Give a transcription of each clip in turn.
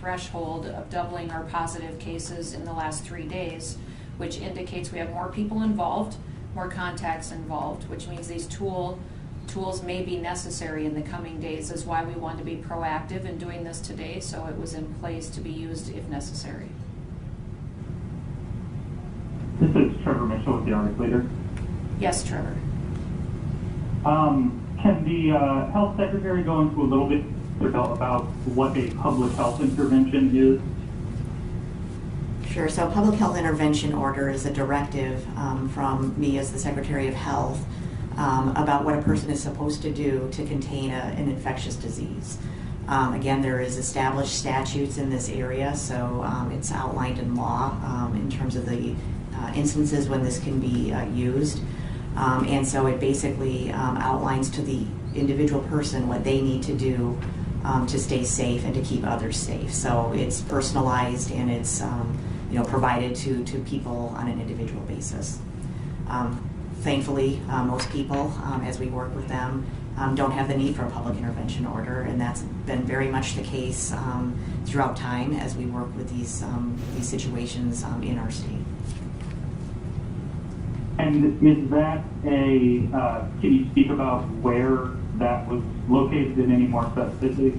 threshold of doubling our positive cases in the last 3 days, which indicates we have more people involved, more contacts involved, which means these tools may be necessary in the coming days, is why we want to be proactive in doing this today, so it was in place to be used if necessary. Trevor Mitchell with the Arctic Leader. Yes, Trevor. Can the health secretary go into a little bit about what a public health intervention is? Sure. So public health intervention order is a directive from me as the Secretary of Health about what a person is supposed to do to contain an infectious disease. Again, there is established statutes in this area, so it's outlined in law in terms of the instances when this can be used. And so it basically outlines to the individual person what they need to do to stay safe and to keep others safe. So it's personalized and it's provided to people on an individual basis. Thankfully, most people, as we work with them, don't have the need for a public intervention order, and that's been very much the case throughout time as we work with these situations in our state. And is that can you speak about where that was located in any more specificity?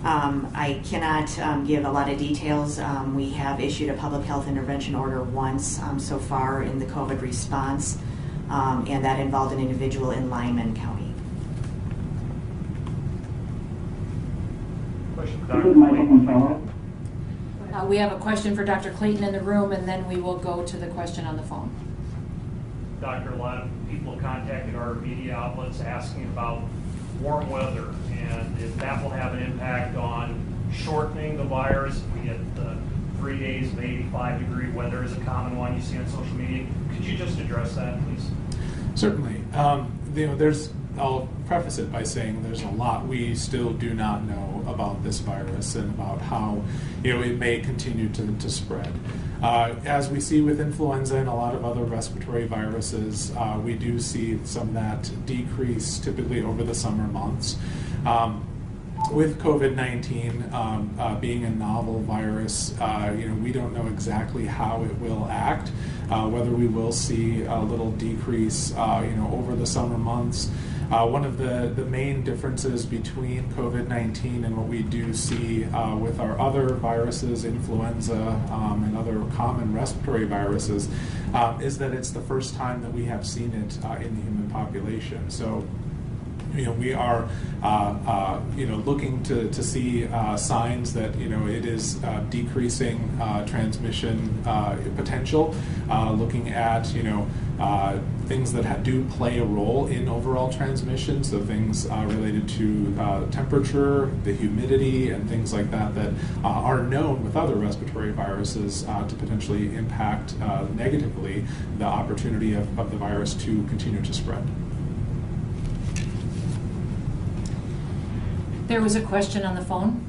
I cannot give a lot of details. We have issued a public health intervention order once so far in the COVID response, and that involved an individual in Lyman County. Question for Dr. Clayton. We have a question for Dr. Clayton in the room, and then we will go to the question on the phone. Doctor, a lot of people have contacted our media outlets asking about warm weather and if that will have an impact on shortening the virus. We get the 3 days of 85-degree weather is a common one you see on social media. Could you just address that, please? Certainly. I'll preface it by saying there's a lot we still do not know about this virus and about how it may continue to spread. As we see with influenza and a lot of other respiratory viruses, we do see some of that decrease typically over the summer months. With COVID-19 being a novel virus, we don't know exactly how it will act, whether we will see a little decrease, over the summer months. One of the main differences between COVID-19 and what we do see with our other viruses, influenza and other common respiratory viruses, is that it's the first time that we have seen it in the human population. So we are, looking to see signs that, it is decreasing transmission potential, looking at, things that do play a role in overall transmission, so things related to temperature, the humidity, and things like that are known with other respiratory viruses to potentially impact negatively the opportunity of the virus to continue to spread. There was a question on the phone.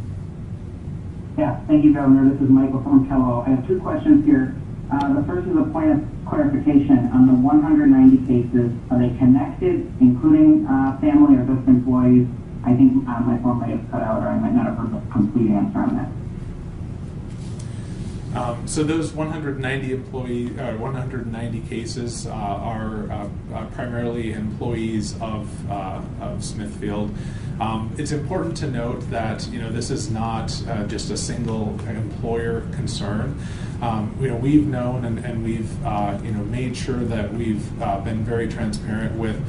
Yeah, thank you, Governor. This is Michael from Kello. I have two questions here. The first is a point of clarification on the 190 cases. Are they connected, including family or just employees? I think my phone may have cut out, or I might not have heard the complete answer on that. So those 190 cases are primarily employees of Smithfield. It's important to note that this is not just a single employer concern. We've known and we've made sure that we've been very transparent with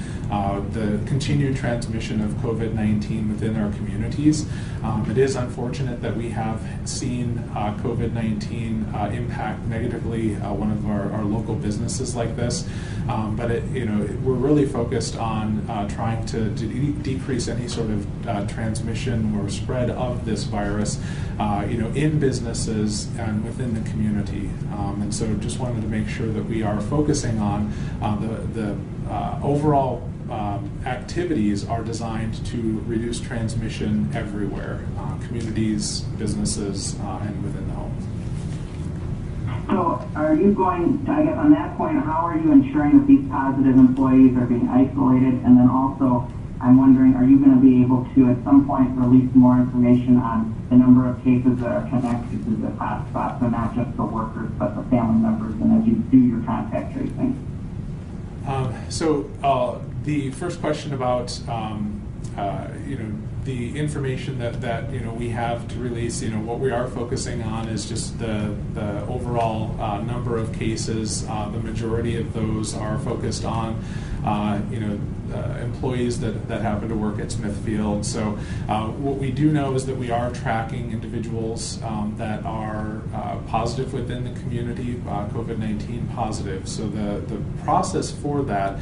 the continued transmission of COVID-19 within our communities. It is unfortunate that we have seen COVID-19 impact negatively one of our local businesses like this, but we're really focused on trying to decrease any sort of transmission or spread of this virus, in businesses and within the community. And so just wanted to make sure that we are focusing on the overall activities are designed to reduce transmission everywhere, communities, businesses, and within the home. So are you going, I guess on that point, how are you ensuring that these positive employees are being isolated? And then also, I'm wondering, are you going to be able to at some point release more information on the number of cases that are connected to the hotspot, so not just the workers, but the family members, and as you do your contact tracing? So the first question about the information that we have to release, what we are focusing on is just the overall number of cases. The majority of those are focused on employees that happen to work at Smithfield. So what we do know is that we are tracking individuals that are positive within the community, COVID-19 positive. So the process for that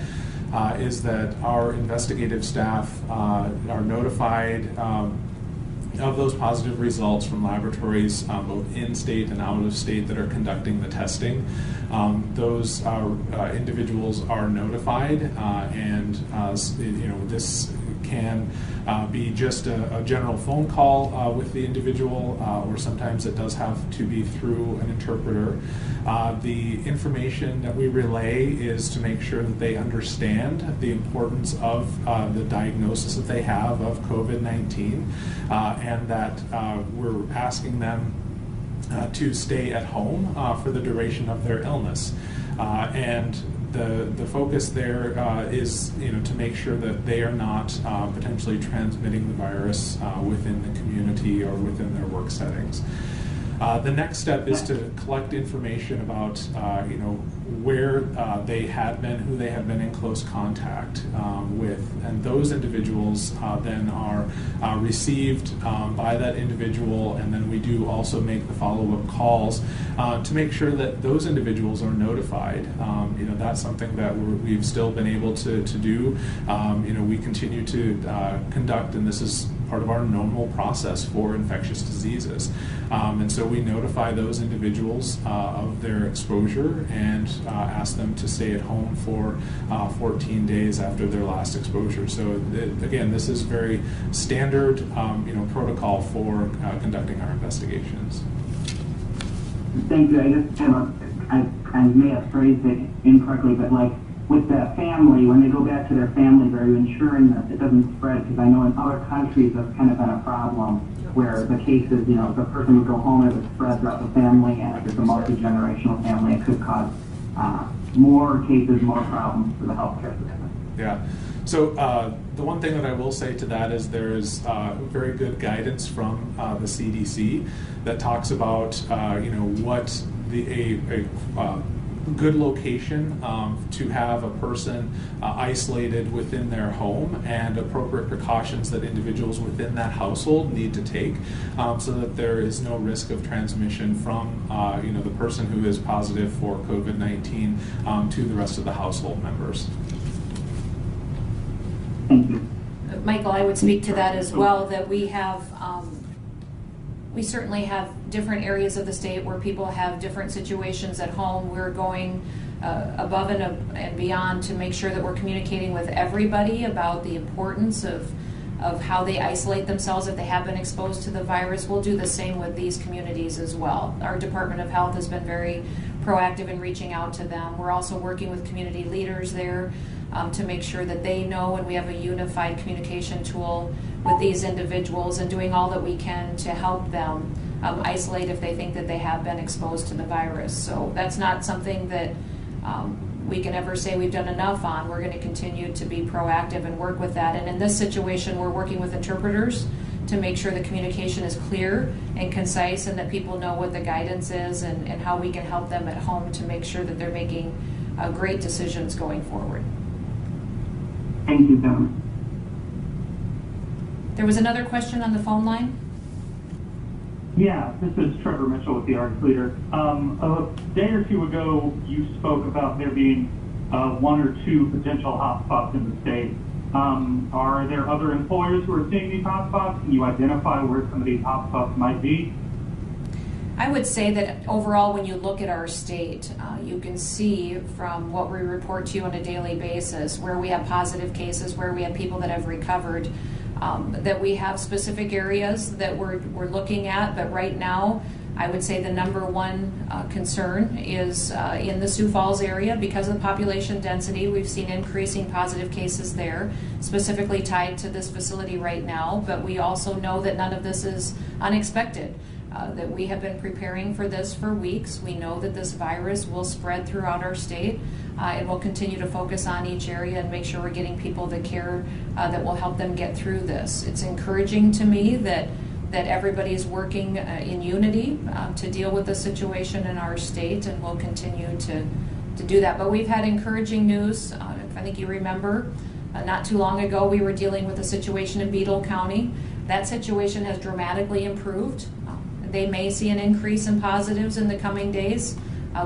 is that our investigative staff are notified of those positive results from laboratories both in-state and out-of-state that are conducting the testing. Those individuals are notified, and this can be just a general phone call with the individual, or sometimes it does have to be through an interpreter. The information that we relay is to make sure that they understand the importance of the diagnosis that they have of COVID-19, and that we're asking them to stay at home for the duration of their illness. And the focus there is to make sure that they are not potentially transmitting the virus within the community or within their work settings. The next step is to collect information about where they had been, who they had been in close contact with, and those individuals then are received by that individual, and then we do also make the follow-up calls to make sure that those individuals are notified. That's something that we've still been able to do. We continue to conduct, and this is part of our normal process for infectious diseases. And so we notify those individuals of their exposure and ask them to stay at home for 14 days after their last exposure. So again, this is very standard protocol for conducting our investigations. Thank you. I just I may have phrased it incorrectly, but like with the family, when they go back to their families, are you ensuring that it doesn't spread? Because I know in other countries that's kind of been a problem where the cases, the person would go home and it would spread throughout the family, and if it's a multi-generational family, it could cause more cases, more problems for the healthcare system. Yeah. So the one thing that I will say to that is there is very good guidance from the CDC that talks about what a good location to have a person isolated within their home, and appropriate precautions that individuals within that household need to take so that there is no risk of transmission from the person who is positive for COVID-19 to the rest of the household members. Thank you. Michael, I would speak to that as well, that we have, we certainly have different areas of the state where people have different situations at home. We're going above and beyond to make sure that we're communicating with everybody about the importance of how they isolate themselves if they have been exposed to the virus. We'll do the same with these communities as well. Our Department of Health has been very proactive in reaching out to them. We're also working with community leaders there to make sure that they know, and we have a unified communication tool with these individuals, and doing all that we can to help them isolate if they think that they have been exposed to the virus. So that's not something that we can ever say we've done enough on. We're going to continue to be proactive and work with that. And in this situation, we're working with interpreters to make sure the communication is clear and concise, and that people know what the guidance is and how we can help them at home to make sure that they're making great decisions going forward. Thank you, gentlemen. There was another question on the phone line. Yeah, this is Trevor Mitchell with the Arts Leader. A day or two ago, you spoke about there being 1 or 2 potential hotspots in the state. Are there other employers who are seeing these hotspots? Can you identify where some of these hotspots might be? I would say that overall, when you look at our state, you can see from what we report to you on a daily basis where we have positive cases, where we have people that have recovered, that we have specific areas that we're looking at. But right now, I would say the number one concern is in the Sioux Falls area. Because of the population density, we've seen increasing positive cases there, specifically tied to this facility right now. But we also know that none of this is unexpected. that we have been preparing for this for weeks. We know that this virus will spread throughout our state, and we'll continue to focus on each area and make sure we're getting people the care that will help them get through this. It's encouraging to me that everybody is working in unity to deal with the situation in our state, and we'll continue to do that. But we've had encouraging news. I think you remember, not too long ago, we were dealing with a situation in Beadle County. That situation has dramatically improved. They may see an increase in positives in the coming days.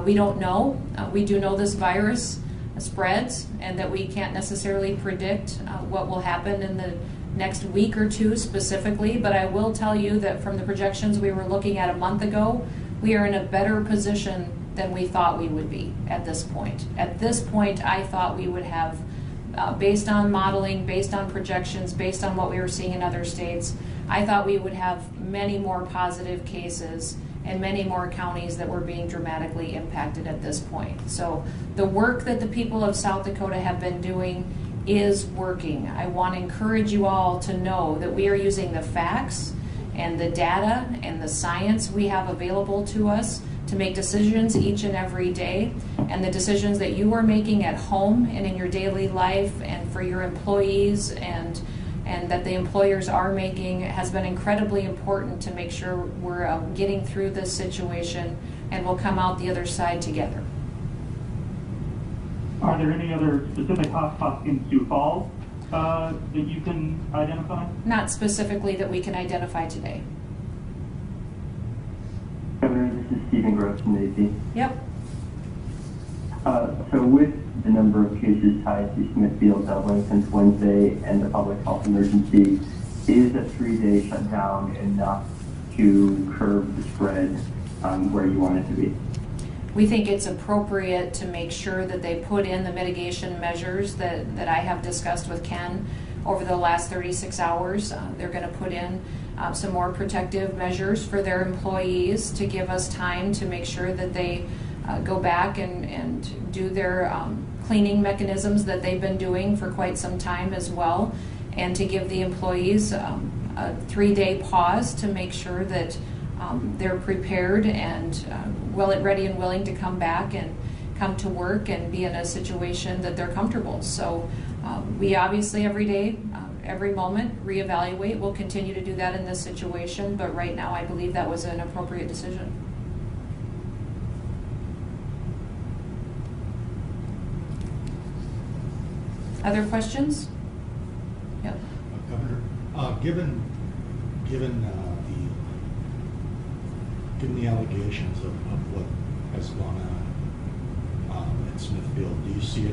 We don't know. We do know this virus spreads and that we can't necessarily predict what will happen in the next week or two specifically, but I will tell you that from the projections we were looking at a month ago, we are in a better position than we thought we would be at this point. At this point, I thought we would have, based on modeling, based on projections, based on what we were seeing in other states, I thought we would have many more positive cases and many more counties that were being dramatically impacted at this point. So the work that the people of South Dakota have been doing is working. I want to encourage you all to know that we are using the facts and the data and the science we have available to us to make decisions each and every day, and the decisions that you are making at home and in your daily life and for your employees and that the employers are making has been incredibly important to make sure we're getting through this situation and we'll come out the other side together. Are there any other specific hotspots in Sioux Falls that you can identify? Not specifically that we can identify today. Governor, this is Stephen Gross from AC. Yep. So with the number of cases tied to Smithfield doubling since Wednesday and the public health emergency, is a 3-day shutdown enough to curb the spread where you want it to be? We think it's appropriate to make sure that they put in the mitigation measures that I have discussed with Ken over the last 36 hours. They're going to put in some more protective measures for their employees to give us time to make sure that they go back and do their cleaning mechanisms that they've been doing for quite some time as well, and to give the employees a 3-day pause to make sure that they're prepared and ready and willing to come back and come to work and be in a situation that they're comfortable. So we obviously every day, every moment, reevaluate. We'll continue to do that in this situation, but right now I believe that was an appropriate decision. Other questions? Yep. Governor, given the allegations of what has gone on at Smithfield, do you see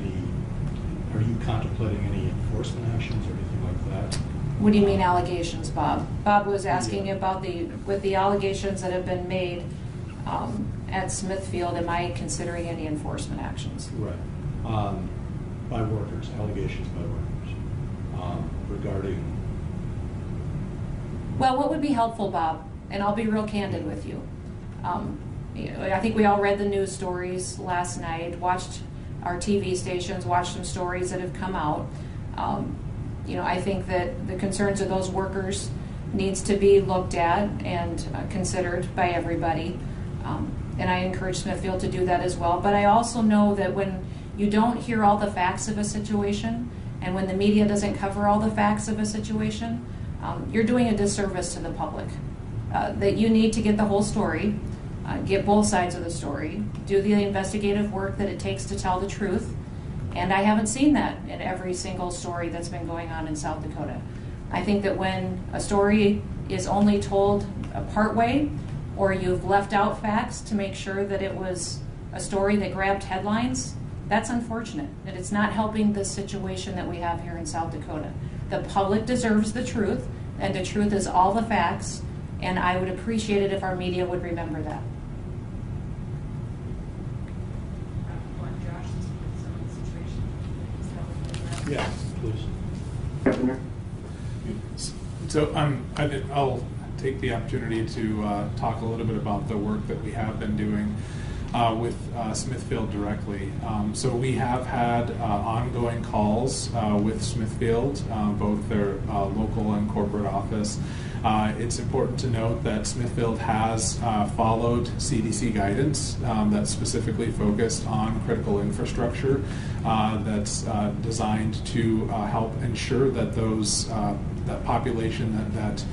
are you contemplating any enforcement actions or anything like that? What do you mean allegations, Bob? Bob was asking about with the allegations that have been made at Smithfield, am I considering any enforcement actions? Right. By workers, allegations by workers regarding... Well, what would be helpful, Bob, and I'll be real candid with you. I think we all read the news stories last night, watched our TV stations, watched some stories that have come out. I think that the concerns of those workers needs to be looked at and considered by everybody. And I encourage Smithfield to do that as well. But I also know that when you don't hear all the facts of a situation, and when the media doesn't cover all the facts of a situation, you're doing a disservice to the public. That you need to get the whole story, get both sides of the story, do the investigative work that it takes to tell the truth. And I haven't seen that in every single story that's been going on in South Dakota. I think that when a story is only told a part way, or you've left out facts to make sure that it was a story that grabbed headlines, that's unfortunate. That it's not helping the situation that we have here in South Dakota. The public deserves the truth, and the truth is all the facts, and I would appreciate it if our media would remember that. Yeah, please. Governor? So I'll take the opportunity to talk a little bit about the work that we have been doing with Smithfield directly. So we have had ongoing calls with Smithfield, both their local and corporate office, It's important to note that Smithfield has followed CDC guidance that's specifically focused on critical infrastructure that's designed to help ensure that that population that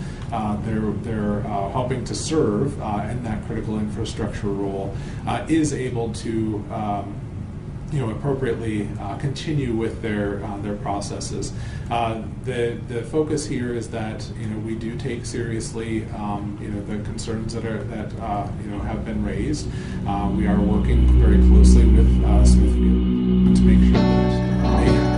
they're helping to serve in that critical infrastructure role is able to appropriately continue with their processes. The focus here is that we do take seriously the concerns that have been raised. We are working very closely with Smithfield to make sure that they have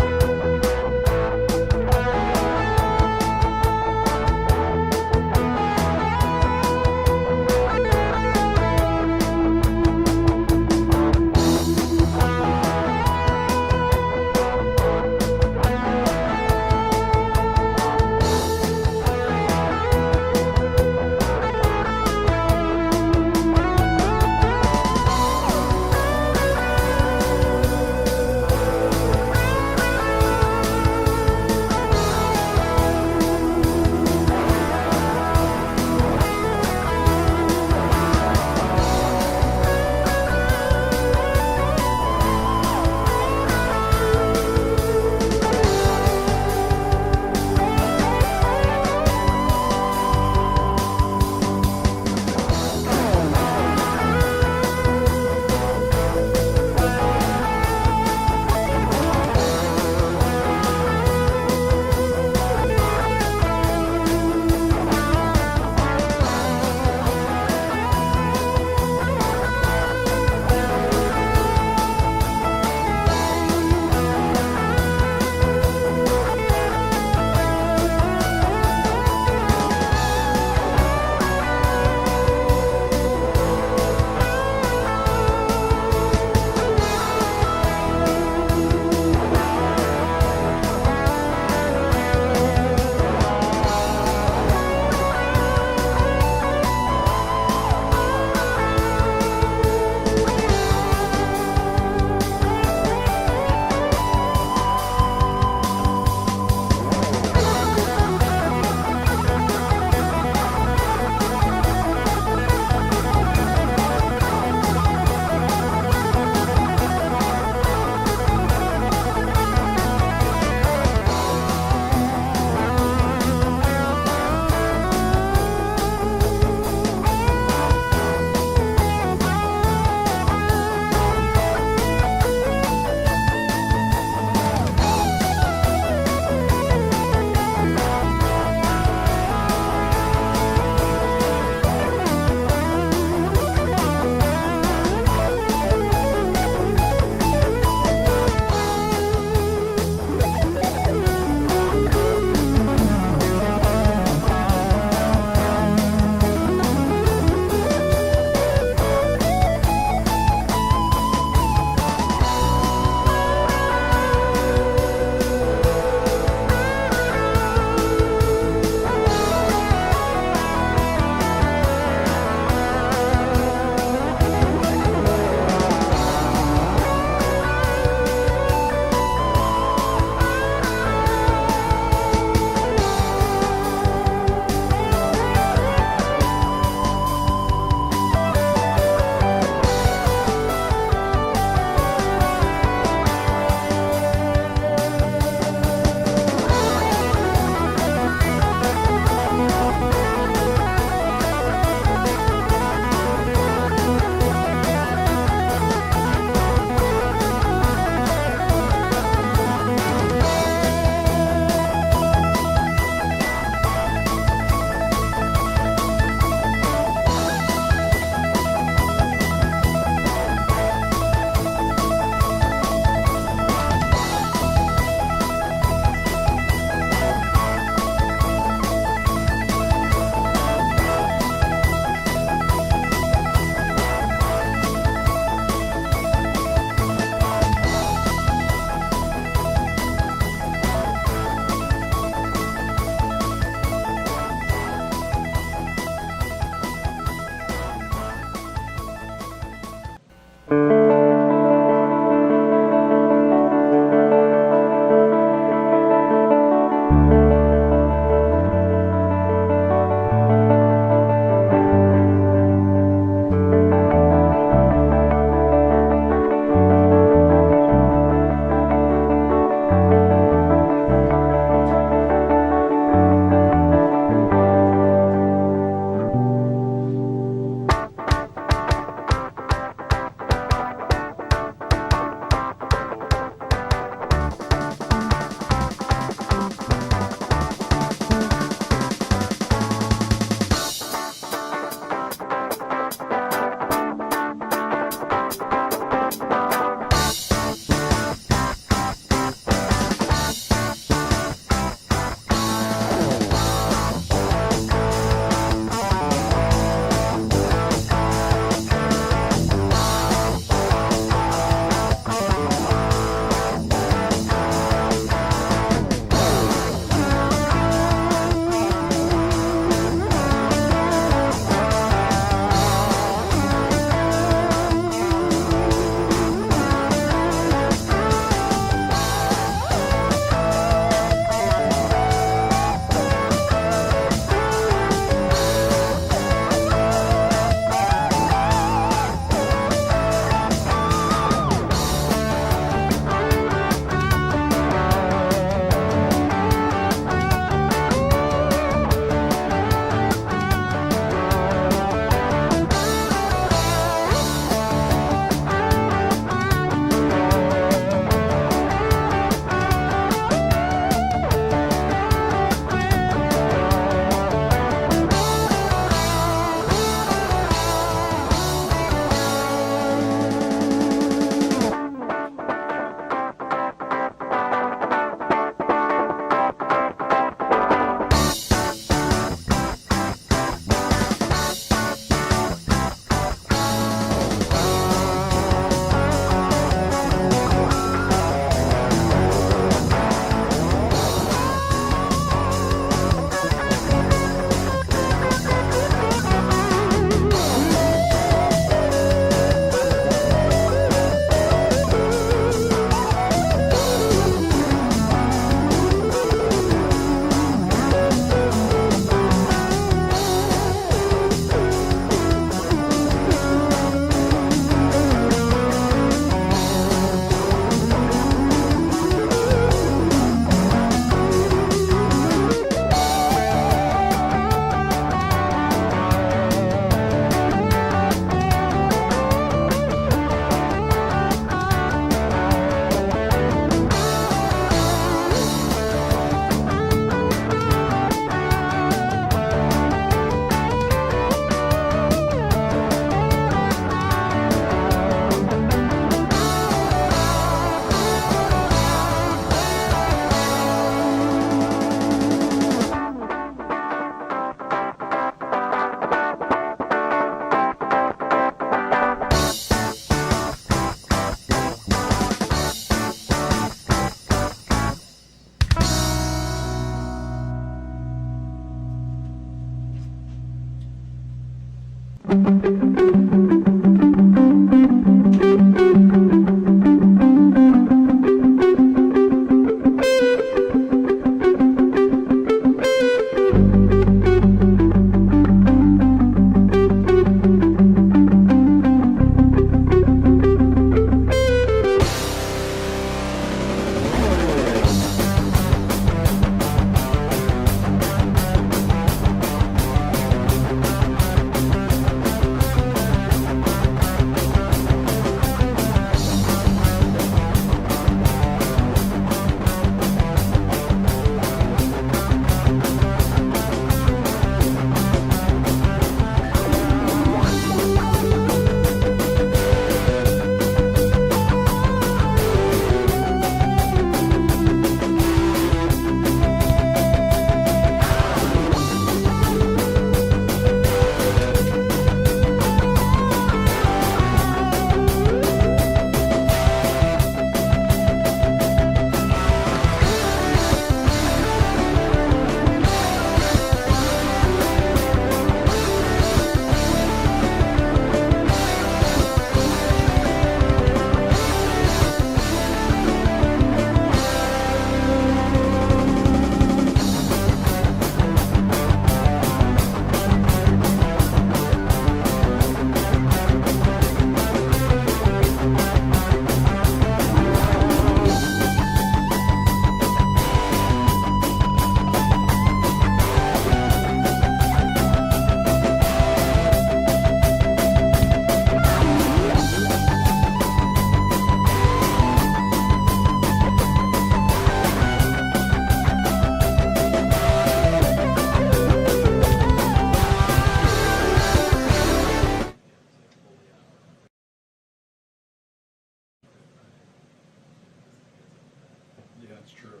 true.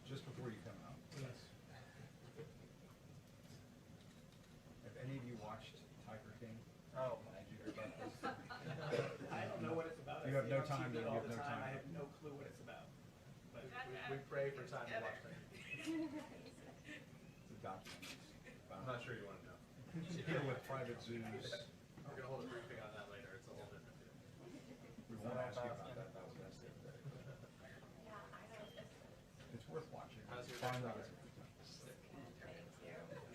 Just before you come out. Yes. Have any of you watched Tiger King? Oh, Did you hear about this? I don't know what it's about. You I have see no it on time TV to- all you have the no time. I have no clue what it's about. But we pray for time to watch it. It's a documentary. I'm not sure you want to know. Deal with private zoos. We're gonna hold a briefing on that later. It's a whole different deal. We won't ask you about that. That was asked the other day. It's worth watching. How's your Find neck? out.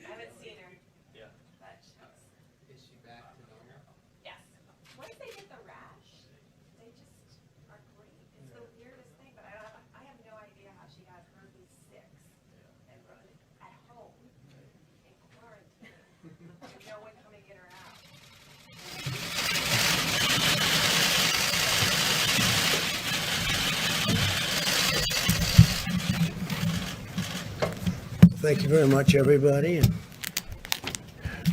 I haven't seen her, Yeah. but Is she back to normal? yes. Once they get the rash, they just are great. It's the weirdest thing, but I have no idea how she got herpes 6 and run it at home in quarantine with no one coming to get her out. Thank you very much, everybody, and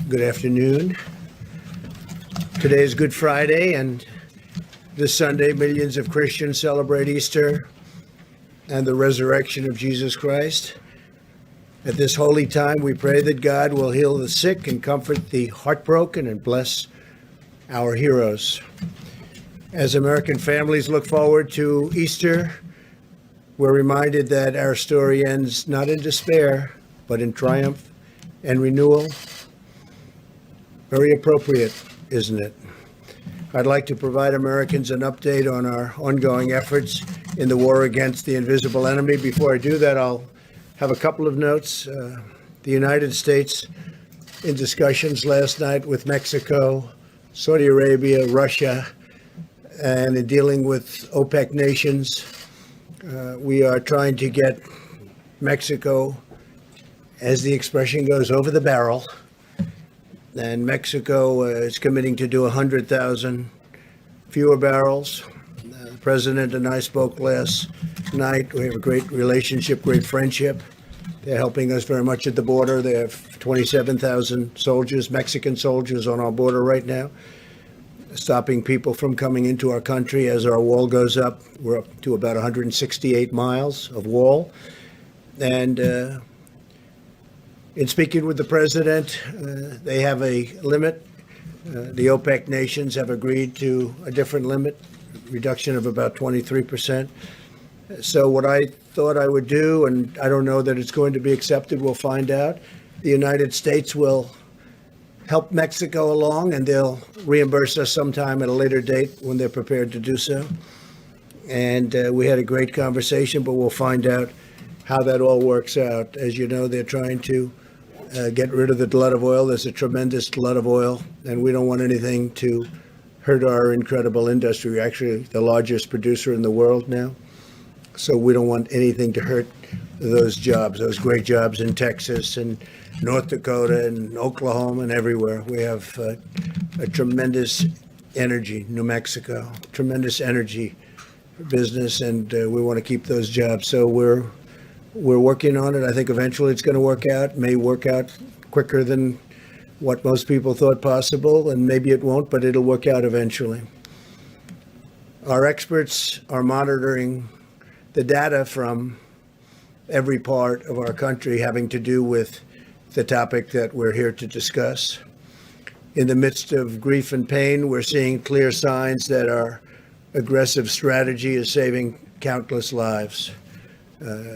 good afternoon. Today is Good Friday, and this Sunday, millions of Christians celebrate Easter and the resurrection of Jesus Christ. At this holy time, we pray that God will heal the sick and comfort the heartbroken and bless our heroes. As American families look forward to Easter, we're reminded that our story ends not in despair, but in triumph and renewal. Very appropriate, isn't it? I'd like to provide Americans an update on our ongoing efforts in the war against the invisible enemy. Before I do that, I'll have a couple of notes. The United States, in discussions last night with Mexico, Saudi Arabia, Russia, and in dealing with OPEC nations, we are trying to get Mexico, as the expression goes, over the barrel. And Mexico is committing to do 100,000 fewer barrels. The president and I spoke last night. We have a great relationship, great friendship. They're helping us very much at the border. They have 27,000 soldiers, Mexican soldiers, on our border right now, stopping people from coming into our country as our wall goes up. We're up to about 168 miles of wall. And in speaking with the president, they have a limit. The OPEC nations have agreed to a different limit, reduction of about 23%. So what I thought I would do, and I don't know that it's going to be accepted, we'll find out. The United States will help Mexico along, and they'll reimburse us sometime at a later date when they're prepared to do so. And we had a great conversation, but we'll find out how that all works out. As you know, they're trying to get rid of the glut of oil. There's a tremendous glut of oil, and we don't want anything to hurt our incredible industry. We're actually the largest producer in the world now, so we don't want anything to hurt those jobs, those great jobs in Texas and North Dakota and Oklahoma and everywhere. We have a tremendous energy, New Mexico, tremendous energy for business, and we want to keep those jobs. So we're working on it. I think eventually it's going to work out. May work out quicker than what most people thought possible, and maybe it won't, but it'll work out eventually. Our experts are monitoring the data from every part of our country having to do with the topic that we're here to discuss. In the midst of grief and pain, we're seeing clear signs that our aggressive strategy is saving countless lives.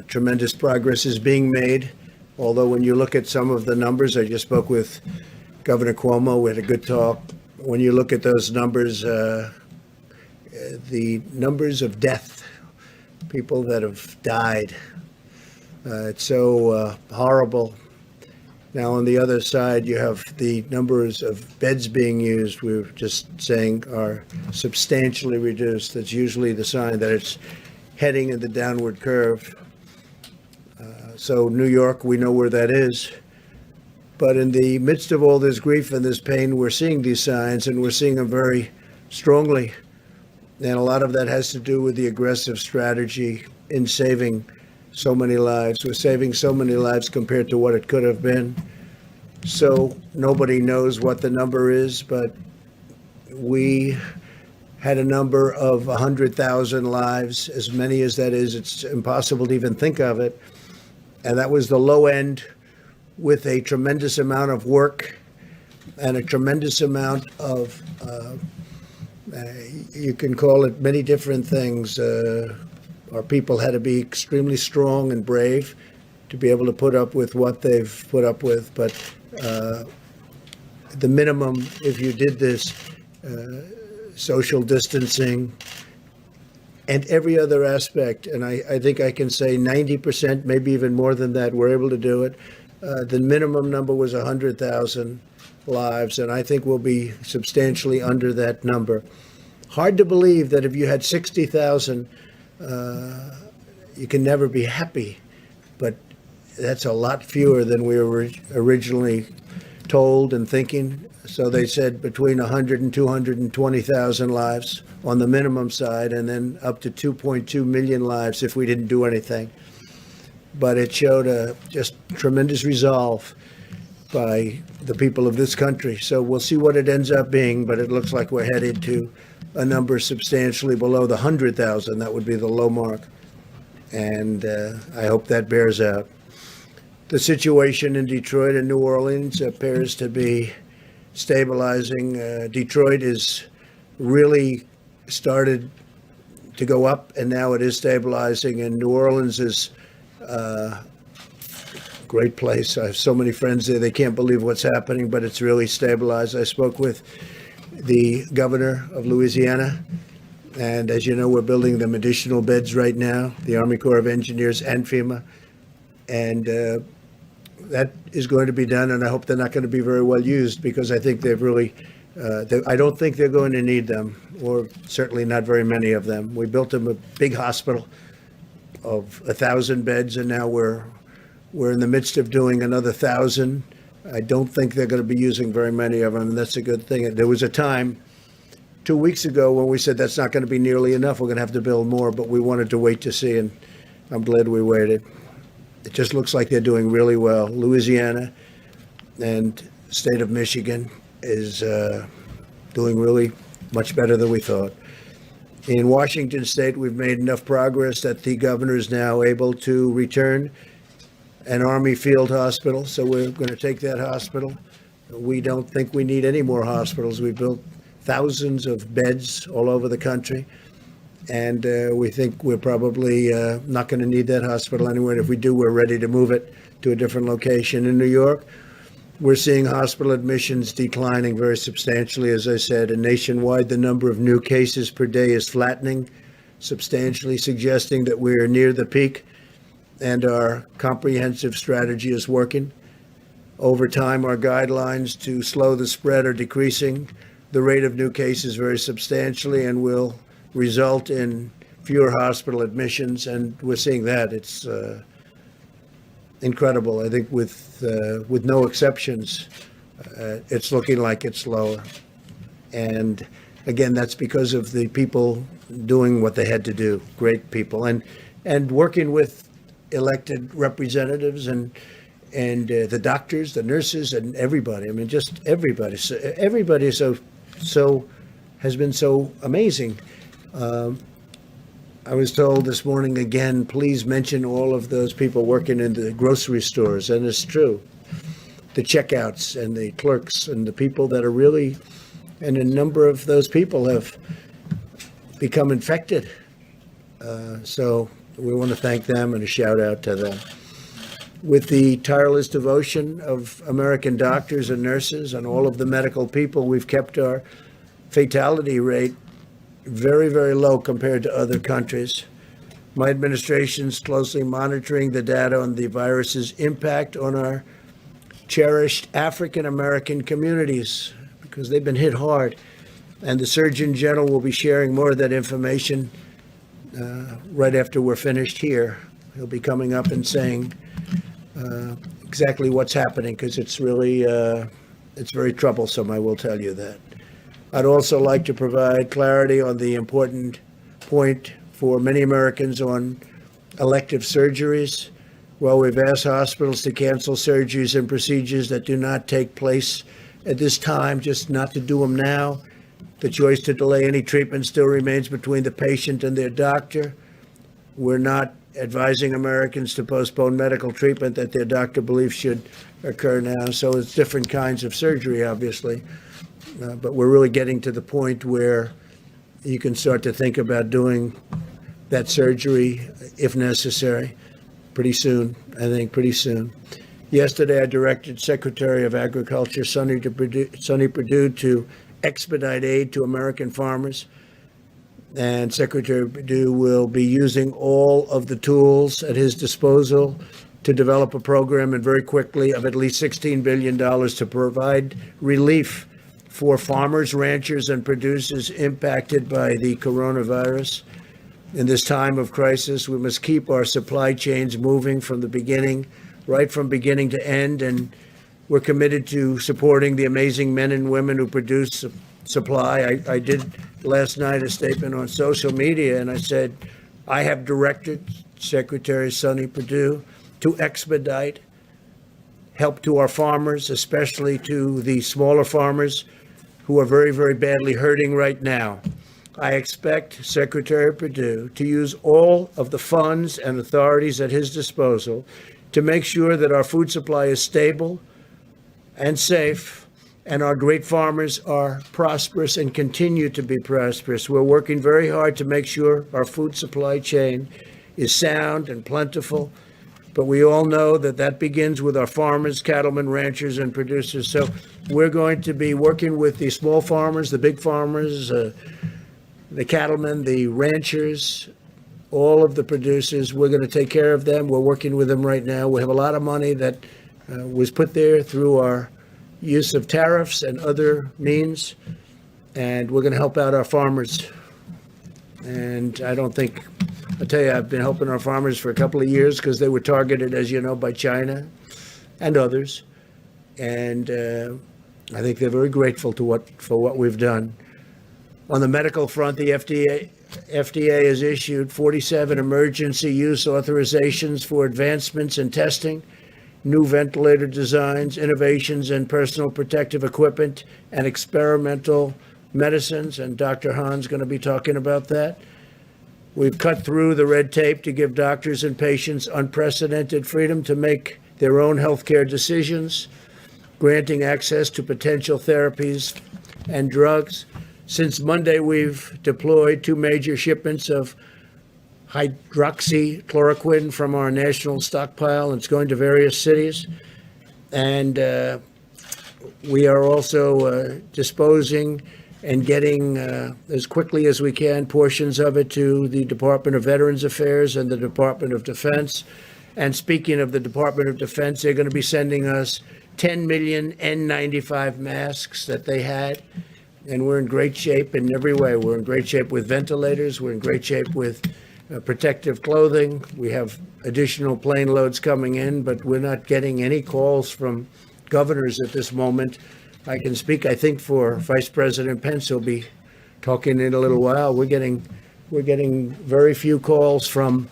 Tremendous progress is being made, although when you look at some of the numbers, I just spoke with Governor Cuomo, we had a good talk. When you look at those numbers, the numbers of death, people that have died, it's so horrible. Now, on the other side, you have the numbers of beds being used, we were just saying, are substantially reduced. That's usually the sign that it's heading in the downward curve. So New York, we know where that is. But in the midst of all this grief and this pain, we're seeing these signs, and we're seeing them very strongly. And a lot of that has to do with the aggressive strategy in saving so many lives. We're saving so many lives compared to what it could have been. So nobody knows what the number is, but we had a number of 100,000 lives. As many as that is, it's impossible to even think of it. And that was the low end, with a tremendous amount of work and a tremendous amount of, you can call it many different things. Our people had to be extremely strong and brave to be able to put up with what they've put up with. But the minimum, if you did this, social distancing and every other aspect, and I think I can say 90%, maybe even more than that, we're able to do it. The minimum number was 100,000 lives, and I think we'll be substantially under that number. Hard to believe that if you had 60,000, you can never be happy, but that's a lot fewer than we were originally told and thinking. So they said between 100 and 220,000 lives on the minimum side, and then up to 2.2 million lives if we didn't do anything. But it showed a just tremendous resolve by the people of this country. So we'll see what it ends up being, but it looks like we're headed to a number substantially below the 100,000. That would be the low mark. And I hope that bears out. The situation in Detroit and New Orleans appears to be stabilizing. Detroit is really started to go up, and now it is stabilizing. And New Orleans is a great place. I have so many friends there. They can't believe what's happening, but it's really stabilized. I spoke with the governor of Louisiana, and as you know, we're building them additional beds right now, the Army Corps of Engineers and FEMA. And that is going to be done, and I hope they're not going to be very well used, because I think they've really, I don't think they're going to need them, or certainly not very many of them. We built them a big hospital of 1,000 beds, and now we're in the midst of doing another 1,000. I don't think they're going to be using very many of them, and that's a good thing. There was a time 2 weeks ago when we said that's not going to be nearly enough. We're going to have to build more, but we wanted to wait to see, and I'm glad we waited. It just looks like they're doing really well. Louisiana and state of Michigan is doing really much better than we thought. In Washington State, we've made enough progress that the governor is now able to return an Army field hospital. So we're going to take that hospital. We don't think we need any more hospitals. We built thousands of beds all over the country. And we think we're probably not going to need that hospital anywhere. And if we do, we're ready to move it to a different location. In New York, we're seeing hospital admissions declining very substantially, as I said. And nationwide, the number of new cases per day is flattening substantially, suggesting that we're near the peak and our comprehensive strategy is working. Over time, our guidelines to slow the spread are decreasing the rate of new cases very substantially, and will result in fewer hospital admissions, and we're seeing that. It's incredible. I think with no exceptions, it's looking like it's lower. And again, that's because of the people doing what they had to do, great people, and working with elected representatives and the doctors, the nurses, and everybody. I mean, just everybody. So everybody so has been so amazing. I was told this morning again, please mention all of those people working in the grocery stores, and it's true. The checkouts and the clerks and the people that are really, and a number of those people have become infected. So we want to thank them and a shout out to them. With the tireless devotion of American doctors and nurses and all of the medical people, we've kept our fatality rate very, very low compared to other countries. My administration's closely monitoring the data on the virus's impact on our cherished African American communities because they've been hit hard. And the Surgeon General will be sharing more of that information right after we're finished here. He'll be coming up and saying exactly what's happening because it's really, it's very troublesome, I will tell you that. I'd also like to provide clarity on the important point for many Americans on elective surgeries. While we've asked hospitals to cancel surgeries and procedures that do not take place at this time, just not to do them now, the choice to delay any treatment still remains between the patient and their doctor. We're not advising Americans to postpone medical treatment that their doctor believes should occur now. So it's different kinds of surgery, obviously. But we're really getting to the point where you can start to think about doing that surgery if necessary pretty soon, I think pretty soon. Yesterday, I directed Secretary of Agriculture Sonny Perdue to expedite aid to American farmers. And Secretary Perdue will be using all of the tools at his disposal to develop a program and very quickly of at least $16 billion to provide relief for farmers, ranchers, and producers impacted by the coronavirus. In this time of crisis, we must keep our supply chains moving from the beginning, right from beginning to end, and we're committed to supporting the amazing men and women who produce supply. I did last night a statement on social media, and I said, I have directed Secretary Sonny Perdue to expedite help to our farmers, especially to the smaller farmers who are very, very badly hurting right now. I expect Secretary Perdue to use all of the funds and authorities at his disposal to make sure that our food supply is stable and safe, and our great farmers are prosperous and continue to be prosperous. We're working very hard to make sure our food supply chain is sound and plentiful, but we all know that that begins with our farmers, cattlemen, ranchers, and producers. So we're going to be working with the small farmers, the big farmers, the cattlemen, the ranchers, all of the producers. We're going to take care of them. We're working with them right now. We have a lot of money that was put there through our use of tariffs and other means, and we're going to help out our farmers. And I don't think, I'll tell you, I've been helping our farmers for a couple of years because they were targeted, as you know, by China and others. And I think they're very grateful for what we've done. On the medical front, the FDA has issued 47 emergency use authorizations for advancements in testing, new ventilator designs, innovations in personal protective equipment, and experimental medicines. And Dr. Hahn's going to be talking about that. We've cut through the red tape to give doctors and patients unprecedented freedom to make their own healthcare decisions, granting access to potential therapies and drugs. Since Monday, we've deployed 2 major shipments of hydroxychloroquine from our national stockpile. It's going to various cities. And we are also disposing and getting, as quickly as we can, portions of it to the Department of Veterans Affairs and the Department of Defense. And speaking of the Department of Defense, they're going to be sending us 10 million N95 masks that they had. And we're in great shape in every way. We're in great shape with ventilators. We're in great shape with protective clothing. We have additional plane loads coming in, but we're not getting any calls from governors at this moment. I can speak, I think, for Vice President Pence, who'll be talking in a little while. We're getting very few calls from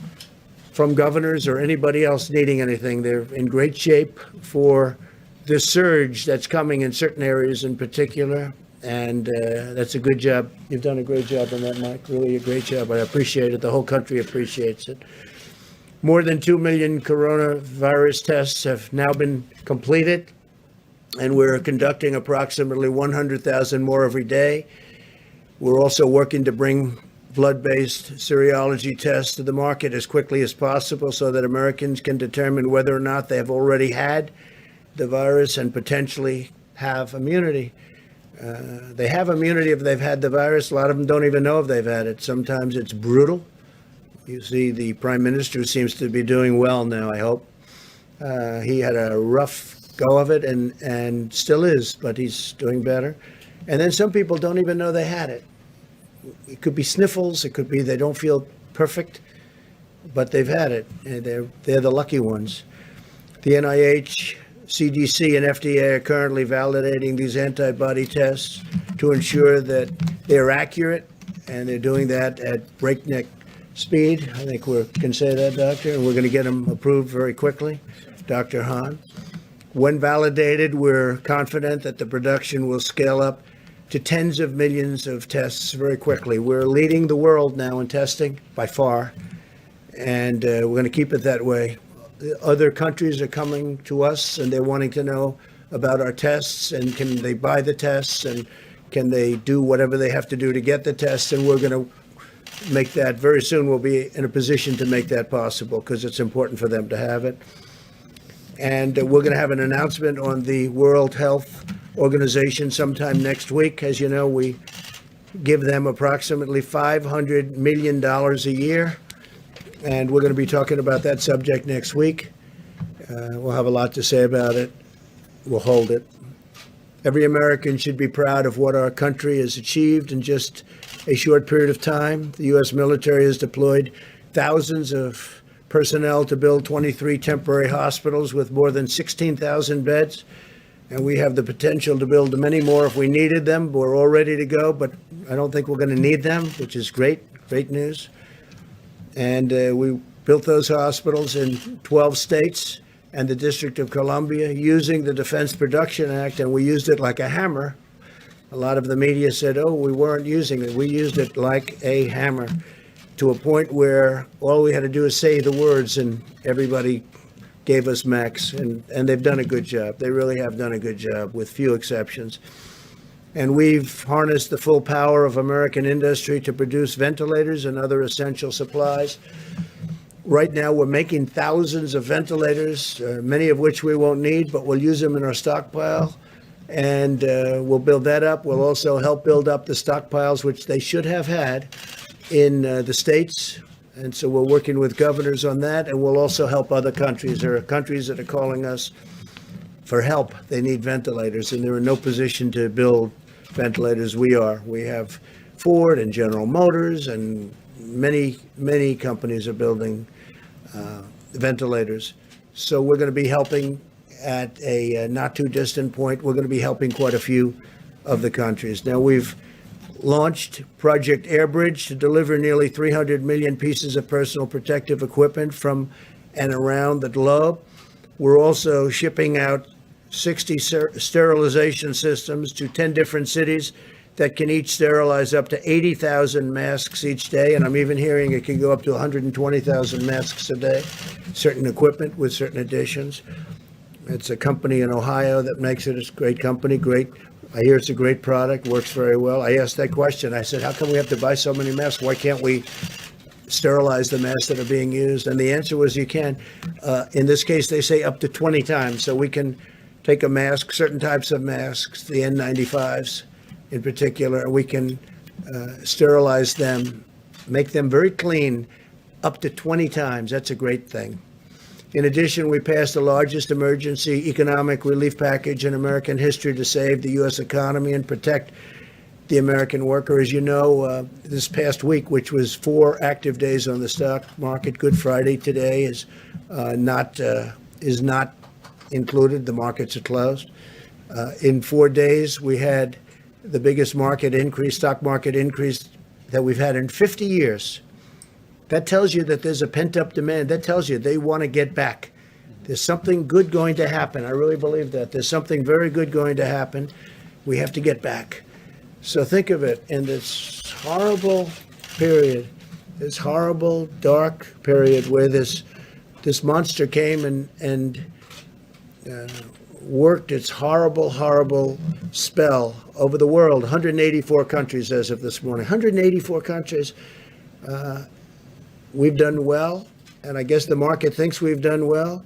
governors or anybody else needing anything. They're in great shape for the surge that's coming in certain areas in particular. And that's a good job. You've done a great job on that, Mike. Really a great job. I appreciate it. The whole country appreciates it. More than 2 million coronavirus tests have now been completed, and we're conducting approximately 100,000 more every day. We're also working to bring blood-based serology tests to the market as quickly as possible so that Americans can determine whether or not they have already had the virus and potentially have immunity. They have immunity if they've had the virus. A lot of them don't even know if they've had it. Sometimes it's brutal. You see the Prime Minister seems to be doing well now, I hope. He had a rough go of it and still is, but he's doing better. And then some people don't even know they had it. It could be sniffles. It could be they don't feel perfect, but they've had it. And they're the lucky ones. The NIH, CDC, and FDA are currently validating these antibody tests to ensure that they're accurate, and they're doing that at breakneck speed. I think we can say that, Doctor, and we're going to get them approved very quickly, Dr. Hahn. When validated, we're confident that the production will scale up to tens of millions of tests very quickly. We're leading the world now in testing by far, and we're going to keep it that way. Other countries are coming to us and they're wanting to know about our tests and can they buy the tests and can they do whatever they have to do to get the tests, and we're going to make that very soon. We'll be in a position to make that possible because it's important for them to have it. And we're going to have an announcement on the World Health Organization sometime next week. As you know, we give them approximately $500 million a year. And we're going to be talking about that subject next week. We'll have a lot to say about it. We'll hold it. Every American should be proud of what our country has achieved in just a short period of time. The U.S. military has deployed thousands of personnel to build 23 temporary hospitals with more than 16,000 beds. And we have the potential to build many more if we needed them. We're all ready to go, but I don't think we're going to need them, which is great news. And we built those hospitals in 12 states and the District of Columbia using the Defense Production Act, and we used it like a hammer. A lot of the media said, oh, we weren't using it. We used it like a hammer to a point where all we had to do is say the words and everybody gave us max, and they've done a good job. They really have done a good job with few exceptions. And we've harnessed the full power of American industry to produce ventilators and other essential supplies. Right now, we're making thousands of ventilators, many of which we won't need, but we'll use them in our stockpile. And we'll build that up. We'll also help build up the stockpiles, which they should have had in the states. And so we're working with governors on that. And we'll also help other countries. There are countries that are calling us for help. They need ventilators, and they're in no position to build ventilators. We are. We have Ford and General Motors, and many companies are building ventilators. So we're going to be helping at a not too distant point. We're going to be helping quite a few of the countries. Now, we've launched Project Airbridge to deliver nearly 300 million pieces of personal protective equipment from and around the globe. We're also shipping out 60 sterilization systems to 10 different cities that can each sterilize up to 80,000 masks each day. And I'm even hearing it can go up to 120,000 masks a day, certain equipment with certain additions. It's a company in Ohio that makes it. It's a great company, great. I hear it's a great product, works very well. I asked that question. I said, how come we have to buy so many masks? Why can't we sterilize the masks that are being used? And the answer was you can. In this case, they say up to 20 times. So we can take a mask, certain types of masks, the N95s in particular, and we can sterilize them, make them very clean up to 20 times. That's a great thing. In addition, we passed the largest emergency economic relief package in American history to save the U.S. economy and protect the American worker. As you know, this past week, which was 4 active days on the stock market, Good Friday today is not included. The markets are closed. In 4 days, we had the biggest stock market increase that we've had in 50 years. That tells you that there's a pent-up demand. That tells you they want to get back. There's something good going to happen. I really believe that. There's something very good going to happen. We have to get back. So think of it, in this horrible period, this horrible, dark period where this monster came and worked its horrible, horrible spell over the world. 184 countries as of this morning. 184 countries. We've done well, and I guess the market thinks we've done well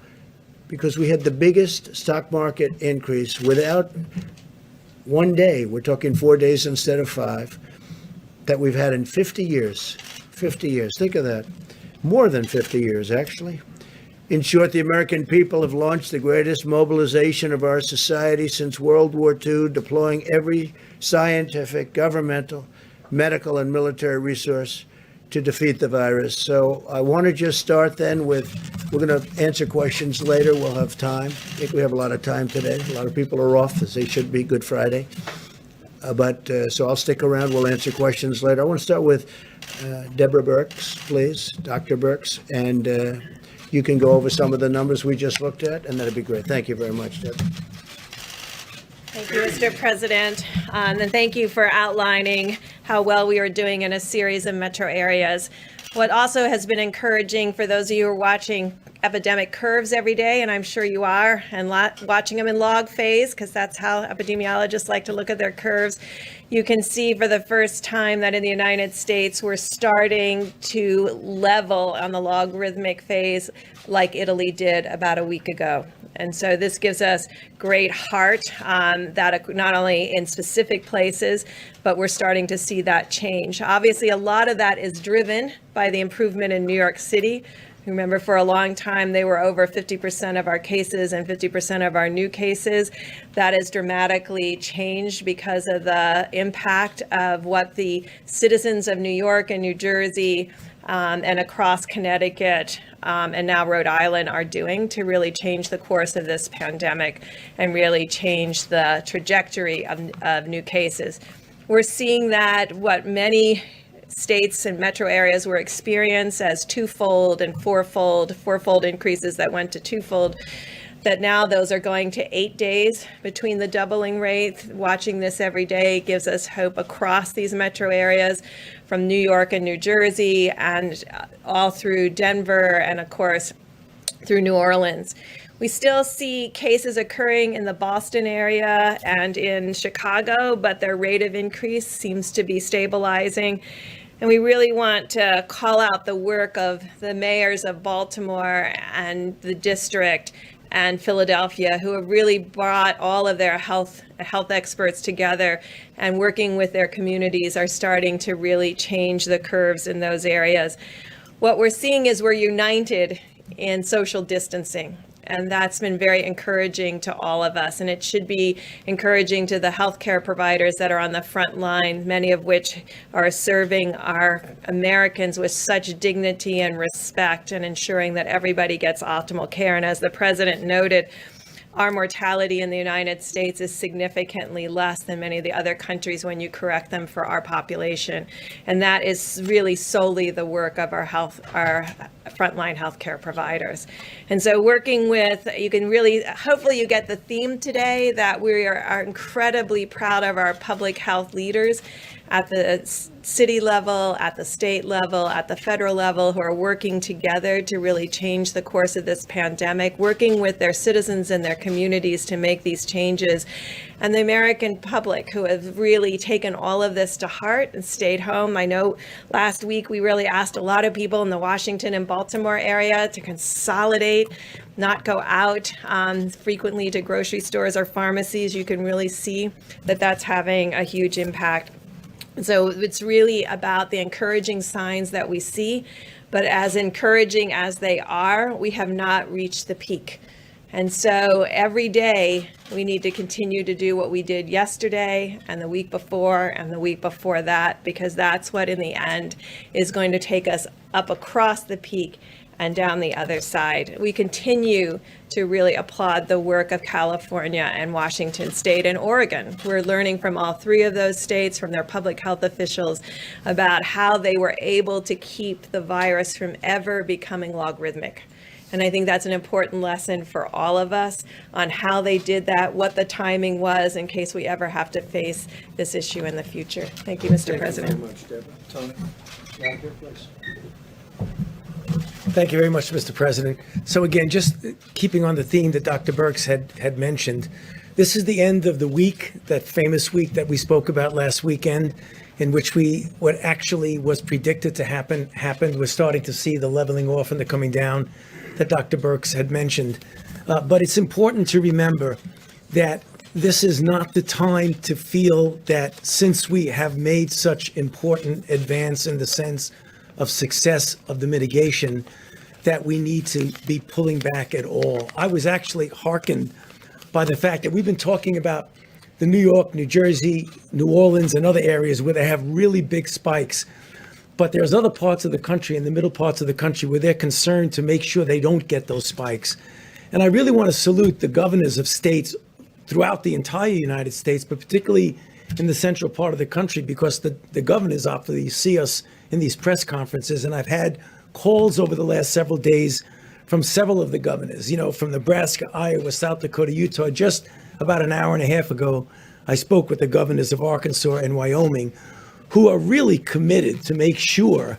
because we had the biggest stock market increase without one day. We're talking 4 days instead of 5 that we've had in 50 years. 50 years. Think of that. More than 50 years, actually. In short, the American people have launched the greatest mobilization of our society since World War II, deploying every scientific, governmental, medical, and military resource to defeat the virus. So I want to just start then with, we're going to answer questions later. We'll have time. I think we have a lot of time today. A lot of people are off, as they should be, Good Friday. So I'll stick around. We'll answer questions later. I want to start with Deborah Birx, please, Dr. Birx, and you can go over some of the numbers we just looked at, and that'd be great. Thank you very much, Deborah. Thank you, Mr. President. And thank you for outlining how well we are doing in a series of metro areas. What also has been encouraging for those of you who are watching epidemic curves every day, and I'm sure you are, and watching them in log phase, because that's how epidemiologists like to look at their curves, you can see for the first time that in the United States, we're starting to level on the logarithmic phase like Italy did about a week ago. And so this gives us great heart that not only in specific places, but we're starting to see that change. Obviously, a lot of that is driven by the improvement in New York City. Remember, for a long time, they were over 50% of our cases and 50% of our new cases. That has dramatically changed because of the impact of what the citizens of New York and New Jersey and across Connecticut and now Rhode Island are doing to really change the course of this pandemic and really change the trajectory of new cases. We're seeing that what many states and metro areas were experienced as twofold and fourfold increases that went to twofold, that now those are going to 8 days between the doubling rate. Watching this every day gives us hope across these metro areas from New York and New Jersey and all through Denver and of course through New Orleans. We still see cases occurring in the Boston area and in Chicago, but their rate of increase seems to be stabilizing. And we really want to call out the work of the mayors of Baltimore and the district and Philadelphia, who have really brought all of their health experts together and working with their communities are starting to really change the curves in those areas. What we're seeing is we're united in social distancing. And that's been very encouraging to all of us. And it should be encouraging to the healthcare providers that are on the front line, many of which are serving our Americans with such dignity and respect and ensuring that everybody gets optimal care. And as the president noted, our mortality in the United States is significantly less than many of the other countries when you correct them for our population. And that is really solely the work of our frontline healthcare providers. And so working with, you can really, hopefully you get the theme today that we are incredibly proud of our public health leaders at the city level, at the state level, at the federal level, who are working together to really change the course of this pandemic, working with their citizens and their communities to make these changes. And the American public, who have really taken all of this to heart and stayed home. I know last week we really asked a lot of people in the Washington and Baltimore area to consolidate, not go out frequently to grocery stores or pharmacies. You can really see that that's having a huge impact. So it's really about the encouraging signs that we see, but as encouraging as they are, we have not reached the peak. And so every day we need to continue to do what we did yesterday and the week before and the week before that, because that's what in the end is going to take us up across the peak and down the other side. We continue to really applaud the work of California and Washington State and Oregon. We're learning from all three of those states, from their public health officials, about how they were able to keep the virus from ever becoming logarithmic. And I think that's an important lesson for all of us on how they did that, what the timing was in case we ever have to face this issue in the future. Thank you, Mr. President. Thank you very much, Deborah. Tony, back here, please. Thank you very much, Mr. President. So again, just keeping on the theme that Dr. Birx had mentioned, this is the end of the week, that famous week that we spoke about last weekend, in which what actually was predicted to happen, happened. We're starting to see the leveling off and the coming down that Dr. Birx had mentioned. But it's important to remember that this is not the time to feel that since we have made such important advance in the sense of success of the mitigation, that we need to be pulling back at all. I was actually hearkened by the fact that we've been talking about the New York, New Jersey, New Orleans, and other areas where they have really big spikes. But there's other parts of the country, in the middle parts of the country, where they're concerned to make sure they don't get those spikes. And I really want to salute the governors of states throughout the entire United States, but particularly in the central part of the country, because the governors obviously see us in these press conferences. And I've had calls over the last several days from several of the governors, from Nebraska, Iowa, South Dakota, Utah. Just about an hour and a half ago, I spoke with the governors of Arkansas and Wyoming, who are really committed to make sure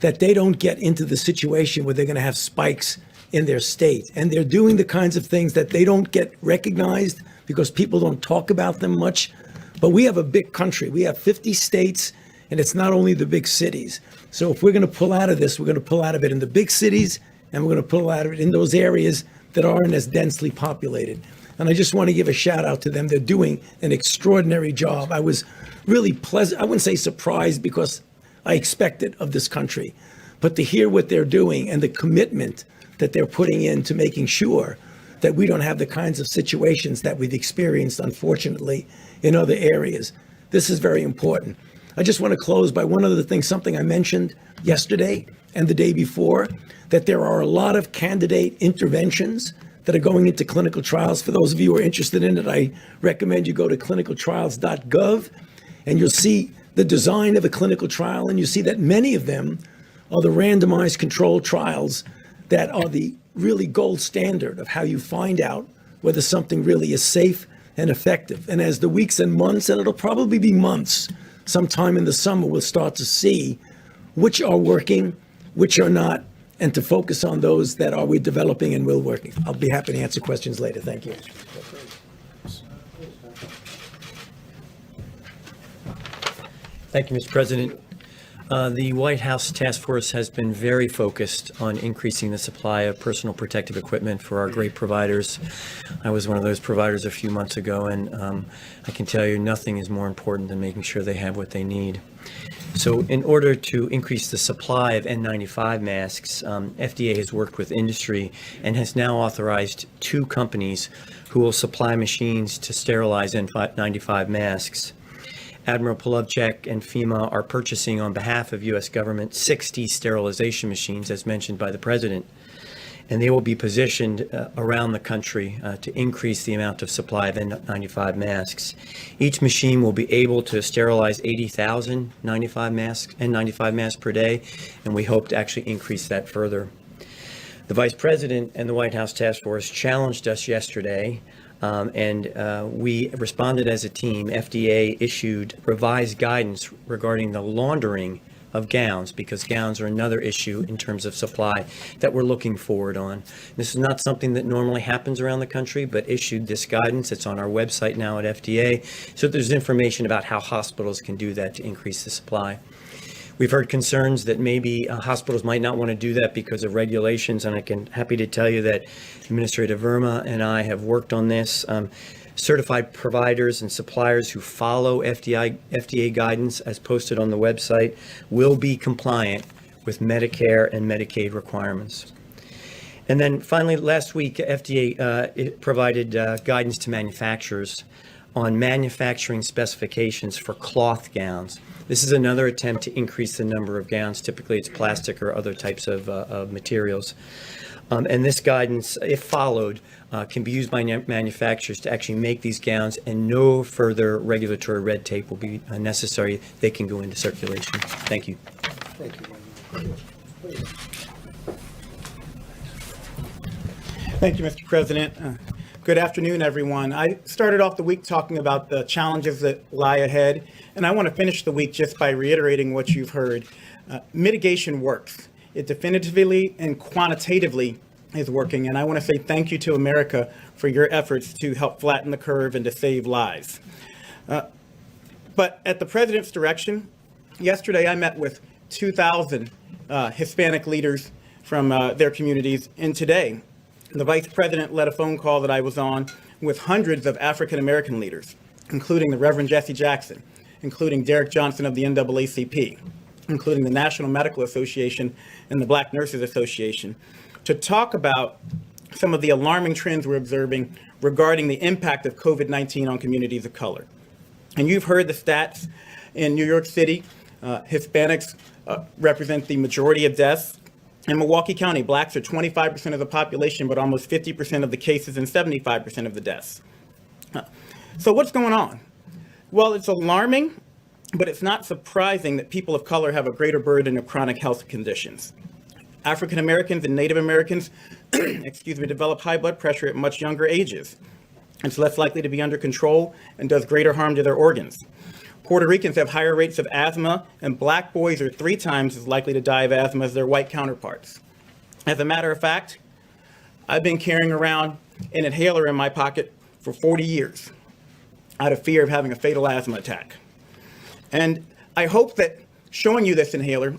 that they don't get into the situation where they're going to have spikes in their state. And they're doing the kinds of things that they don't get recognized because people don't talk about them much. But we have a big country. We have 50 states, and it's not only the big cities. So if we're going to pull out of this, we're going to pull out of it in the big cities, and we're going to pull out of it in those areas that aren't as densely populated. And I just want to give a shout out to them. They're doing an extraordinary job. I was really pleasant. I wouldn't say surprised, because I expect it of this country, but to hear what they're doing and the commitment that they're putting into making sure that we don't have the kinds of situations that we've experienced, unfortunately, in other areas. This is very important. I just want to close by one other thing, something I mentioned yesterday and the day before, that there are a lot of candidate interventions that are going into clinical trials. For those of you who are interested in it, I recommend you go to clinicaltrials.gov, and you'll see the design of a clinical trial, and you see that many of them are the randomized controlled trials that are the really gold standard of how you find out whether something really is safe and effective. And as the weeks and months, and it'll probably be months, sometime in the summer, we'll start to see which are working, which are not, and to focus on those that are we developing and will working. I'll be happy to answer questions later. Thank you. Thank you, Mr. President. The White House Task Force has been very focused on increasing the supply of personal protective equipment for our great providers. I was one of those providers a few months ago, and I can tell you nothing is more important than making sure they have what they need. So in order to increase the supply of N95 masks, FDA has worked with industry and has now authorized 2 companies who will supply machines to sterilize N95 masks. Admiral Polovchek and FEMA are purchasing on behalf of U.S. government 60 sterilization machines, as mentioned by the President, and they will be positioned around the country to increase the amount of supply of N95 masks. Each machine will be able to sterilize 80,000 N95 masks per day, and we hope to actually increase that further. The Vice President and the White House Task Force challenged us yesterday, and we responded as a team. FDA issued revised guidance regarding the laundering of gowns, because gowns are another issue in terms of supply that we're looking forward on. This is not something that normally happens around the country, but issued this guidance. It's on our website now at FDA. So there's information about how hospitals can do that to increase the supply. We've heard concerns that maybe hospitals might not want to do that because of regulations, and happy to tell you that Administrator Verma and I have worked on this. Certified providers and suppliers who follow FDA guidance as posted on the website will be compliant with Medicare and Medicaid requirements. And then finally, last week, FDA it provided guidance to manufacturers on manufacturing specifications for cloth gowns. This is another attempt to increase the number of gowns. Typically, it's plastic or other types of materials. And this guidance, if followed, can be used by manufacturers to actually make these gowns, and no further regulatory red tape will be necessary. They can go into circulation. Thank you. Thank you. Thank you, Mr. President. Good afternoon, everyone. I started off the week talking about the challenges that lie ahead, and I want to finish the week just by reiterating what you've heard. Mitigation works. It definitively and quantitatively is working, and I want to say thank you to America for your efforts to help flatten the curve and to save lives. But at the President's direction, yesterday I met with 2,000 Hispanic leaders from their communities, and today the Vice President led a phone call that I was on with hundreds of African American leaders, including the Reverend Jesse Jackson, including Derek Johnson of the NAACP, including the National Medical Association and the Black Nurses Association, to talk about some of the alarming trends we're observing regarding the impact of COVID-19 on communities of color. And you've heard the stats in New York City. Hispanics represent the majority of deaths. In Milwaukee County, blacks are 25% of the population, but almost 50% of the cases and 75% of the deaths. So what's going on? Well, it's alarming, but it's not surprising that people of color have a greater burden of chronic health conditions. African Americans and Native Americans, develop high blood pressure at much younger ages. It's less likely to be under control and does greater harm to their organs. Puerto Ricans have higher rates of asthma, and black boys are 3 times as likely to die of asthma as their white counterparts. As a matter of fact, I've been carrying around an inhaler in my pocket for 40 years out of fear of having a fatal asthma attack. And I hope that showing you this inhaler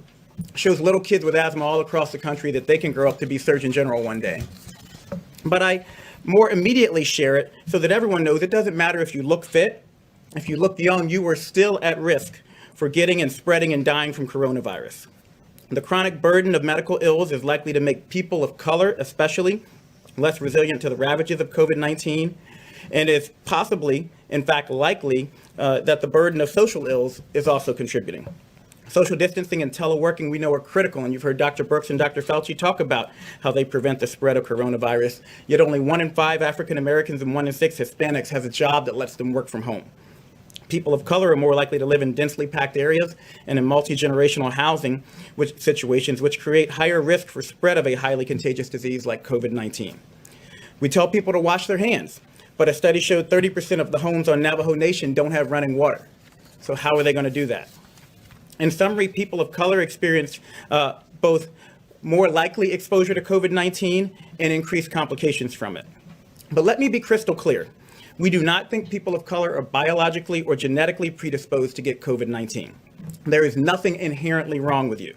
shows little kids with asthma all across the country that they can grow up to be Surgeon General one day. But I more immediately share it so that everyone knows it doesn't matter if you look fit. If you look young, you are still at risk for getting and spreading and dying from coronavirus. The chronic burden of medical ills is likely to make people of color, especially, less resilient to the ravages of COVID-19, and is possibly, in fact, likely that the burden of social ills is also contributing. Social distancing and teleworking, we know, are critical, and you've heard Dr. Birx and Dr. Fauci talk about how they prevent the spread of coronavirus, yet only 1 in 5 African Americans and 1 in 6 Hispanics has a job that lets them work from home. People of color are more likely to live in densely packed areas and in multi-generational housing situations, which create higher risk for spread of a highly contagious disease like COVID-19. We tell people to wash their hands, but a study showed 30% of the homes on Navajo Nation don't have running water. So how are they going to do that? In summary, people of color experience both more likely exposure to COVID-19 and increased complications from it. But let me be crystal clear. We do not think people of color are biologically or genetically predisposed to get COVID-19. There is nothing inherently wrong with you,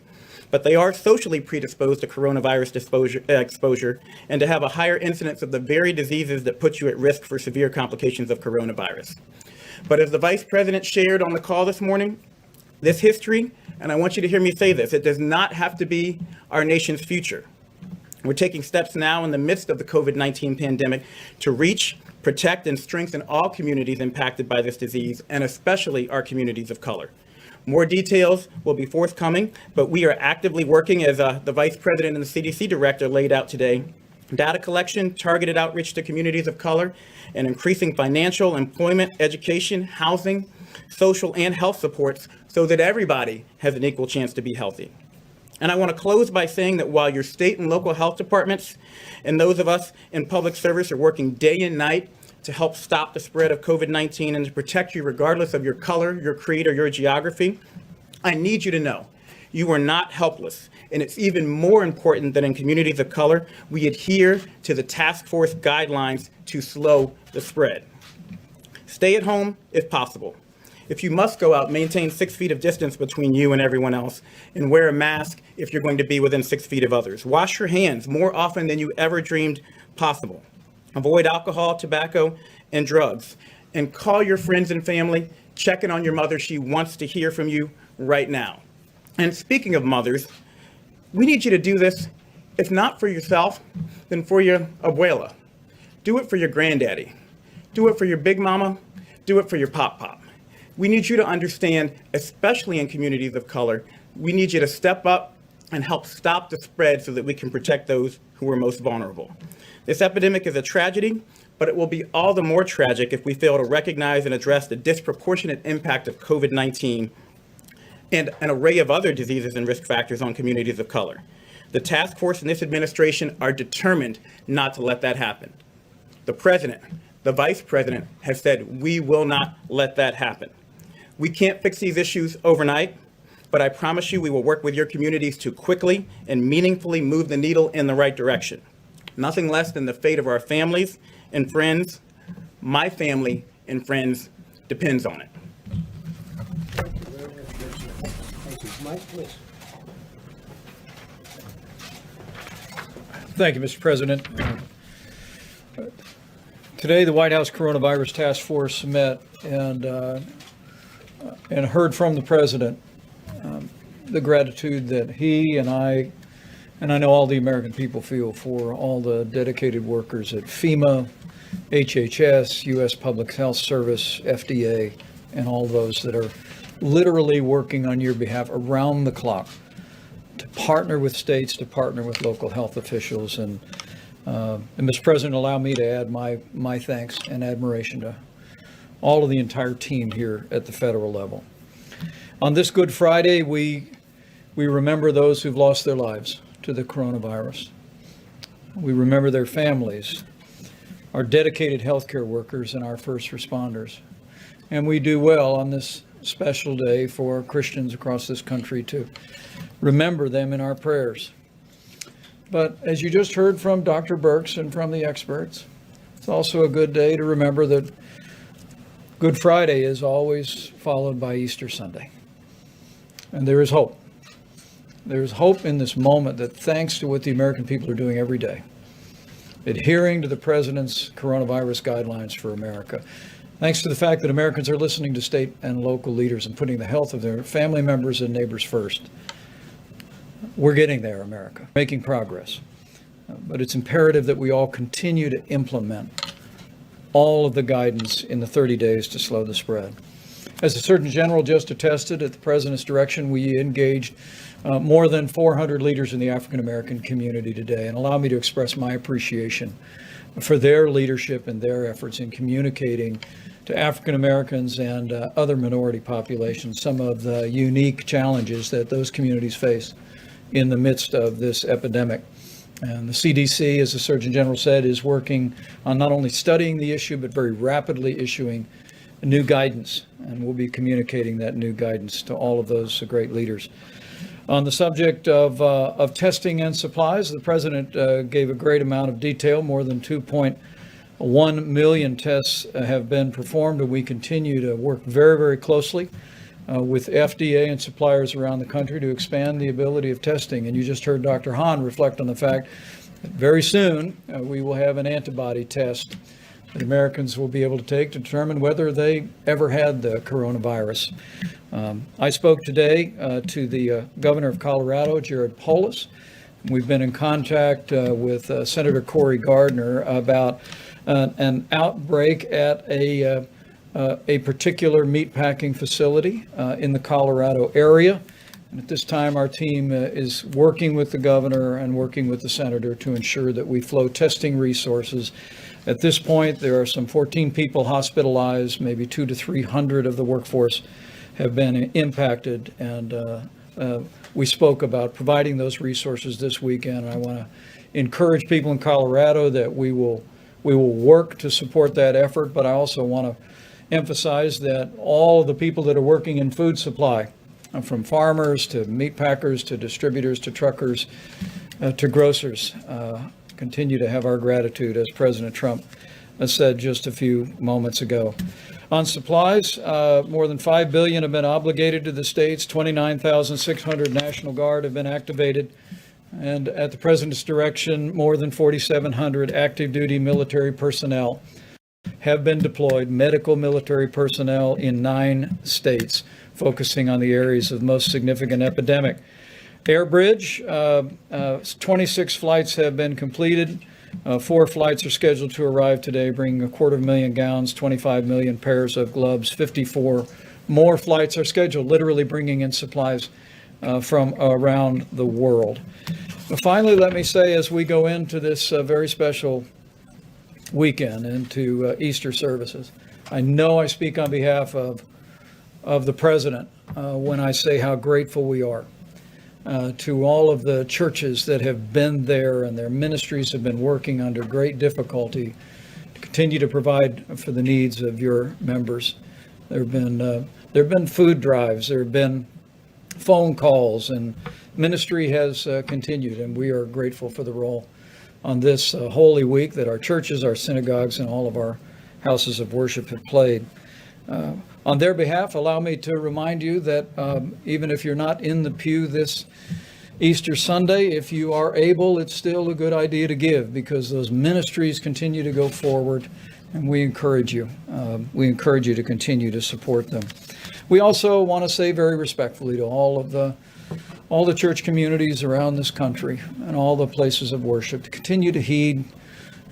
but they are socially predisposed to coronavirus exposure and to have a higher incidence of the very diseases that put you at risk for severe complications of coronavirus. But as the Vice President shared on the call this morning, this history, and I want you to hear me say this, it does not have to be our nation's future. We're taking steps now in the midst of the COVID-19 pandemic to reach, protect, and strengthen all communities impacted by this disease, and especially our communities of color. More details will be forthcoming, but we are actively working, as the Vice President and the CDC Director laid out today, data collection, targeted outreach to communities of color, and increasing financial, employment, education, housing, social, and health supports so that everybody has an equal chance to be healthy. And I want to close by saying that while your state and local health departments and those of us in public service are working day and night to help stop the spread of COVID-19 and to protect you regardless of your color, your creed, or your geography, I need you to know you are not helpless. And it's even more important that in communities of color, we adhere to the task force guidelines to slow the spread. Stay at home if possible. If you must go out, maintain 6 feet of distance between you and everyone else, and wear a mask if you're going to be within 6 feet of others. Wash your hands more often than you ever dreamed possible. Avoid alcohol, tobacco, and drugs. And call your friends and family. Check in on your mother. She wants to hear from you right now. And speaking of mothers, we need you to do this If not for yourself, then for your abuela. Do it for your granddaddy. Do it for your big mama. Do it for your pop-pop. We need you to understand, especially in communities of color, we need you to step up and help stop the spread so that we can protect those who are most vulnerable. This epidemic is a tragedy, but it will be all the more tragic if we fail to recognize and address the disproportionate impact of COVID-19 and an array of other diseases and risk factors on communities of color. The task force and this administration are determined not to let that happen. The president, the vice president has said we will not let that happen. We can't fix these issues overnight, but I promise you we will work with your communities to quickly and meaningfully move the needle in the right direction. Nothing less than the fate of our families and friends, my family and friends, depends on it. Thank you very much, Richard. Thank you. Mike, please. Thank you, Mr. President. Today, the White House Coronavirus Task Force met and heard from the President the gratitude that he and I know all the American people feel for all the dedicated workers at FEMA, HHS, U.S. Public Health Service, FDA, and all those that are literally working on your behalf around the clock to partner with states, to partner with local health officials. And Mr. President, allow me to add my thanks and admiration to all of the entire team here at the federal level. On this Good Friday, we remember those who've lost their lives to the coronavirus. We remember their families, our dedicated healthcare workers, and our first responders. And we do well on this special day for Christians across this country to remember them in our prayers. But as you just heard from Dr. Birx and from the experts, it's also a good day to remember that Good Friday is always followed by Easter Sunday. And there is hope. There is hope in this moment that thanks to what the American people are doing every day, adhering to the President's coronavirus guidelines for America, thanks to the fact that Americans are listening to state and local leaders and putting the health of their family members and neighbors first, we're getting there, America, making progress. But it's imperative that we all continue to implement all of the guidance in the 30 days to slow the spread. As the Surgeon General just attested, at the President's direction, we engaged more than 400 leaders in the African American community today, and allow me to express my appreciation for their leadership and their efforts in communicating to African Americans and other minority populations some of the unique challenges that those communities face in the midst of this epidemic. And the CDC, as the Surgeon General said, is working on not only studying the issue, but very rapidly issuing new guidance, and we'll be communicating that new guidance to all of those great leaders. On the subject of testing and supplies, the President gave a great amount of detail. More than 2.1 million tests have been performed, and we continue to work very, very closely with FDA and suppliers around the country to expand the ability of testing. And you just heard Dr. Hahn reflect on the fact that very soon we will have an antibody test that Americans will be able to take to determine whether they ever had the coronavirus. I spoke today to the governor of Colorado, Jared Polis. We've been in contact with Senator Cory Gardner about an outbreak at a particular meatpacking facility in the Colorado area. And at this time, our team is working with the governor and working with the senator to ensure that we flow testing resources. At this point, there are some 14 people hospitalized, maybe 200 to 300 of the workforce have been impacted, and we spoke about providing those resources this weekend. I want to encourage people in Colorado that we will work to support that effort, but I also want to emphasize that all of the people that are working in food supply, from farmers to meat packers to distributors to truckers to grocers, continue to have our gratitude, as President Trump said just a few moments ago. On supplies, more than $5 billion have been obligated to the states. 29,600 National Guard have been activated. And at the President's direction, more than 4,700 active duty military personnel have been deployed, medical military personnel in 9 states, focusing on the areas of most significant epidemic. Airbridge, 26 flights have been completed. 4 flights are scheduled to arrive today, bringing 250,000 gowns, 25 million pairs of gloves. 54 more flights are scheduled, literally bringing in supplies from around the world. Finally, let me say, as we go into this very special weekend, into Easter services, I know I speak on behalf of the President when I say how grateful we are to all of the churches that have been there, and their ministries have been working under great difficulty to continue to provide for the needs of your members. There have been food drives, there have been phone calls, and ministry has continued, and we are grateful for the role on this Holy Week that our churches, our synagogues, and all of our houses of worship have played. On their behalf, allow me to remind you that even if you're not in the pew this Easter Sunday, if you are able, it's still a good idea to give, because those ministries continue to go forward, and we encourage you. We encourage you to continue to support them. We also want to say very respectfully to all the church communities around this country and all the places of worship to continue to heed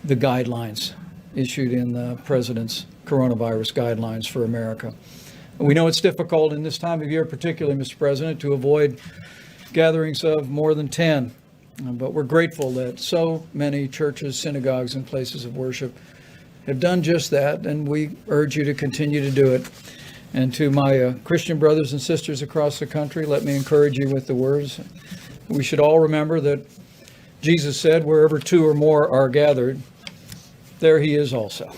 the guidelines issued in the President's coronavirus guidelines for America. We know it's difficult in this time of year, particularly, Mr. President, to avoid gatherings of more than 10, but we're grateful that so many churches, synagogues, and places of worship have done just that, and we urge you to continue to do it. And to my Christian brothers and sisters across the country, let me encourage you with the words. We should all remember that Jesus said, wherever 2 or more are gathered, there he is also.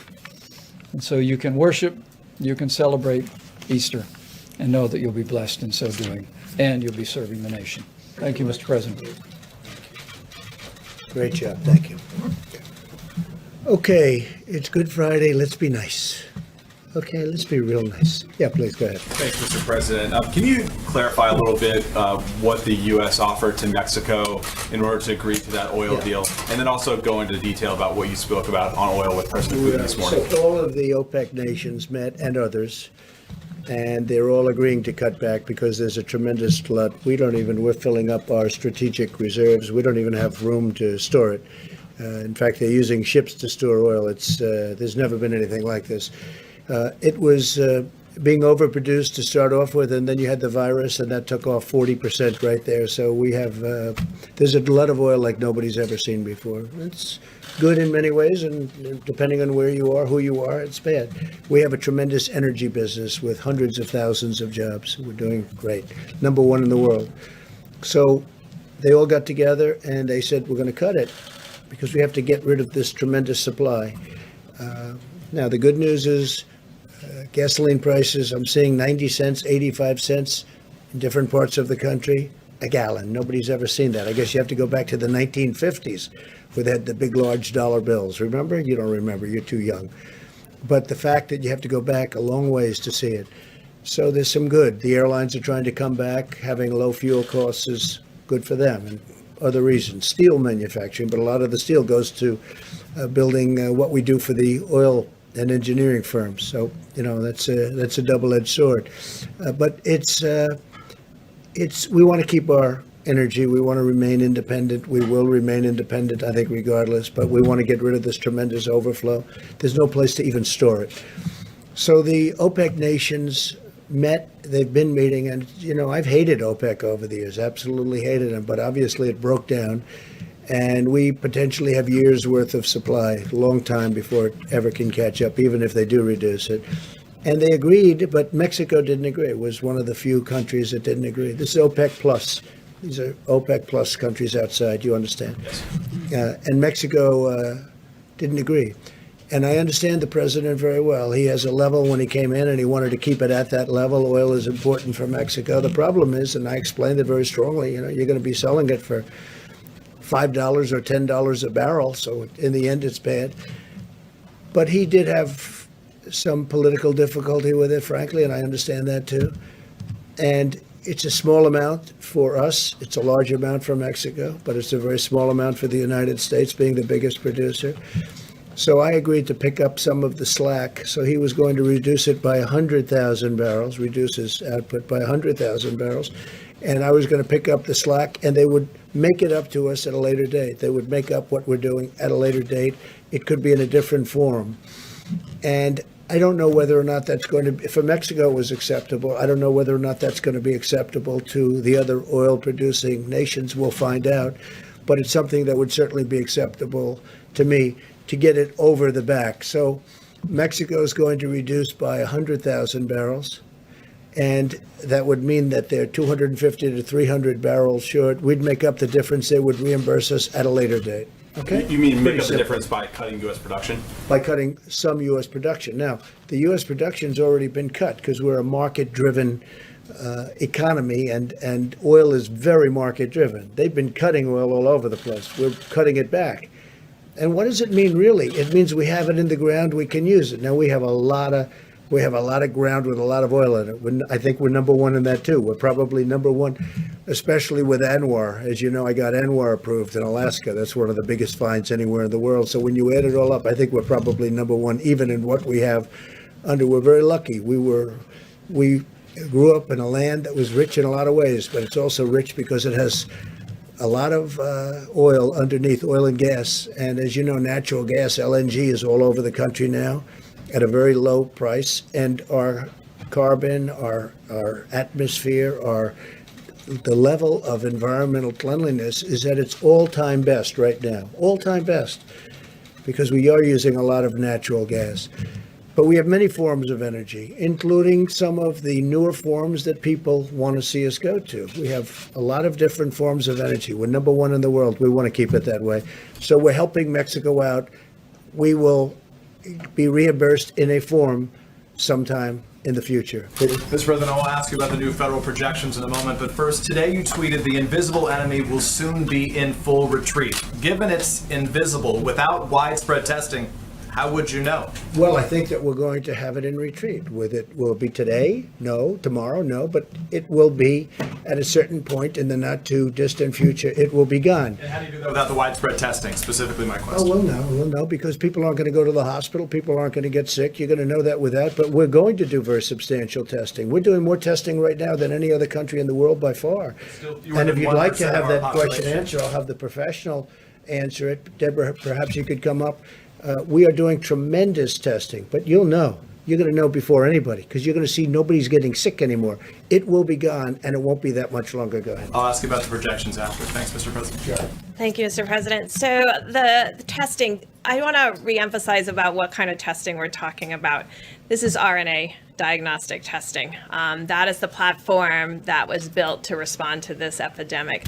And so you can worship, you can celebrate Easter, and know that you'll be blessed in so doing, and you'll be serving the nation. Thank you, Mr. President. Great job, thank you. Okay, it's Good Friday, let's be nice. Okay, let's be real nice. Yeah, please, go ahead. Thanks, Mr. President. Can you clarify a little bit what the U.S. offered to Mexico in order to agree to that oil deal? And then also go into detail about what you spoke about on oil with President Putin this morning. So all of the OPEC nations met, and others, and they're all agreeing to cut back because there's a tremendous glut. We're filling up our strategic reserves. We don't even have room to store it. In fact, they're using ships to store oil. There's never been anything like this. It was being overproduced to start off with, and then you had the virus, and that took off 40% right there. So we have, there's a glut of oil like nobody's ever seen before. It's good in many ways, and depending on where you are, who you are, it's bad. We have a tremendous energy business with hundreds of thousands of jobs. We're doing great. Number 1 in the world. So they all got together, and they said, we're going to cut it because we have to get rid of this tremendous supply. Now, the good news is, gasoline prices, I'm seeing 90 cents, 85 cents in different parts of the country a gallon. Nobody's ever seen that. I guess you have to go back to the 1950s where they had the big, large dollar bills. Remember? You don't remember. You're too young. But the fact that you have to go back a long ways to see it. So there's some good. The airlines are trying to come back. Having low fuel costs is good for them, and other reasons. Steel manufacturing, but a lot of the steel goes to building what we do for the oil and engineering firms. So, that's a double-edged sword. But we want to keep our energy. We want to remain independent. We will remain independent, I think, regardless. But we want to get rid of this tremendous overflow. There's no place to even store it. So the OPEC nations met. They've been meeting. And, I've hated OPEC over the years, absolutely hated them. But obviously it broke down. And we potentially have years' worth of supply, a long time before it ever can catch up, even if they do reduce it. And they agreed, but Mexico didn't agree. It was one of the few countries that didn't agree. This is OPEC plus. These are OPEC plus countries outside, you understand? Yes. And Mexico didn't agree. And I understand the president very well. He has a level when he came in, and he wanted to keep it at that level. Oil is important for Mexico. The problem is, and I explained it very strongly, you're going to be selling it for $5 or $10 a barrel, so in the end it's bad. But he did have some political difficulty with it, frankly, and I understand that too. And it's a small amount for us. It's a large amount for Mexico, but it's a very small amount for the United States, being the biggest producer. So I agreed to pick up some of the slack. So he was going to reduce it by 100,000 barrels, reduce his output by 100,000 barrels. And I was going to pick up the slack, and they would make it up to us at a later date. They would make up what we're doing at a later date. It could be in a different form. And I don't know whether or not that's going to be, for Mexico it was acceptable. I don't know whether or not that's going to be acceptable to the other oil-producing nations. We'll find out. But it's something that would certainly be acceptable to me to get it over the back. So Mexico is going to reduce by 100,000 barrels. And that would mean that they're 250 to 300 barrels short. We'd make up the difference. They would reimburse us at a later date. Okay? You mean make Pretty up the simple. difference by cutting U.S. production? By cutting some U.S. production. Now, the U.S. production's already been cut because we're a market-driven economy, and oil is very market-driven. They've been cutting oil all over the place. We're cutting it back. And what does it mean, really? It means we have it in the ground, we can use it. Now, we have a lot of ground with a lot of oil in it. I think we're number one in that, too. We're probably number one, especially with ANWR. As you know, I got ANWR approved in Alaska. That's one of the biggest finds anywhere in the world. So when you add it all up, I think we're probably number one, even in what we have under. We're very lucky. We grew up in a land that was rich in a lot of ways, but it's also rich because it has a lot of oil underneath, oil and gas. And as you know, natural gas, LNG, is all over the country now at a very low price. And our carbon, our atmosphere, the level of environmental cleanliness is at its all-time best right now, all-time best, because we are using a lot of natural gas. But we have many forms of energy, including some of the newer forms that people want to see us go to. We have a lot of different forms of energy. We're number one in the world. We want to keep it that way. So we're helping Mexico out. We will be reimbursed in a form sometime in the future. Mr. President, I'll ask you about the new federal projections in a moment, but first, today you tweeted the invisible enemy will soon be in full retreat. Given it's invisible without widespread testing, how would you know? Well, I think that we're going to have it in retreat. Will it be today? No. Tomorrow? No. But it will be at a certain point in the not too distant future. It will be gone. And how do you do that without the widespread testing? Specifically, my question. Oh, we'll know because people aren't going to go to the hospital. People aren't going to get sick. You're going to know that with that. But we're going to do very substantial testing. We're doing more testing right now than any other country in the world by far. And if you'd like to have that question answered, I'll have the professional answer it. Deborah, perhaps you could come up. We are doing tremendous testing, but you'll know. You're going to know before anybody because you're going to see nobody's getting sick anymore. It will be gone, and it won't be that much longer. Go ahead. I'll ask you about the projections after. Thanks, Mr. President. Sure. Thank you, Mr. President. So the testing, I want to reemphasize about what kind of testing we're talking about. This is RNA diagnostic testing. That is the platform that was built to respond to this epidemic.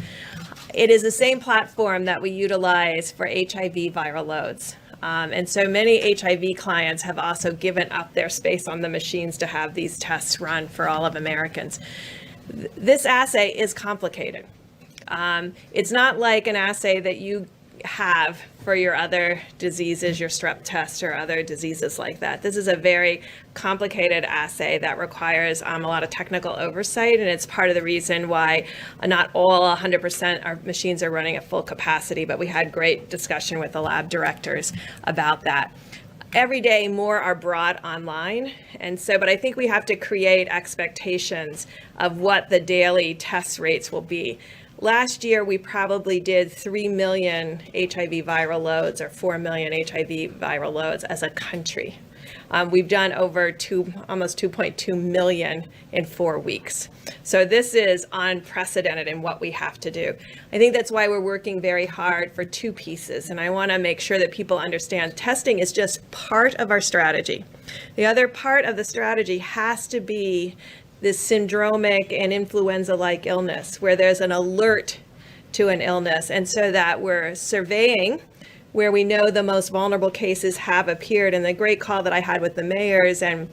It is the same platform that we utilize for HIV viral loads. And so many HIV clients have also given up their space on the machines to have these tests run for all of Americans. This assay is complicated. It's not like an assay that you have for your other diseases, your strep test or other diseases like that. This is a very complicated assay that requires a lot of technical oversight, and it's part of the reason why not all 100% our machines are running at full capacity, but we had great discussion with the lab directors about that. Every day more are brought online, and so, but I think we have to create expectations of what the daily test rates will be. Last year, we probably did 3 million HIV viral loads or 4 million HIV viral loads as a country. We've done over almost 2.2 million in 4 weeks. So this is unprecedented in what we have to do. I think that's why we're working very hard for two pieces. And I want to make sure that people understand testing is just part of our strategy. The other part of the strategy has to be this syndromic and influenza-like illness where there's an alert to an illness. And so that we're surveying where we know the most vulnerable cases have appeared. And the great call that I had with the mayors and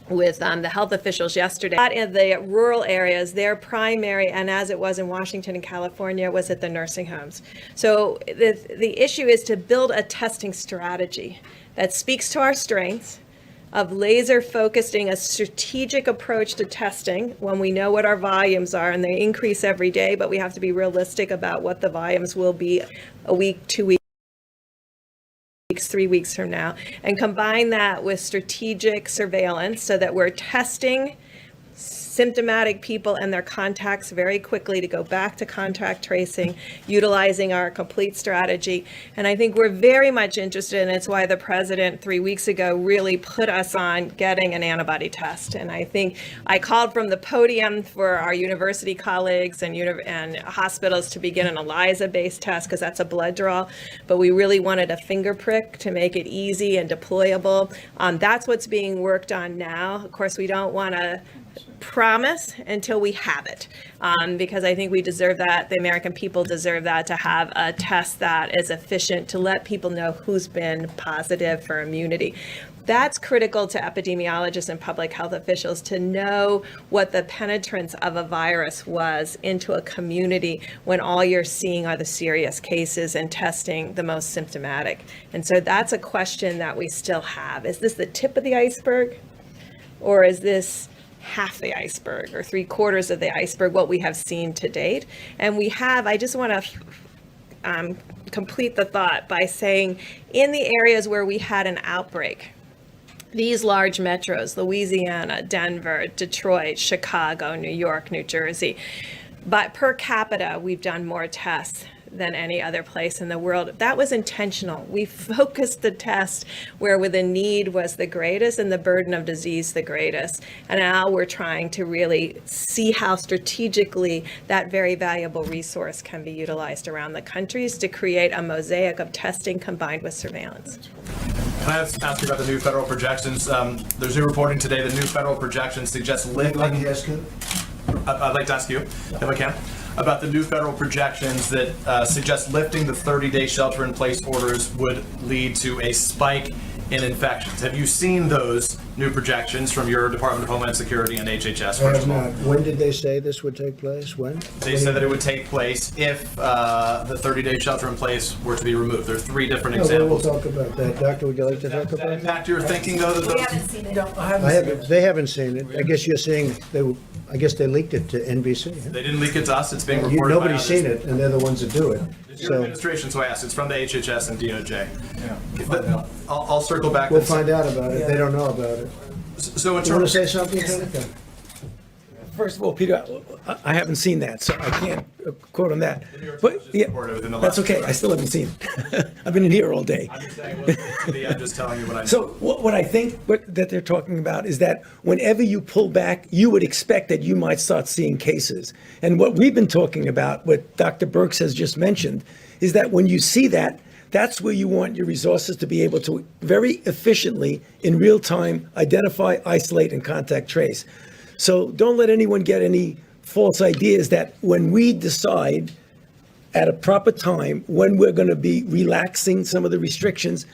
with the health officials yesterday, in the rural areas, their primary, and as it was in Washington and California, was at the nursing homes. So the issue is to build a testing strategy that speaks to our strengths, of laser focusing a strategic approach to testing when we know what our volumes are, and they increase every day, but we have to be realistic about what the volumes will be a week, 2 weeks weeks, 3 weeks from now, and combine that with strategic surveillance so that we're testing symptomatic people and their contacts very quickly to go back to contact tracing, utilizing our complete strategy. And I think we're very much interested, and it's why the president 3 weeks ago really put us on getting an antibody test. And I think I called from the podium for our university colleagues and hospitals to begin an ELISA-based test, because that's a blood draw, but we really wanted a finger prick to make it easy and deployable. That's what's being worked on now. Of course, we don't want to promise until we have it, because I think we deserve that. The American people deserve that, to have a test that is efficient to let people know who's been positive for immunity. That's critical to epidemiologists and public health officials, to know what the penetrance of a virus was into a community when all you're seeing are the serious cases and testing the most symptomatic. And so that's a question that we still have. Is this the tip of the iceberg, or is this half the iceberg or 3/4 of the iceberg, what we have seen to date? And we have, I just want to complete the thought by saying, in the areas where we had an outbreak, these large metros, Louisiana, Denver, Detroit, Chicago, New York, New Jersey, but per capita, we've done more tests than any other place in the world. That was intentional. We focused the test where the need was the greatest and the burden of disease the greatest. And now we're trying to really see how strategically that very valuable resource can be utilized around the countries to create a mosaic of testing combined with surveillance. Can I ask you about the new federal projections? There's new reporting today. The new federal projections suggest lifting. I'd like to ask you, if I can, about the new federal projections that suggest lifting the 30-day shelter-in-place orders would lead to a spike in infections. Have you seen those new projections from your Department of Homeland Security and HHS? I have not. When did they say this would take place? When? They said that it would take place if the 30-day shelter-in-place were to be removed. There are 3 different examples. We'll talk about that. Doctor, would you like to talk about that? Impact your thinking, though? That We haven't seen it. They haven't seen it. I guess you're saying, I guess they leaked it to NBC. Huh? They didn't leak it to us. It's being reported by Nobody's others. seen it, and they're the ones that do it. It's your administration, so I asked. It's from the HHS and DOJ. Yeah. But I'll circle back. We'll find out about it. They don't know about it. So in You want to terms, say something, Senator? First of all, Peter, I haven't seen that, so I can't quote on that. But yeah, that's okay. I still haven't seen it. I've been in here all day. I'm just saying I'm just telling you what I know. So what I think that they're talking about is that whenever you pull back, you would expect that you might start seeing cases. And what we've been talking about, what Dr. Birx has just mentioned, is that when you see that, that's where you want your resources to be able to very efficiently, in real time, identify, isolate, and contact trace. So don't let anyone get any false ideas that when we decide at a proper time when we're going to be relaxing some of the restrictions,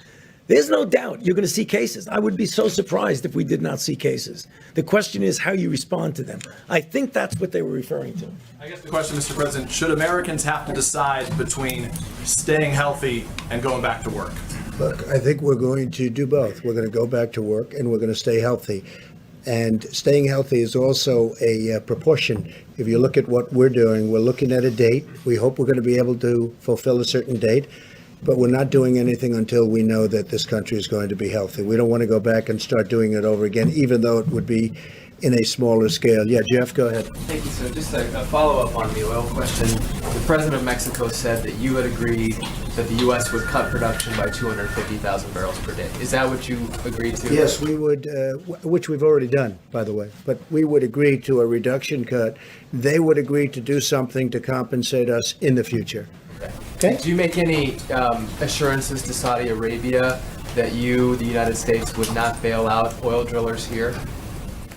there's no doubt you're going to see cases. I would be so surprised if we did not see cases. The question is how you respond to them. I think that's what they were referring to. I guess the question, Mr. President, should Americans have to decide between staying healthy and going back to work? Look, I think we're going to do both. We're going to go back to work, and we're going to stay healthy. And staying healthy is also a proportion. If you look at what we're doing, we're looking at a date. We hope we're going to be able to fulfill a certain date, but we're not doing anything until we know that this country is going to be healthy. We don't want to go back and start doing it over again, even though it would be in a smaller scale. Yeah, Jeff, go ahead. Thank you, sir. Just a follow-up on the oil question. The president of Mexico said that you had agreed that the U.S. would cut production by 250,000 barrels per day. Is that what you agreed to? Yes, we would, which we've already done, by the way, but we would agree to a reduction cut. They would agree to do something to compensate us in the future. Okay. Do you make any assurances to Saudi Arabia that you, the United States, would not bail out oil drillers here?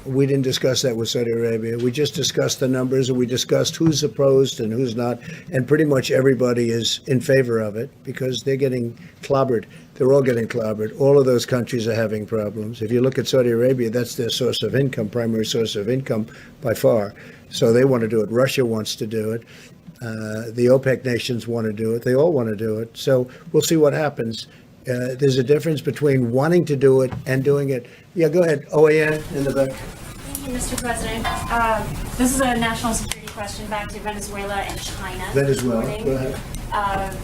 We didn't discuss that with Saudi Arabia. We just discussed the numbers, and we discussed who's opposed and who's not. And pretty much everybody is in favor of it because they're getting clobbered. They're all getting clobbered. All of those countries are having problems. If you look at Saudi Arabia, that's their source of income, primary source of income by far. So they want to do it. Russia wants to do it. The OPEC nations want to do it. They all want to do it. So we'll see what happens. There's a difference between wanting to do it and doing it. Yeah, go ahead. OAN in the back. Thank you, Mr. President. This is a national security question back to Venezuela and China. Venezuela, this morning. go ahead.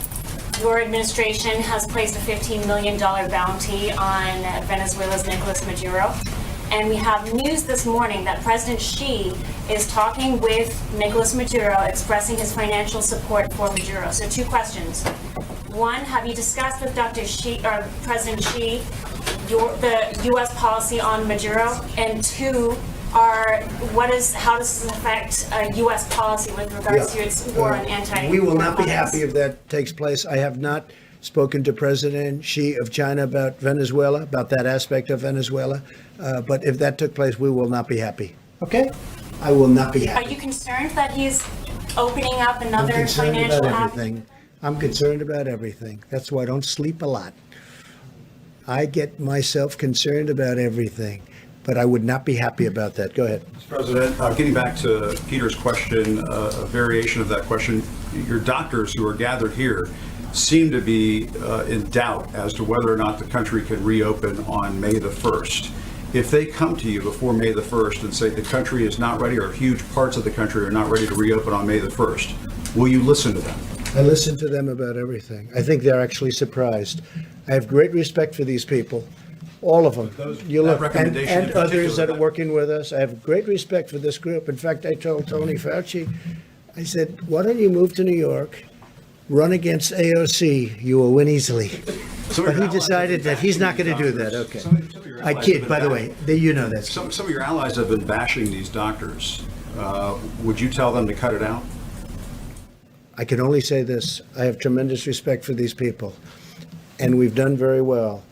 your administration has placed a $15 million bounty on Venezuela's Nicolas Maduro. And we have news this morning that President Xi is talking with Nicolas Maduro, expressing his financial support for Maduro. So 2 questions. 1, have you discussed with Dr. Xi or President Xi the U.S. policy on Maduro? And 2, how does this affect U.S. policy with regards to its war on anti-. We will not be happy if that takes place. I have not spoken to President Xi of China about Venezuela, about that aspect of Venezuela. But if that took place, we will not be happy. Okay? I will not be happy. Are you concerned that he's opening up I'm another concerned financial about avenue? everything. I'm concerned about everything. That's why I don't sleep a lot. I get myself concerned about everything, but I would not be happy about that. Go ahead. Mr. President, getting back to Peter's question, a variation of that question, your doctors who are gathered here seem to be in doubt as to whether or not the country can reopen on May the 1st. If they come to you before May the 1st and say the country is not ready, or huge parts of the country are not ready to reopen on May the 1st, will you listen to them? I listen to them about everything. I think they're actually surprised. I have great respect for these people, all of them. You look, and others that are working with us. I have great respect for this group. In fact, I told Tony Fauci, I said, why don't you move to New York, run against AOC, you will win easily. But he decided that he's not going to do that. Okay. I kid, by the way. You know that. Some of your allies have been bashing these doctors. Would you tell them to cut it out? I can only say this. I have tremendous respect for these people, and we've done very well.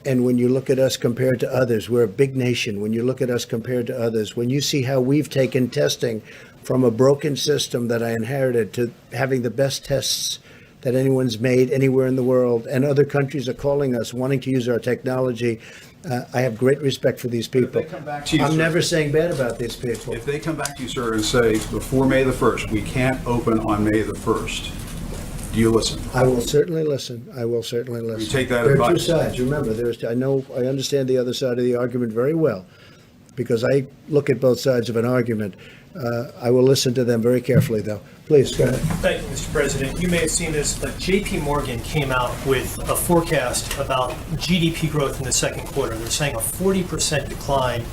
And when you look at us compared to others, we're a big nation. When you look at us compared to others, when you see how we've taken testing from a broken system that I inherited to having the best tests that anyone's made anywhere in the world, and other countries are calling us, wanting to use our technology, I have great respect for these people. I'm never saying bad about these people. If they come back to you, sir, and say, before May the 1st, we can't open on May the 1st, do you listen? I will certainly listen. I will certainly listen. You take that There are two advice. sides. Remember, I understand the other side of the argument very well, because I look at both sides of an argument. I will listen to them very carefully, though. Please, go ahead. Thank you, Mr. President. You may have seen this, but JP Morgan came out with a forecast about GDP growth in the second quarter. They're saying a 40% decline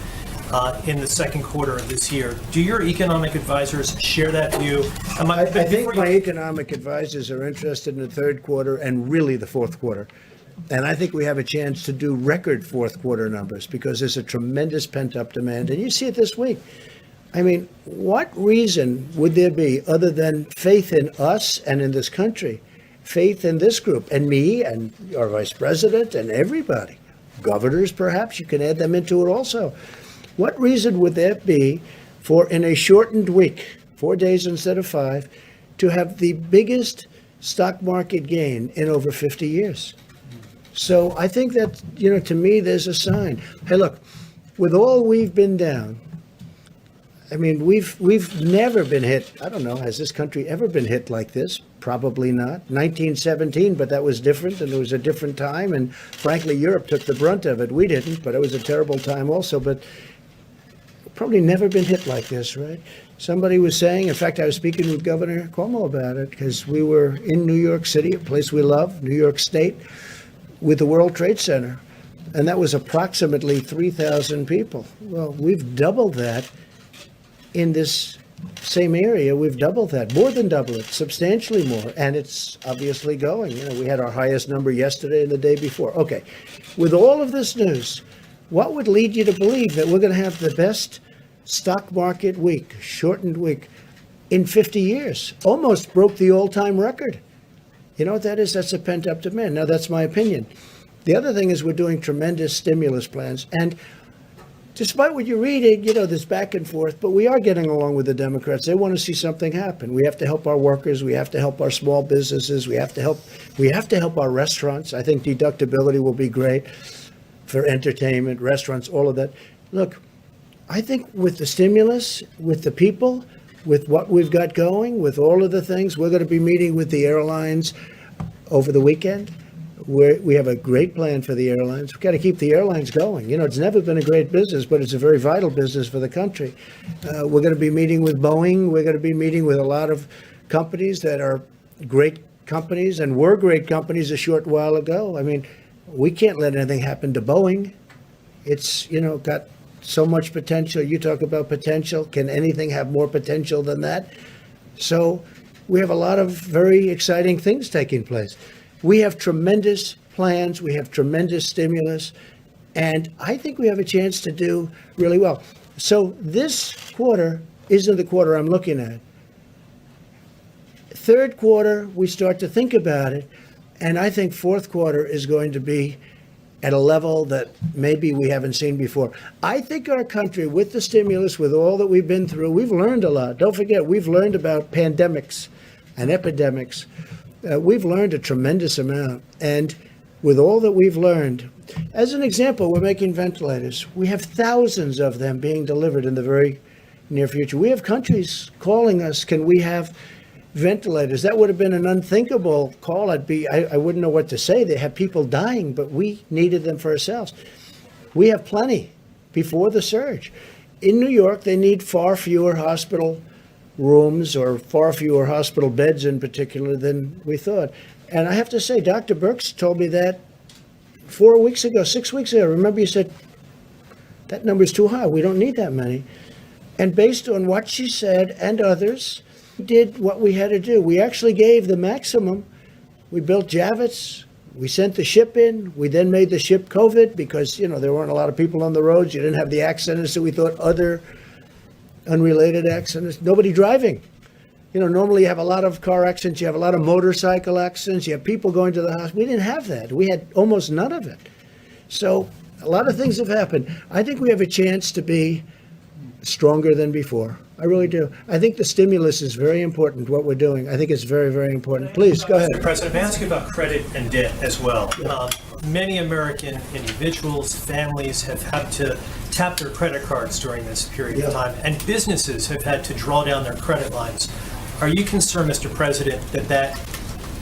in the second quarter of this year. Do your economic advisors share that view? I think my economic advisors are interested in the third quarter and really the fourth quarter. And I think we have a chance to do record fourth quarter numbers because there's a tremendous pent-up demand. And you see it this week. I mean, what reason would there be other than faith in us and in this country, faith in this group and me and our vice president and everybody, governors perhaps, you can add them into it also. What reason would there be for, in a shortened week, 4 days instead of 5, to have the biggest stock market gain in over 50 years? So I think that, to me, there's a sign. Hey, look, with all we've been down, I mean, we've never been hit. I don't know, has this country ever been hit like this? Probably not. 1917, but that was different, and it was a different time, and frankly, Europe took the brunt of it. We didn't, but it was a terrible time also, but probably never been hit like this, right? Somebody was saying, in fact, I was speaking with Governor Cuomo about it, because we were in New York City, a place we love, New York State, with the World Trade Center, and that was approximately 3,000 people. Well, we've doubled that. In this same area, we've doubled that, more than double it, substantially more, and it's obviously going. We had our highest number yesterday and the day before. Okay, with all of this news, what would lead you to believe that we're going to have the best stock market week, shortened week, in 50 years? Almost broke the all-time record. You know what that is? That's a pent-up demand. Now, that's my opinion. The other thing is we're doing tremendous stimulus plans, and despite what you're reading, there's back and forth, but we are getting along with the Democrats. They want to see something happen. We have to help our workers. We have to help our small businesses. We have to help our restaurants. I think deductibility will be great for entertainment, restaurants, all of that. Look, I think with the stimulus, with the people, with what we've got going, with all of the things, we're going to be meeting with the airlines over the weekend. We have a great plan for the airlines. We've got to keep the airlines going. It's never been a great business, but it's a very vital business for the country. We're going to be meeting with Boeing. We're going to be meeting with a lot of companies that are great companies and were great companies a short while ago. I mean, we can't let anything happen to Boeing. It's, got so much potential. You talk about potential. Can anything have more potential than that? So we have a lot of very exciting things taking place. We have tremendous plans. We have tremendous stimulus. And I think we have a chance to do really well. So this quarter isn't the quarter I'm looking at. Third quarter, we start to think about it. And I think fourth quarter is going to be at a level that maybe we haven't seen before. I think our country, with the stimulus, with all that we've been through, we've learned a lot. Don't forget, we've learned about pandemics and epidemics. We've learned a tremendous amount. And with all that we've learned, as an example, we're making ventilators. We have thousands of them being delivered in the very near future. We have countries calling us, can we have ventilators? That would have been an unthinkable call. I wouldn't know what to say. They have people dying, but we needed them for ourselves. We have plenty before the surge. In New York, they need far fewer hospital rooms, or far fewer hospital beds in particular, than we thought. And I have to say, Dr. Birx told me that 6 weeks ago. Remember, you said, that number's too high. We don't need that many. And based on what she said and others, we did what we had to do. We actually gave the maximum. We built Javits. We sent the ship in. We then made the ship COVID because, there weren't a lot of people on the roads. You didn't have the accidents that we thought, other unrelated accidents. Nobody driving. Normally you have a lot of car accidents. You have a lot of motorcycle accidents. You have people going to the hospital. We didn't have that. We had almost none of it. So a lot of things have happened. I think we have a chance to be stronger than before. I really do. I think the stimulus is very important, what we're doing. I think it's very, very important. Please, go ahead. Mr. President, may I ask you about credit and debt as well? Many American individuals, families have had to tap their credit cards during this period of time, and businesses have had to draw down their credit lines. Are you concerned, Mr. President, that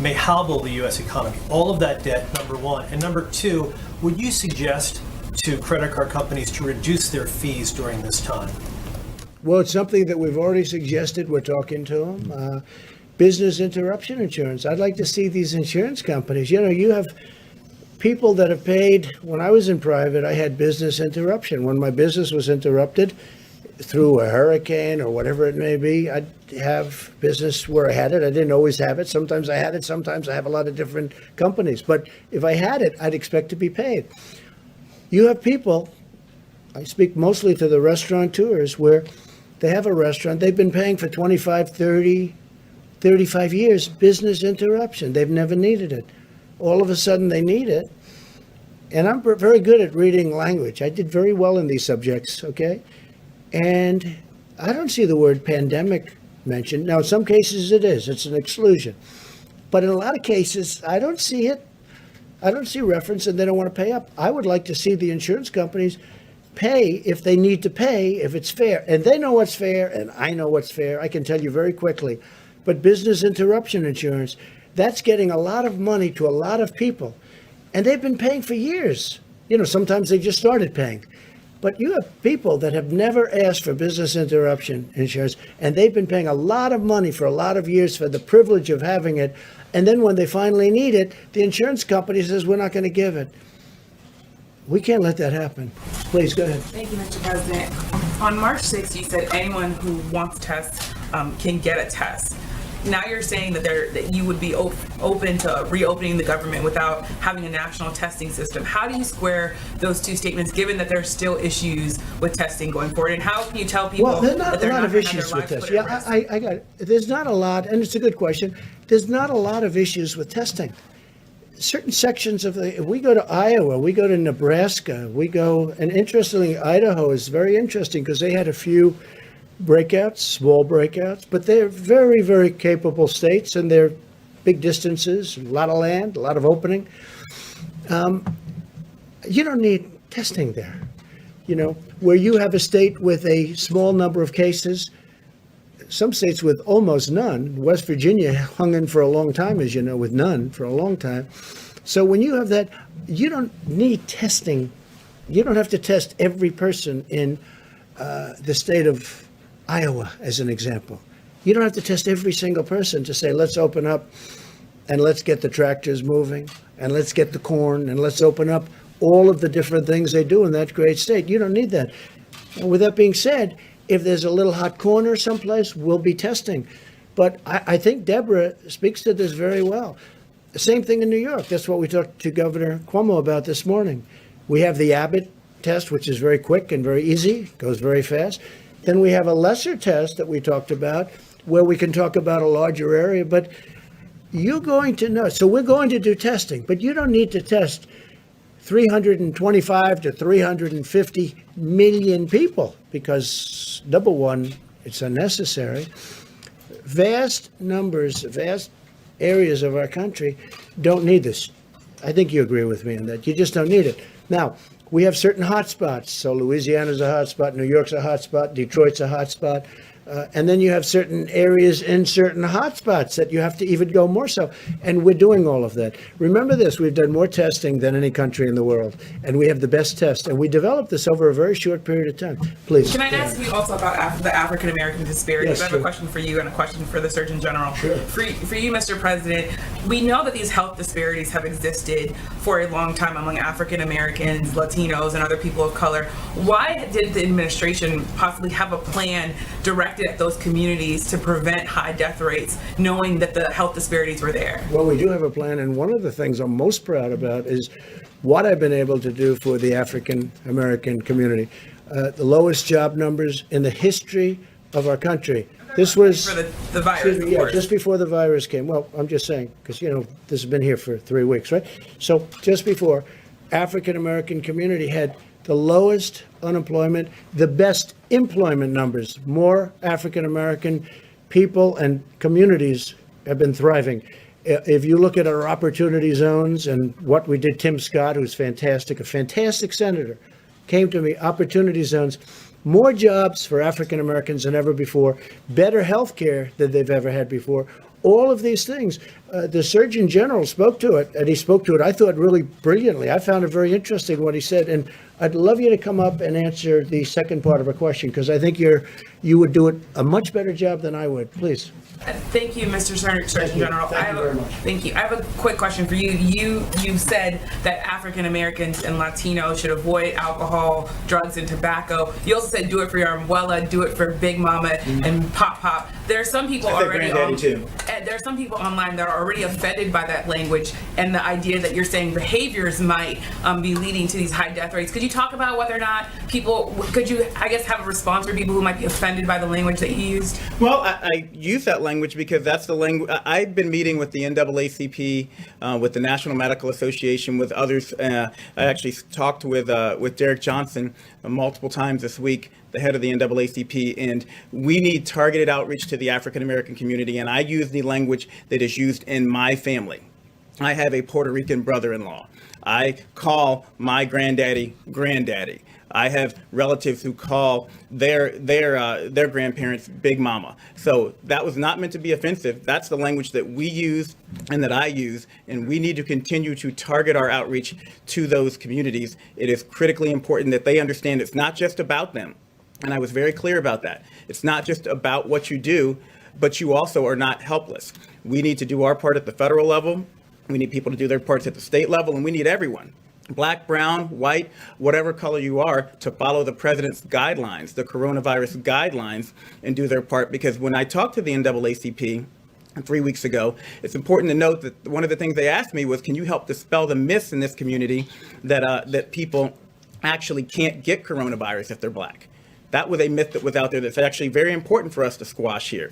may hobble the U.S. economy? All of that debt, number one. And number two, would you suggest to credit card companies to reduce their fees during this time? Well, it's something that we've already suggested. We're talking to them. Business interruption insurance. I'd like to see these insurance companies. You have people that have paid. When I was in private, I had business interruption. When my business was interrupted through a hurricane or whatever it may be, I'd have business where I had it. I didn't always have it. Sometimes I had it. Sometimes I have a lot of different companies. But if I had it, I'd expect to be paid. You have people, I speak mostly to the restaurateurs, where they have a restaurant. They've been paying for 25, 30, 35 years, business interruption. They've never needed it. All of a sudden they need it. And I'm very good at reading language. I did very well in these subjects, okay? And I don't see the word pandemic mentioned. Now, in some cases it is. It's an exclusion. But in a lot of cases, I don't see it. I don't see reference, and they don't want to pay up. I would like to see the insurance companies pay if they need to pay, if it's fair. And they know what's fair, and I know what's fair. I can tell you very quickly. But business interruption insurance, that's getting a lot of money to a lot of people. And they've been paying for years. Sometimes they just started paying. But you have people that have never asked for business interruption insurance, and they've been paying a lot of money for a lot of years for the privilege of having it. And then when they finally need it, the insurance company says, we're not going to give it. We can't let that happen. Please, go ahead. Thank you, Mr. President. On March 6th, you said anyone who wants tests can get a test. Now you're saying that you would be open to reopening the government without having a national testing system. How do you square those two statements, given that there's still issues with testing going forward? And how can you tell people well, there's not that they're a lot not of going to have issues their with lives this. put at risk? I got it. There's not a lot, and it's a good question. There's not a lot of issues with testing. Certain sections of if we go to Iowa, we go to Nebraska, and interestingly, Idaho is very interesting because they had a few breakouts, small breakouts, but they're very, very capable states, and they're big distances, a lot of land, a lot of opening. You don't need testing there. Where you have a state with a small number of cases, some states with almost none. West Virginia hung in for a long time, as you know, with none for a long time. So when you have that, you don't need testing. You don't have to test every person in the state of Iowa, as an example. You don't have to test every single person to say, let's open up and let's get the tractors moving, and let's get the corn, and let's open up all of the different things they do in that great state. You don't need that. And with that being said, if there's a little hot corner someplace, we'll be testing. But I think Deborah speaks to this very well. The same thing in New York. That's what we talked to Governor Cuomo about this morning. We have the Abbott test, which is very quick and very easy, goes very fast. Then we have a lesser test that we talked about where we can talk about a larger area. But you're going to know. So we're going to do testing, but you don't need to test 325 to 350 million people because, number one, it's unnecessary. Vast numbers, vast areas of our country don't need this. I think you agree with me on that. You just don't need it. Now, we have certain hotspots. So Louisiana's a hotspot, New York's a hotspot, Detroit's a hotspot. And then you have certain areas in certain hotspots that you have to even go more so. And we're doing all of that. Remember this, we've done more testing than any country in the world. And we have the best test. And we developed this over a very short period of time. Please. Can I ask you also about the African American disparities? Yes, I have sure. a question for you and a question for the Surgeon General. Sure. For you, Mr. President, we know that these health disparities have existed for a long time among African Americans, Latinos, and other people of color. Why did the administration possibly have a plan directed at those communities to prevent high death rates, knowing that the health disparities were there? Well, we do have a plan, and one of the things I'm most proud about is what I've been able to do for the African American community. The lowest job numbers in the history of our country. This was for the virus, of yeah, course. just before the virus came. Well, I'm just saying because this has been here for 3 weeks, right? So just before, African American community had the lowest unemployment, the best employment numbers. More African American people and communities have been thriving. If you look at our opportunity zones and what we did, Tim Scott, who's fantastic, a fantastic senator, came to me, opportunity zones, more jobs for African Americans than ever before, better health care than they've ever had before. All of these things. The Surgeon General spoke to it, and he spoke to it, I thought, really brilliantly. I found it very interesting what he said, and I'd love you to come up and answer the second part of a question, because I think you would do it a much better job than I would. Please. Thank you, Mr. Surgeon General. Thank you very much. Thank you. I have a quick question for you. You said that African Americans and Latinos should avoid alcohol, drugs, and tobacco. You also said do it for your abuela, do it for Big Mama and Pop Pop. There are some people already there are some people online that are already offended by that language and the idea that you're saying behaviors might be leading to these high death rates. Could you talk about whether or not could you, I guess, have a response for people who might be offended by the language that you used? Well, I use that language because that's the language. I've been meeting with the NAACP, with the National Medical Association, with others. I actually talked with Derek Johnson multiple times this week, the head of the NAACP, and we need targeted outreach to the African American community. And I use the language that is used in my family. I have a Puerto Rican brother-in-law. I call my granddaddy, granddaddy. I have relatives who call their grandparents Big Mama. So that was not meant to be offensive. That's the language that we use and that I use, and we need to continue to target our outreach to those communities. It is critically important that they understand it's not just about them. And I was very clear about that. It's not just about what you do, but you also are not helpless. We need to do our part at the federal level. We need people to do their parts at the state level, and we need everyone, black, brown, white, whatever color you are, to follow the president's guidelines, the coronavirus guidelines, and do their part. Because when I talked to the NAACP 3 weeks ago, it's important to note that one of the things they asked me was, can you help dispel the myths in this community that people actually can't get coronavirus if they're black? That was a myth that was out there that's actually very important for us to squash here.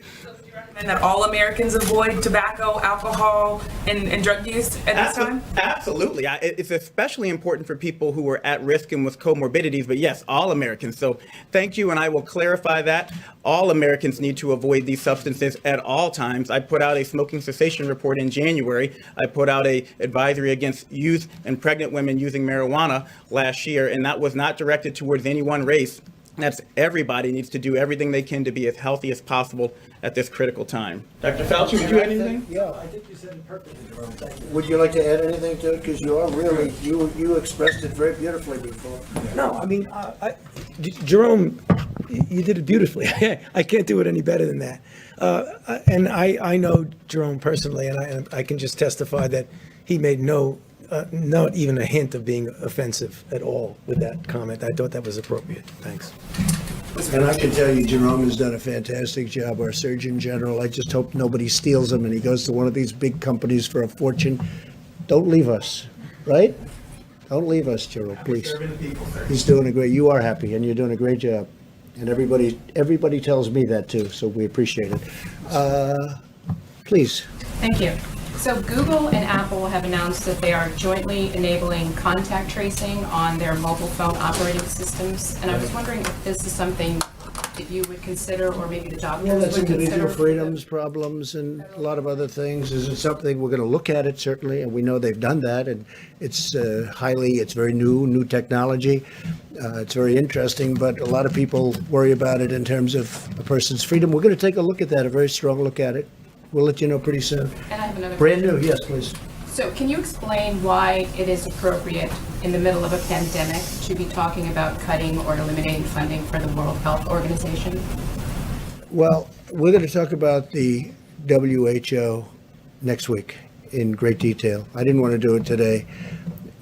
And that all Americans avoid tobacco, alcohol, and drug use at this time? Absolutely. It's especially important for people who are at risk and with comorbidities, but yes, all Americans. So thank you, and I will clarify that. All Americans need to avoid these substances at all times. I put out a smoking cessation report in January. I put out an advisory against youth and pregnant women using marijuana last year, and that was not directed towards any one race. That's everybody needs to do everything they can to be as healthy as possible at this critical time. Dr. Fauci, would you add anything? Yeah, I think you said it perfectly, Jerome. Would you like to add anything to it? Because you are really, you expressed it very beautifully before. No, I mean, Jerome You did it beautifully. I can't do it any better than that. And I know Jerome personally, and I can just testify that he made not even a hint of being offensive at all with that comment. I thought that was appropriate. Thanks. And I can tell you, Jerome has done a fantastic job, our Surgeon General. I just hope nobody steals him and he goes to one of these big companies for a fortune. Don't leave us, right? Don't leave us, Jerome, please. He's doing a great, you are happy, and you're doing a great job. And everybody tells me that too, so we appreciate it. Please. Thank you. So Google and Apple have announced that they are jointly enabling contact tracing on their mobile phone operating systems. And I was wondering if this is something that you would consider, or maybe the doctors Yeah, would that's consider. individual freedoms, problems, and a lot of other things. Is it something, we're going to look at it certainly, and we know they've done that, and it's it's very new technology. It's very interesting, but a lot of people worry about it in terms of a person's freedom. We're going to take a look at that, a very strong look at it. We'll let you know pretty soon. And I have another Brand question. new, yes, please. So can you explain why it is appropriate in the middle of a pandemic to be talking about cutting or eliminating funding for the World Health Organization? Well, we're going to talk about the WHO next week in great detail. I didn't want to do it today,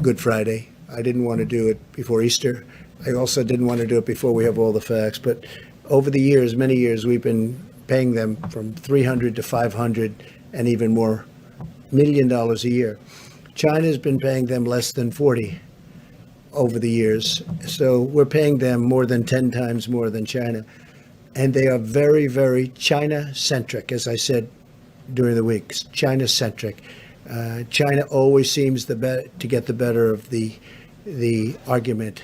Good Friday. I didn't want to do it before Easter. I also didn't want to do it before we have all the facts. But over the years, many years, we've been paying them from $300 to $500 and even more $1 million a year. China's been paying them less than 40 over the years. So we're paying them more than 10 times more than China. And they are very, very China-centric, as I said during the week, China-centric. China always seems to get the better of the argument.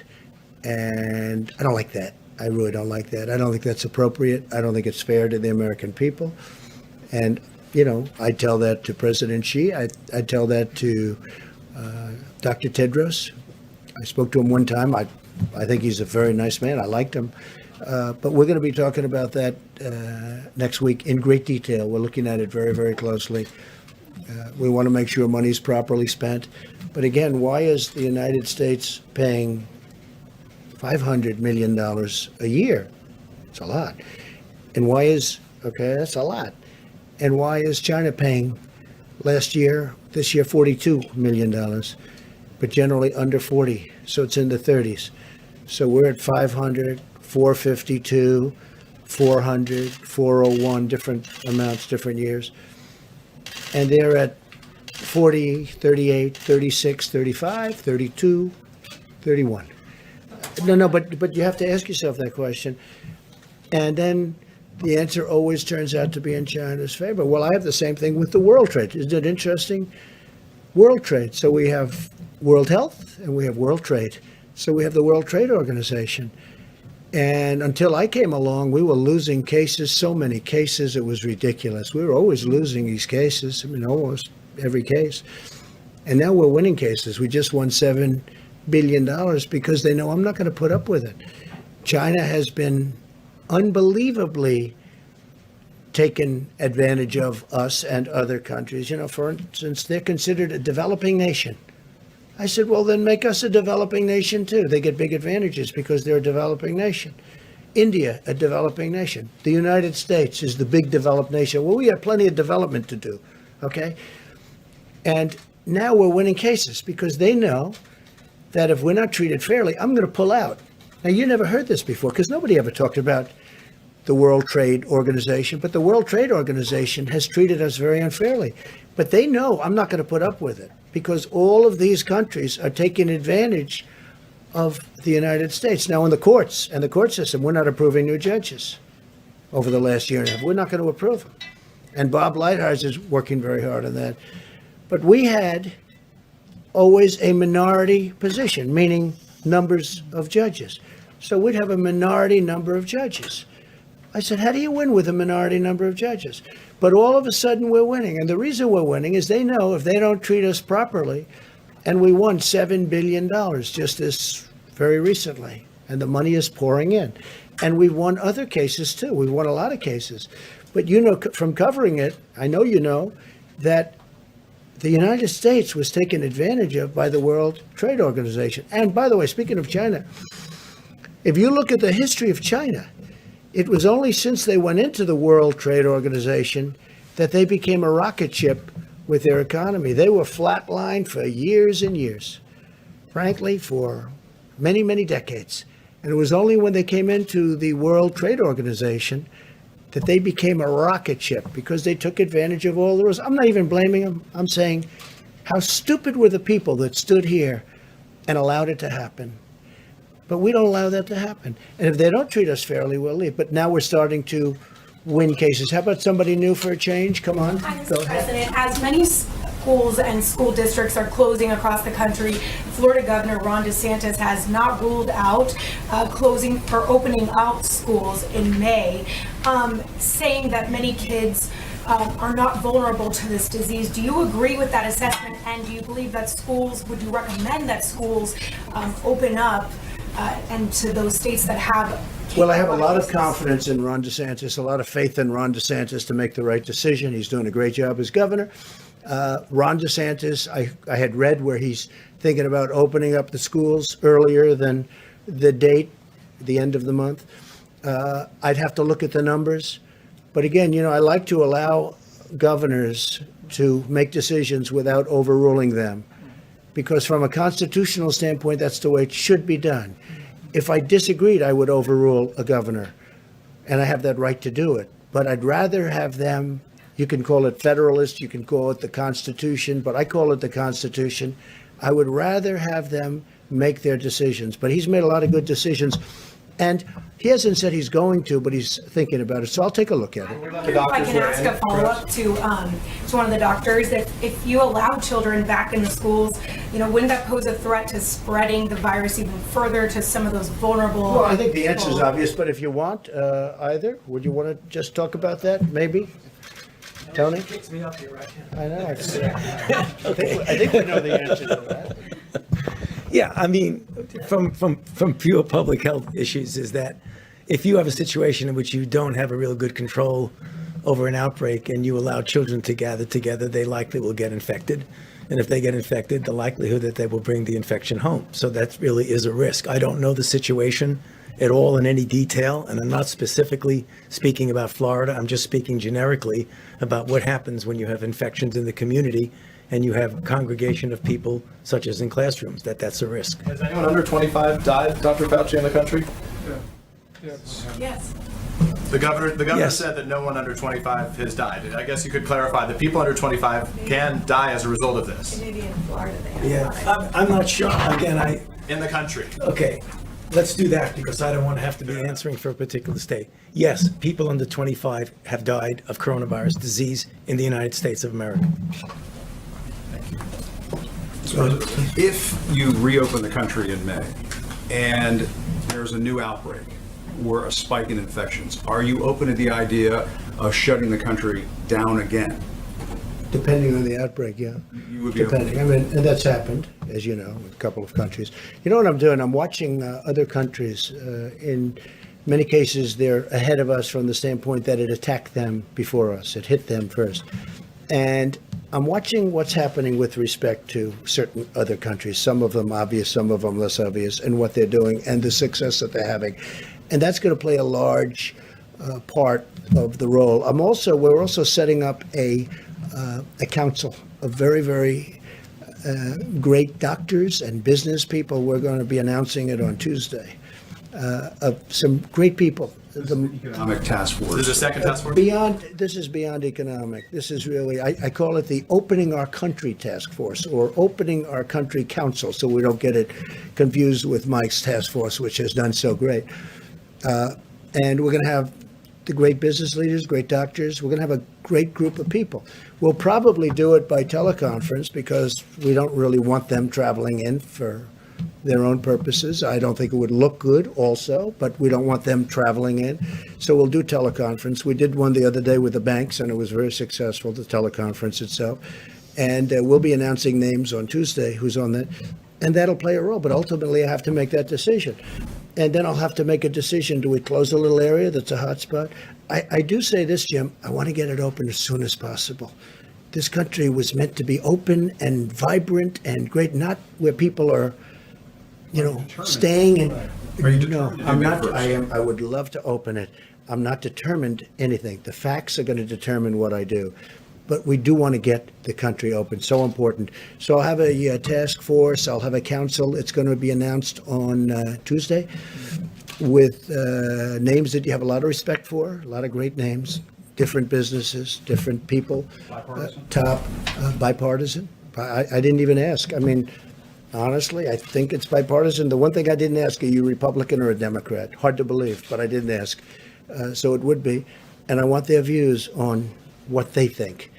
And I don't like that. I really don't like that. I don't think that's appropriate. I don't think it's fair to the American people. And, you know, I tell that to President Xi. I tell that to Dr. Tedros. I spoke to him one time. I think he's a very nice man. I liked him. But we're going to be talking about that next week in great detail. We're looking at it very, very closely. We want to make sure money's properly spent. But again, why is the United States paying $500 million a year? It's a lot. And why is, okay, that's a lot. And why is China paying this year, $42 million, but generally under 40? So it's in the 30s. So we're at 500, 452, 400, 401, different amounts, different years. And they're at 40, 38, 36, 35, 32, 31. No, but you have to ask yourself that question. And then the answer always turns out to be in China's favor. Well, I have the same thing with the world trade. Isn't it interesting? World trade. So we have World Health and we have World Trade. So we have the World Trade Organization. And until I came along, we were losing cases, so many cases, it was ridiculous. We were always losing these cases, I mean, almost every case. And now we're winning cases. We just won $7 billion because they know I'm not going to put up with it. China has been unbelievably taken advantage of us and other countries. You know, for instance, they're considered a developing nation. I said, well, then make us a developing nation too. They get big advantages because they're a developing nation. India, a developing nation. The United States is the big developed nation. Well, we have plenty of development to do, okay? And now we're winning cases because they know that if we're not treated fairly, I'm going to pull out. Now, you never heard this before because nobody ever talked about the World Trade Organization, but the World Trade Organization has treated us very unfairly. But they know I'm not going to put up with it because all of these countries are taking advantage of the United States. Now, in the courts and the court system, we're not approving new judges over the last year and a half. We're not going to approve them. And Bob Lighthizer is working very hard on that. But we had always a minority position, meaning numbers of judges. So we'd have a minority number of judges. I said, how do you win with a minority number of judges? But all of a sudden we're winning. And the reason we're winning is they know if they don't treat us properly, and we won $7 billion just this very recently, and the money is pouring in. And we've won other cases too. We've won a lot of cases. But you know, from covering it, I know you know that the United States was taken advantage of by the World Trade Organization. And by the way, speaking of China, if you look at the history of China, it was only since they went into the World Trade Organization that they became a rocket ship with their economy. They were flatlined for years and years, frankly, for many, many decades. And it was only when they came into the World Trade Organization that they became a rocket ship because they took advantage of all the rules. I'm not even blaming them. I'm saying, how stupid were the people that stood here and allowed it to happen? But we don't allow that to happen. And if they don't treat us fairly, we'll leave. But now we're starting to win cases. How about somebody new for a change? Come on. Hi, Go Mr. ahead. President. As many schools and school districts are closing across the country, Florida Governor Ron DeSantis has not ruled out closing or opening out schools in May, saying that many kids are not vulnerable to this disease. Do you agree with that assessment? And do you believe that would you recommend that schools open up and to those states that have? Well, I have a lot of confidence in Ron DeSantis, a lot of faith in Ron DeSantis to make the right decision. He's doing a great job as governor. Ron DeSantis, I had read where he's thinking about opening up the schools earlier than the date, the end of the month. I'd have to look at the numbers. But again, I like to allow governors to make decisions without overruling them, because from a constitutional standpoint, that's the way it should be done. If I disagreed, I would overrule a governor, and I have that right to do it. But I'd rather have them, you can call it federalist, you can call it the Constitution, but I call it the Constitution. I would rather have them make their decisions. But he's made a lot of good decisions. And he hasn't said he's going to, but he's thinking about it. So I'll take a look at it. If I can ask a follow-up to one of the doctors, if you allow children back in the schools, wouldn't that pose a threat to spreading the virus even further to some of those vulnerable? Well, I think the answer is obvious, but if you want either, would you want to just talk about that, maybe? Tony? Kicks me up here, right? I know. I think we know the answer to that. Yeah, I mean, from pure public health issues is that if you have a situation in which you don't have a real good control over an outbreak and you allow children to gather together, they likely will get infected. And if they get infected, the likelihood that they will bring the infection home. So that really is a risk. I don't know the situation at all in any detail, and I'm not specifically speaking about Florida. I'm just speaking generically about what happens when you have infections in the community and you have a congregation of people, such as in classrooms, that's a risk. Has anyone under 25 died, Dr. Fauci, in the country? Yes. The governor Yes. said that no one under 25 has died. I guess you could clarify that people under 25 can die as a result of this. Maybe in Florida they have. Yeah, I'm not sure. Again, in the country. Okay, let's do that because I don't want to have to be answering for a particular state. Yes, people under 25 have died of coronavirus disease in the United States of America. If you reopen the country in May and there's a new outbreak or a spike in infections, are you open to the idea of shutting the country down again? Depending on the outbreak, yeah. You would be open. Depending. I mean, and that's happened, as you know, with a couple of countries. You know what I'm doing? I'm watching other countries. In many cases, they're ahead of us from the standpoint that it attacked them before us. It hit them first. And I'm watching what's happening with respect to certain other countries, some of them obvious, some of them less obvious, and what they're doing and the success that they're having. And that's going to play a large part of the role. We're also setting up a council of very, very great doctors and business people. We're going to be announcing it on Tuesday. Of some great people. The Economic task force. There's a second task force? This is beyond economic. This is really, I call it the Opening Our Country Task Force or Opening Our Country Council, so we don't get it confused with Mike's task force, which has done so great. And we're going to have the great business leaders, great doctors. We're going to have a great group of people. We'll probably do it by teleconference because we don't really want them traveling in for their own purposes. I don't think it would look good also, but we don't want them traveling in. So we'll do teleconference. We did one the other day with the banks, and it was very successful, the teleconference itself. And we'll be announcing names on Tuesday who's on that. And that'll play a role, but ultimately I have to make that decision. And then I'll have to make a decision. Do we close a little area that's a hot spot? I do say this, Jim, I want to get it open as soon as possible. This country was meant to be open and vibrant and great, not where people are staying and Are you no, I'm not. I would love to open it. I'm not determined anything. The facts are going to determine what I do. But we do want to get the country open. So important. So I'll have a task force. I'll have a council. It's going to be announced on Tuesday with names that you have a lot of respect for, a lot of great names, different businesses, different people. Bipartisan? Bipartisan. I didn't even ask. I mean, honestly, I think it's bipartisan. The one thing I didn't ask, are you Republican or a Democrat? Hard to believe, but I didn't ask. So it would be. And I want their views on what they think.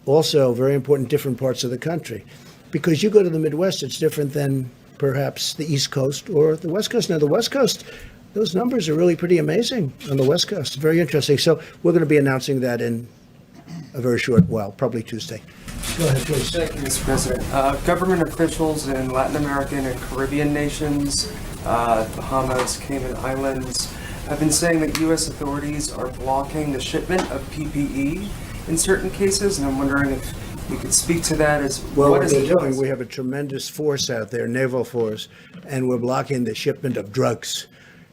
Also, very important, different parts of the country. Because you go to the Midwest, it's different than perhaps the East Coast or the West Coast. Now, the West Coast, those numbers are really pretty amazing on the West Coast. Very interesting. So we're going to be announcing that in a very short while, probably Tuesday. Go ahead, please. Thank you, Mr. President. Government officials in Latin American and Caribbean nations, Bahamas, Cayman Islands, have been saying that U.S. authorities are blocking the shipment of PPE in certain cases, and I'm wondering if you could speak to that. Well, what what is they're the doing, we have a tremendous force out there, naval force, and we're blocking the shipment of drugs.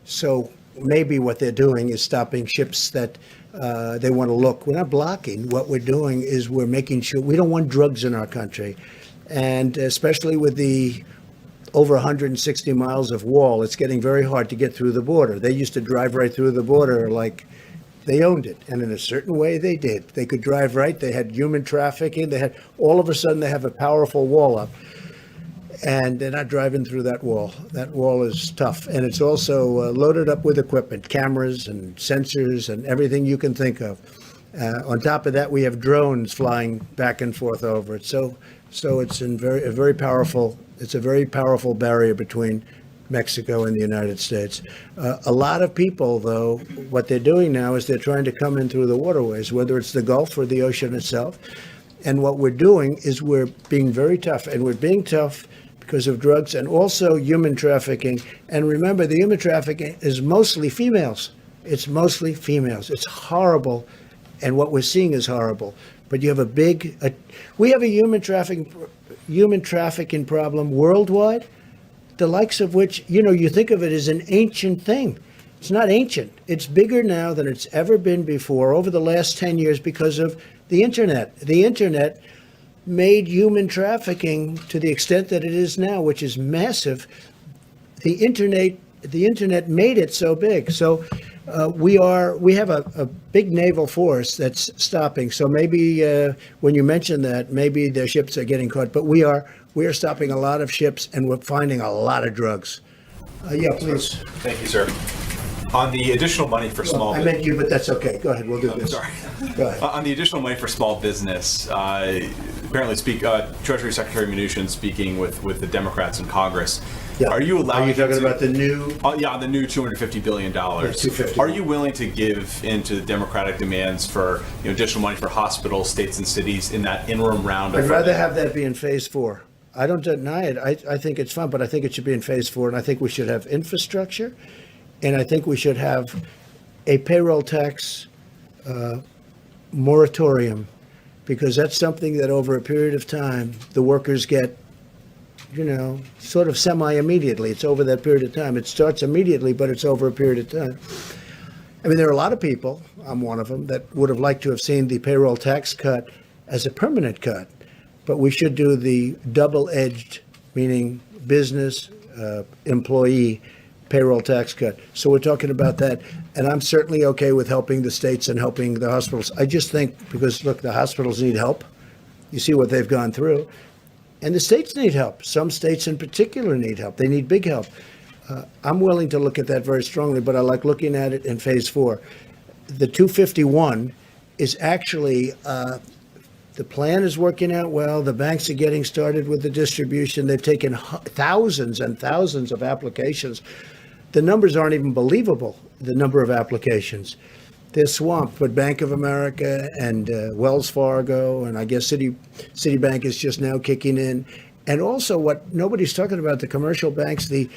So maybe what they're doing is stopping ships that they want to look. We're not blocking. What we're doing is we're making sure we don't want drugs in our country. And especially with the over 160 miles of wall, it's getting very hard to get through the border. They used to drive right through the border like they owned it. And in a certain way, they did. They could drive right. They had human trafficking. They had, all of a sudden, they have a powerful wall up. And they're not driving through that wall. That wall is tough. And it's also loaded up with equipment, cameras and sensors and everything you can think of. On top of that, we have drones flying back and forth over it. So it's a very powerful barrier between Mexico and the United States. A lot of people, though, what they're doing now is they're trying to come in through the waterways, whether it's the Gulf or the ocean itself. And what we're doing is we're being very tough, and we're being tough because of drugs and also human trafficking. And remember, the human trafficking is mostly females. It's mostly females. It's horrible, and what we're seeing is horrible. But you have we have a human trafficking problem worldwide, the likes of which, you think of it as an ancient thing. It's not ancient. It's bigger now than it's ever been before over the last 10 years because of the internet. The internet made human trafficking to the extent that it is now, which is massive. The internet made it so big. So we have a big naval force that's stopping. So maybe when you mention that, maybe their ships are getting caught. But we are stopping a lot of ships, and we're finding a lot of drugs. Yeah, please. Thank you, sir. On the additional money for small I meant you, but that's okay. Go ahead. We'll do this. Sorry. Go ahead. On the additional money for small business, apparently Treasury Secretary Mnuchin speaking with the Democrats in Congress. Yeah. Are you allowing? Are you talking about the new? The new $250 billion. $250. Are you willing to give into the Democratic demands for additional money for hospitals, states, and cities in that interim round? I'd rather have that be in phase 4. I don't deny it. I think it's fun, but I think it should be in phase 4, and I think we should have infrastructure, and I think we should have a payroll tax moratorium, because that's something that over a period of time the workers get, sort of semi-immediately. It's over that period of time. It starts immediately, but it's over a period of time. I mean, there are a lot of people, I'm one of them, that would have liked to have seen the payroll tax cut as a permanent cut. But we should do the double-edged, meaning business, employee payroll tax cut. So we're talking about that. And I'm certainly okay with helping the states and helping the hospitals. I just think, because, look, the hospitals need help. You see what they've gone through. And the states need help. Some states in particular need help. They need big help. I'm willing to look at that very strongly, but I like looking at it in phase 4. The 251 is actually, the plan is working out well. The banks are getting started with the distribution. They've taken thousands and thousands of applications. The numbers aren't even believable, the number of applications. They're swamped, but Bank of America and Wells Fargo, and I guess Citibank is just now kicking in. And also what nobody's talking about, the commercial banks, the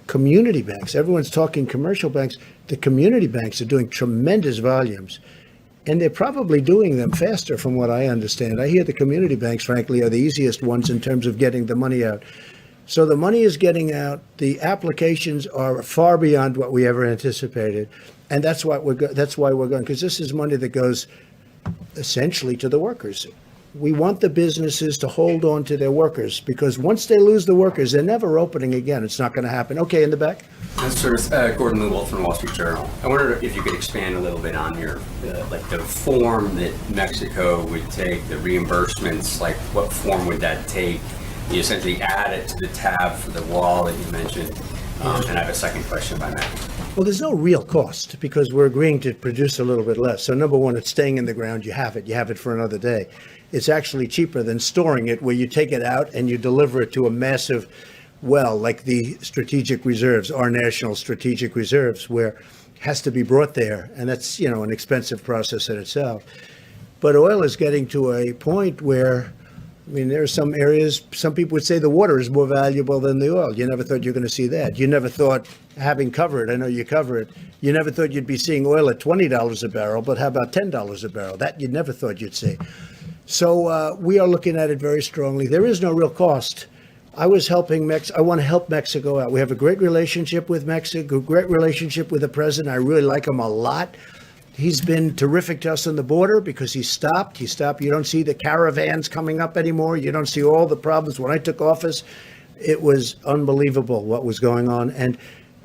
community banks. Everyone's talking commercial banks. The community banks are doing tremendous volumes. And they're probably doing them faster from what I understand. I hear the community banks, frankly, are the easiest ones in terms of getting the money out. So the money is getting out. The applications are far beyond what we ever anticipated, and that's why we're going, because this is money that goes essentially to the workers. We want the businesses to hold on to their workers, because once they lose the workers, they're never opening again. It's not going to happen. Okay, in the back. Gordon Lewald from Wall Street Journal. I wonder if you could expand a little bit on your, like the form that Mexico would take, the reimbursements, like what form would that take? You essentially add it to the tab for the wall that you mentioned. And I have a second question by Matt. Well, there's no real cost because we're agreeing to produce a little bit less. So number one, it's staying in the ground. You have it for another day. It's actually cheaper than storing it, where you take it out and you deliver it to a massive well, like the strategic reserves, our national strategic reserves, where it has to be brought there. And that's, an expensive process in itself. But oil is getting to a point where, there are some areas, some people would say the water is more valuable than the oil. You never thought you were going to see that. You never thought, having covered, I know you cover it, you never thought you'd be seeing oil at $20 a barrel, but how about $10 a barrel? That you never thought you'd see. So we are looking at it very strongly. There is no real cost. I want to help Mexico out. We have a great relationship with Mexico, great relationship with the president. I really like him a lot. He's been terrific to us on the border because he stopped. You don't see the caravans coming up anymore. You don't see all the problems. When I took office, it was unbelievable what was going on. And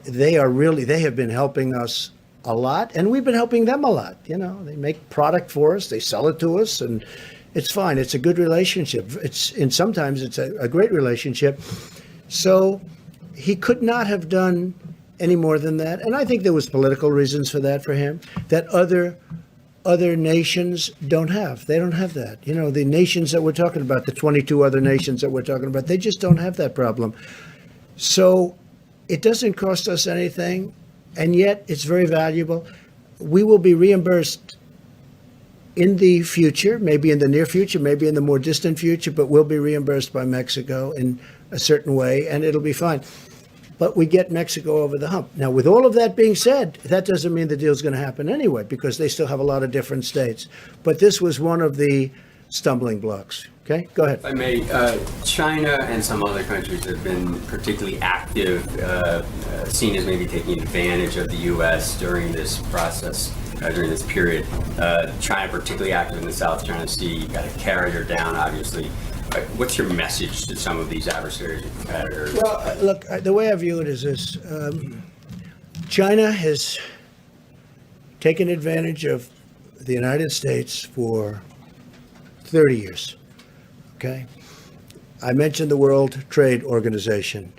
they have been helping us a lot. And we've been helping them a lot. They make product for us. They sell it to us. And it's fine. It's a good relationship. Sometimes it's a great relationship. So he could not have done any more than that. And I think there was political reasons for that for him, that other nations don't have. They don't have that. The nations that we're talking about, the 22 other nations that we're talking about, they just don't have that problem. So it doesn't cost us anything, and yet it's very valuable. We will be reimbursed in the future, maybe in the near future, maybe in the more distant future, but we'll be reimbursed by Mexico in a certain way, and it'll be fine. But we get Mexico over the hump. Now, with all of that being said, that doesn't mean the deal's going to happen anyway, because they still have a lot of different states. But this was one of the stumbling blocks. Okay, go ahead. If I may, China and some other countries have been particularly active, seen as maybe taking advantage of the U.S. during this process, during this period. China particularly active in the South China Sea. You've got a carrier down, obviously. What's your message to some of these adversaries and competitors? Well, look, the way I view it is this. China has taken advantage of the United States for 30 years, okay? I mentioned the World Trade Organization.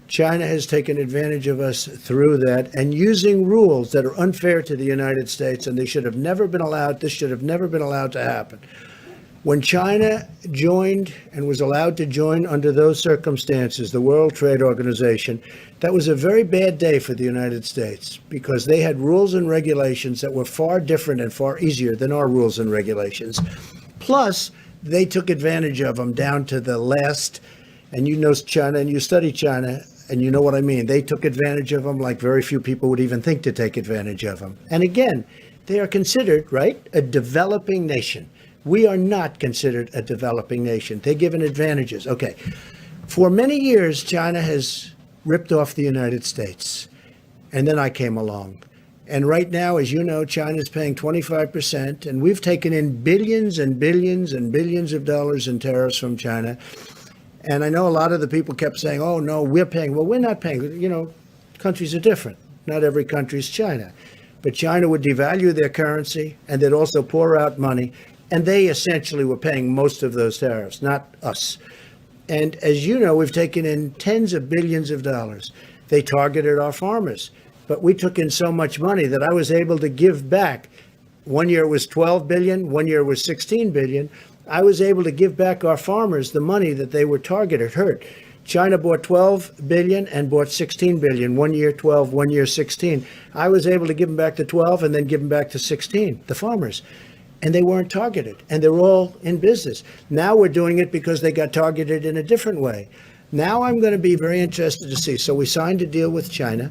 China has taken advantage of us through that and using rules that are unfair to the United States, and this should have never been allowed to happen. When China joined and was allowed to join under those circumstances, the World Trade Organization, that was a very bad day for the United States because they had rules and regulations that were far different and far easier than our rules and regulations. Plus, they took advantage of them down to the last, and you know China and you study China, and you know what I mean. They took advantage of them like very few people would even think to take advantage of them. And again, they are considered, right, a developing nation. We are not considered a developing nation. They're given advantages. Okay. For many years, China has ripped off the United States. And then I came along. And right now, as you know, China is paying 25%. And we've taken in billions and billions and billions of dollars in tariffs from China. And I know a lot of the people kept saying, oh, no, we're paying. Well, we're not paying. Countries are different. Not every country is China. But China would devalue their currency, and they'd also pour out money. And they essentially were paying most of those tariffs, not us. And as you know, we've taken in tens of billions of dollars. They targeted our farmers. But we took in so much money that I was able to give back. One year it was 12 billion, one year it was 16 billion. I was able to give back our farmers the money that they were targeted, hurt. China bought 12 billion and bought 16 billion. 1 year 12, 1 year 16. I was able to give them back the 12 and then give them back to 16, the farmers. And they weren't targeted, and they're all in business. Now we're doing it because they got targeted in a different way. Now I'm going to be very interested to see. So we signed a deal with China,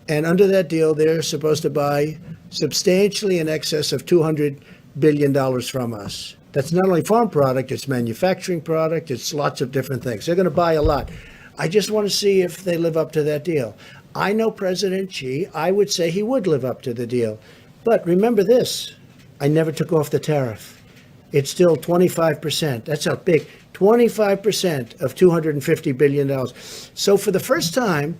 and under that deal, they're supposed to buy substantially in excess of $200 billion from us. That's not only farm product, it's manufacturing product, it's lots of different things. They're going to buy a lot. I just want to see if they live up to that deal. I know President Xi. I would say he would live up to the deal. But remember this, I never took off the tariff. It's still 25%. That's how big. 25% of $250 billion. So for the first time,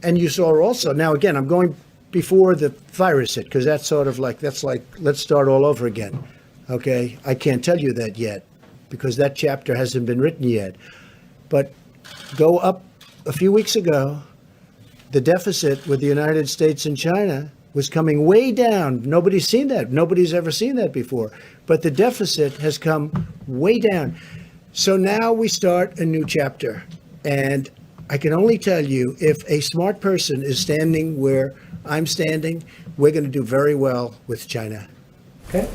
and you saw also, now again, I'm going before the virus hit, because that's sort of like, let's start all over again. Okay? I can't tell you that yet, because that chapter hasn't been written yet. But go up a few weeks ago, the deficit with the United States and China was coming way down. Nobody's seen that. Nobody's ever seen that before. But the deficit has come way down. So now we start a new chapter. And I can only tell you, if a smart person is standing where I'm standing, we're going to do very well with China. Okay?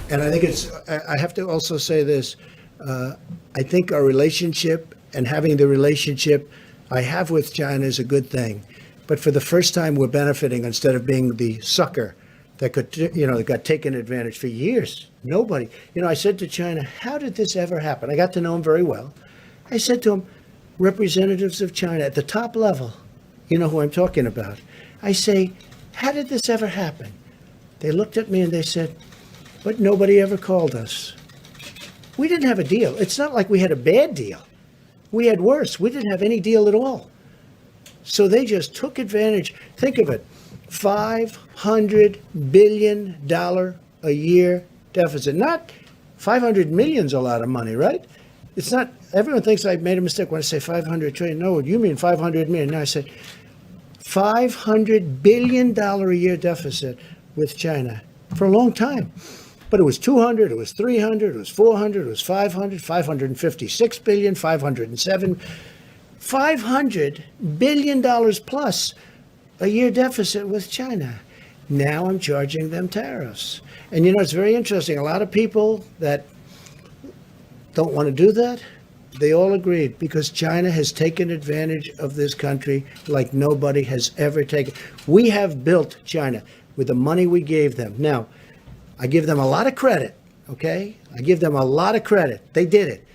And I think I have to also say this. I think our relationship and having the relationship I have with China is a good thing. But for the first time, we're benefiting instead of being the sucker that that got taken advantage for years. Nobody. I said to China, how did this ever happen? I got to know him very well. I said to him, representatives of China at the top level, you know who I'm talking about. I say, how did this ever happen? They looked at me and they said, but nobody ever called us. We didn't have a deal. It's not like we had a bad deal. We had worse. We didn't have any deal at all. So they just took advantage. Think of it, $500 billion a year deficit. Not 500 million's a lot of money, right? It's not, everyone thinks I made a mistake when I say 500 trillion. No, you mean 500 million. No, I said $500 billion a year deficit with China for a long time. But it was 200, it was 300, it was 400, it was 500, 556 billion, 507, $500 billion plus a year deficit with China. Now I'm charging them tariffs. And it's very interesting. A lot of people that don't want to do that, they all agreed, because China has taken advantage of this country like nobody has ever taken. We have built China with the money we gave them. Now, I give them a lot of credit, okay? I give them a lot of credit. They did it.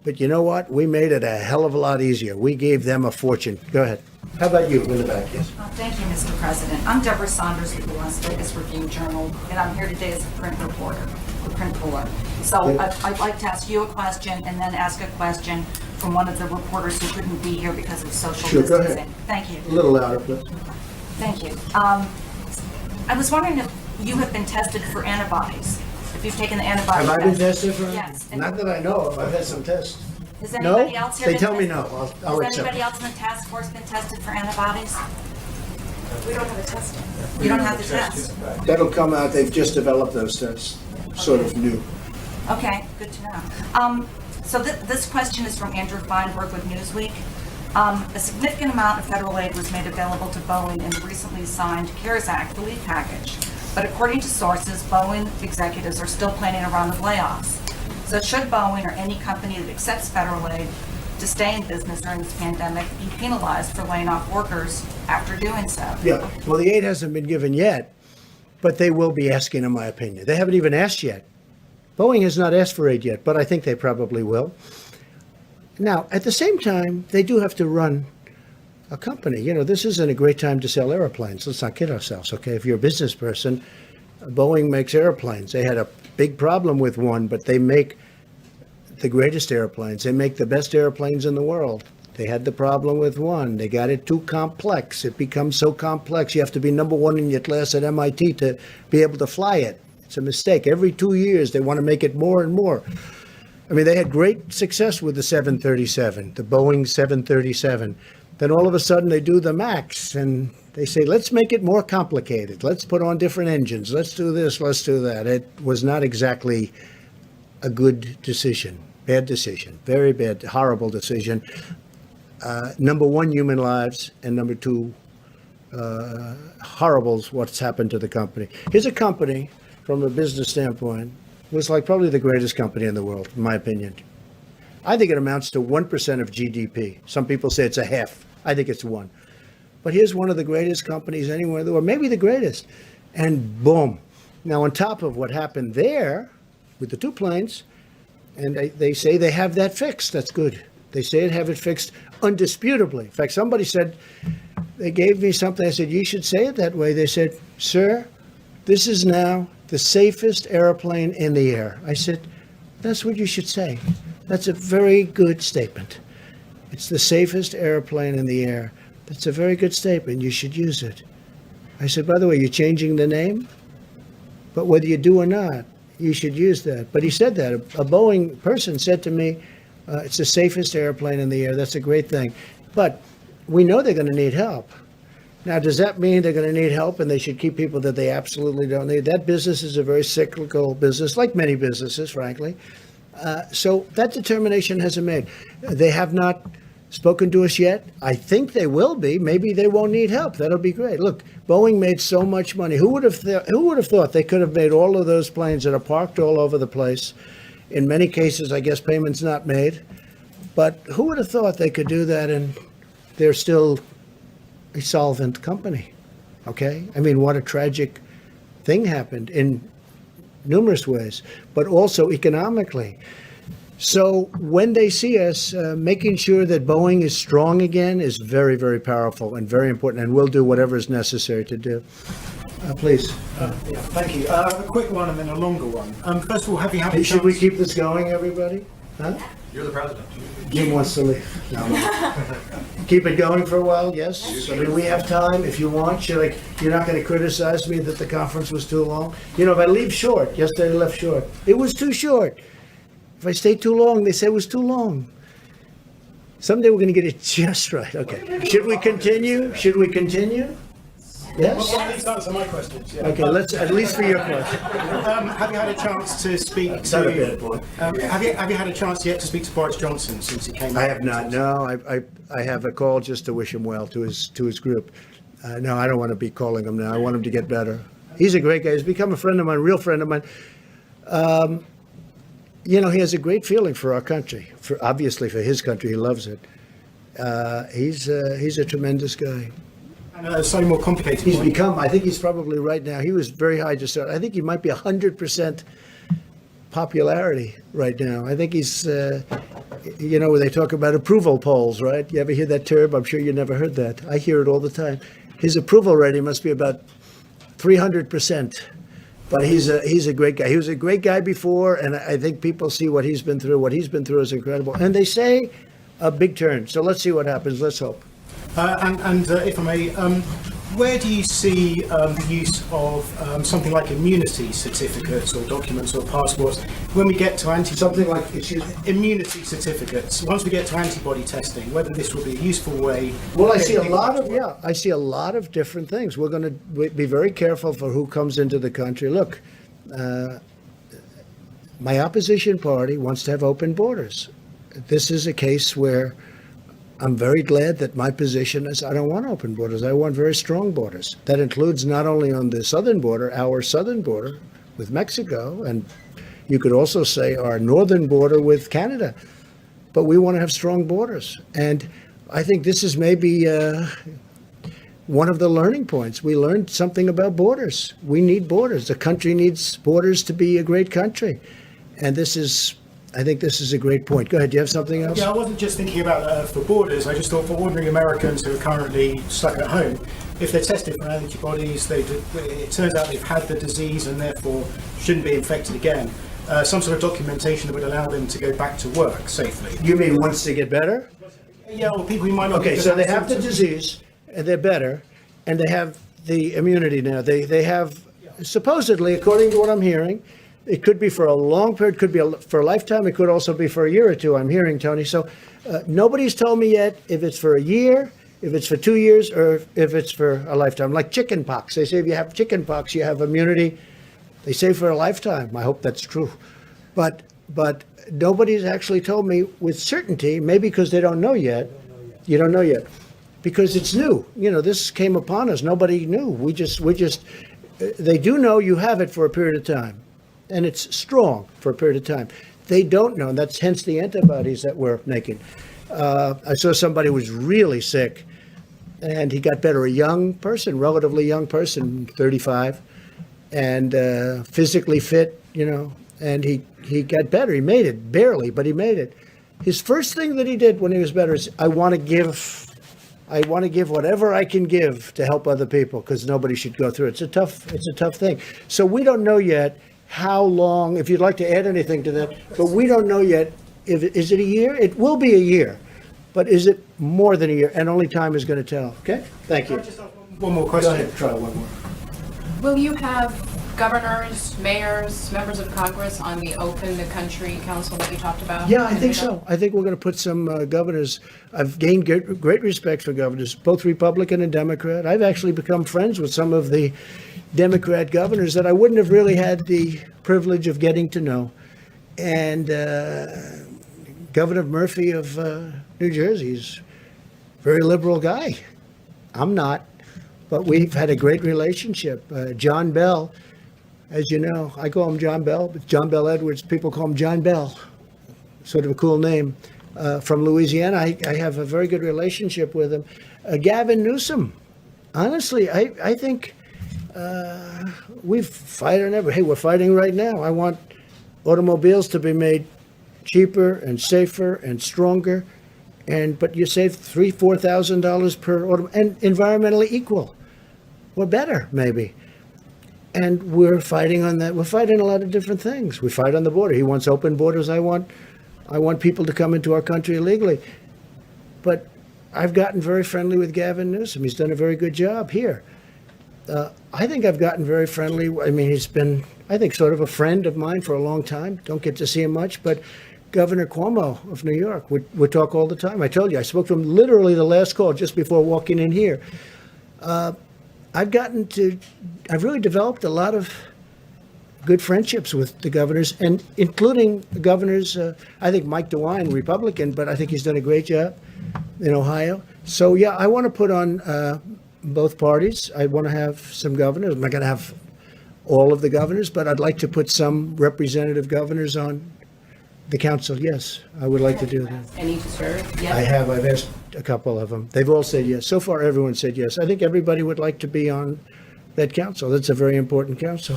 But you know what? We made it a hell of a lot easier. We gave them a fortune. Go ahead. How about you in the back? Yes. Thank you, Mr. President. I'm Deborah Saunders with the Las Vegas Review-Journal, and I'm here today as a print reporter, print puller. So I'd like to ask you a question and then ask a question from one of the reporters who couldn't be here because of social Go distancing. ahead. Thank you. A little louder, please. Thank you. I was wondering if you have been tested for antibodies, if you've taken the antibody Have I been test. tested for? Yes. Not that I know of. I've had some tests. Has anybody No? else here They been tell me tested? no. I'll Has accept anybody it. else in the task force been tested for antibodies? We don't have a test yet. You don't have the test? That'll come out. They've just developed those tests, sort of new. Okay, good to know. So this question is from Andrew Feinberg with Newsweek. A significant amount of federal aid was made available to Boeing in the recently signed CARES Act relief package. But according to sources, Boeing executives are still planning a round of layoffs. So should Boeing or any company that accepts federal aid to stay in business during this pandemic be penalized for laying off workers after doing so? Yeah. Well, the aid hasn't been given yet, but they will be asking, in my opinion. They haven't even asked yet. Boeing has not asked for aid yet, but I think they probably will. Now, at the same time, they do have to run a company. This isn't a great time to sell airplanes. Let's not kid ourselves, okay? If you're a business person, Boeing makes airplanes. They had a big problem with one, but they make the greatest airplanes. They make the best airplanes in the world. They had the problem with one. They got it too complex. It becomes so complex. You have to be number one in your class at MIT to be able to fly it. It's a mistake. Every 2 years, they want to make it more and more. I mean, they had great success with the 737, the Boeing 737. Then all of a sudden they do the MAX and they say, let's make it more complicated. Let's put on different engines. Let's do this, let's do that. It was not exactly a good decision. Bad decision. Very bad, horrible decision. Number one, human lives. And number two, horrible what's happened to the company. Here's a company, from a business standpoint, was like probably the greatest company in the world, in my opinion. I think it amounts to 1% of GDP. Some people say it's a half. I think it's 1. But here's one of the greatest companies anywhere in the world, maybe the greatest. And boom. Now, on top of what happened there with the 2 planes, and they say they have that fixed. That's good. They say it, have it fixed undisputably. In fact, somebody said, they gave me something. I said, you should say it that way. They said, sir, this is now the safest airplane in the air. I said, that's what you should say. That's a very good statement. It's the safest airplane in the air. That's a very good statement. You should use it. I said, by the way, you're changing the name? But whether you do or not, you should use that. But he said that. A Boeing person said to me, it's the safest airplane in the air. That's a great thing. But we know they're going to need help. Now, does that mean they're going to need help and they should keep people that they absolutely don't need? That business is a very cyclical business, like many businesses, frankly. So that determination hasn't made. They have not spoken to us yet. I think they will be. Maybe they won't need help. That'll be great. Look, Boeing made so much money. Who would have thought they could have made all of those planes that are parked all over the place? In many cases, I guess payments not made. But who would have thought they could do that and they're still a solvent company? Okay? I mean, what a tragic thing happened in numerous ways, but also economically. So when they see us, making sure that Boeing is strong again is very, very powerful and very important, and we'll do whatever is necessary to do. Please. Thank you. A quick one and then a longer one. First of all, have you had a Should we chance- keep this going, everybody? Huh? You're the president. Jim wants to leave. No. Keep it going for a while, yes? I mean, we have time if you want. You're not going to criticize me that the conference was too long? You know, if I leave short, yesterday I left short. It was too short. If I stay too long, they say it was too long. Someday we're going to get it just right. Okay. Should we continue? Should we continue? Yes? Well, at least answer my questions. Yeah. Okay, let's, at least for your question. Have you had a chance to speak Not a bad boy. have you had a chance yet to speak to Boris Johnson since he came? I have not. No, I have a call just to wish him well to his group. No, I don't want to be calling him now. I want him to get better. He's a great guy. He's become a friend of mine, a real friend of mine. You know, he has a great feeling for our country. Obviously for his country, he loves it. He's a tremendous guy. And slightly more complicated. He's become. I think he's probably right now. He was very high to start. I think he might be 100% popularity right now. I think he's. You know, they talk about approval polls, right? You ever hear that term? I'm sure you never heard that. I hear it all the time. His approval rating must be about 300%. But he's a great guy. He was a great guy before, and I think people see what he's been through. What he's been through is incredible. And they say a big turn. So let's see what happens. Let's hope. And if I may, where do you see the use of something like immunity certificates or documents or passports when we get to immunity certificates? Once we get to antibody testing, whether this will be a useful way. Well, I see a lot of different things. We're going to be very careful for who comes into the country. Look, my opposition party wants to have open borders. This is a case where I'm very glad that my position is I don't want open borders. I want very strong borders. That includes not only on the southern border, our southern border with Mexico, and you could also say our northern border with Canada. But we want to have strong borders. And I think this is maybe one of the learning points. We learned something about borders. We need borders. The country needs borders to be a great country. And I think this is a great point. Go ahead. Do you have something else? Yeah, I wasn't just thinking about for borders. I just thought for ordinary Americans who are currently stuck at home, if they're tested for antibodies, it turns out they've had the disease and therefore shouldn't be infected again. Some sort of documentation that would allow them to go back to work safely. You mean once they get better? Yeah, well, people who might not. Okay, so they have the disease, and they're better, and they have the immunity now. They have, supposedly, according to what I'm hearing, it could be for a long period, could be for a lifetime, it could also be for a year or two, I'm hearing, Tony. So nobody's told me yet if it's for a year, if it's for 2 years, or if it's for a lifetime. Like chicken pox. They say if you have chicken pox, you have immunity. They say for a lifetime. I hope that's true. But nobody's actually told me with certainty, maybe because they don't know yet. You don't know yet. Because it's new. You know, this came upon us. Nobody knew. They do know you have it for a period of time. And it's strong for a period of time. They don't know, and that's hence the antibodies that we're making. I saw somebody who was really sick, and he got better. A young person, relatively young person, 35, and physically fit, you know, and he got better. He made it, barely, but he made it. his first thing that he did when he was better is, I want to give whatever I can give to help other people, because nobody should go through it. It's a tough thing. So we don't know yet how long, if you'd like to add anything to that, but we don't know yet, is it a year? It will be a year, but is it more than a year? And only time is going to tell, okay? Thank you. One more question. Go ahead, try one more. Will you have governors, mayors, members of Congress on the Open the Country Council that you talked about? Yeah, I think so. I think we're going to put some governors. I've gained great respect for governors, both Republican and Democrat. I've actually become friends with some of the Democrat governors that I wouldn't have really had the privilege of getting to know. And Governor Murphy of New Jersey is a very liberal guy. I'm not, but we've had a great relationship. John Bell, as you know, I call him John Bell, but John Bell Edwards, people call him John Bell, sort of a cool name. From Louisiana, I have a very good relationship with him. Gavin Newsom, honestly, I think we've fight on every. Hey, we're fighting right now. I want automobiles to be made cheaper and safer and stronger, but you save $3,000-4,000 per auto, and environmentally equal, or better maybe. And we're fighting on that. We're fighting a lot of different things. We fight on the border. He wants open borders. I want people to come into our country illegally. But I've gotten very friendly with Gavin Newsom. He's done a very good job here. I think I've gotten very friendly. I mean, he's been, I think, sort of a friend of mine for a long time. Don't get to see him much, but Governor Cuomo of New York, we talk all the time. I told you, I spoke to him literally the last call just before walking in here. I've really developed a lot of good friendships with the governors, and including the governors. I think Mike DeWine, Republican, but I think he's done a great job in Ohio. So yeah, I want to put on both parties. I want to have some governors. I'm not going to have all of the governors, but I'd like to put some representative governors on the council. Yes, I would like to do that. Any to serve? Yes. I have. I've asked a couple of them. They've all said yes. So far, everyone said yes. I think everybody would like to be on that council. That's a very important council.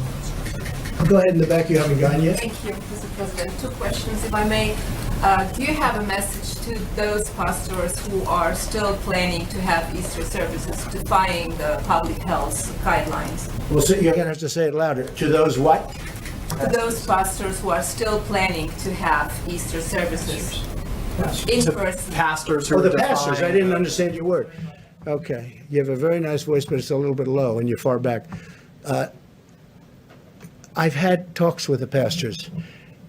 Go ahead in the back. You haven't gone yet. Thank you, Mr. President. 2 questions, if I may. Do you have a message to those pastors who are still planning to have Easter services, defying the public health guidelines? Well, so you're going to have to say it louder. To those what? To those pastors who are still planning to have Easter services in person. Pastors Oh, the pastors. I didn't understand your word. Okay. You have a very nice voice, but it's a little bit low and you're far back. I've had talks with the pastors,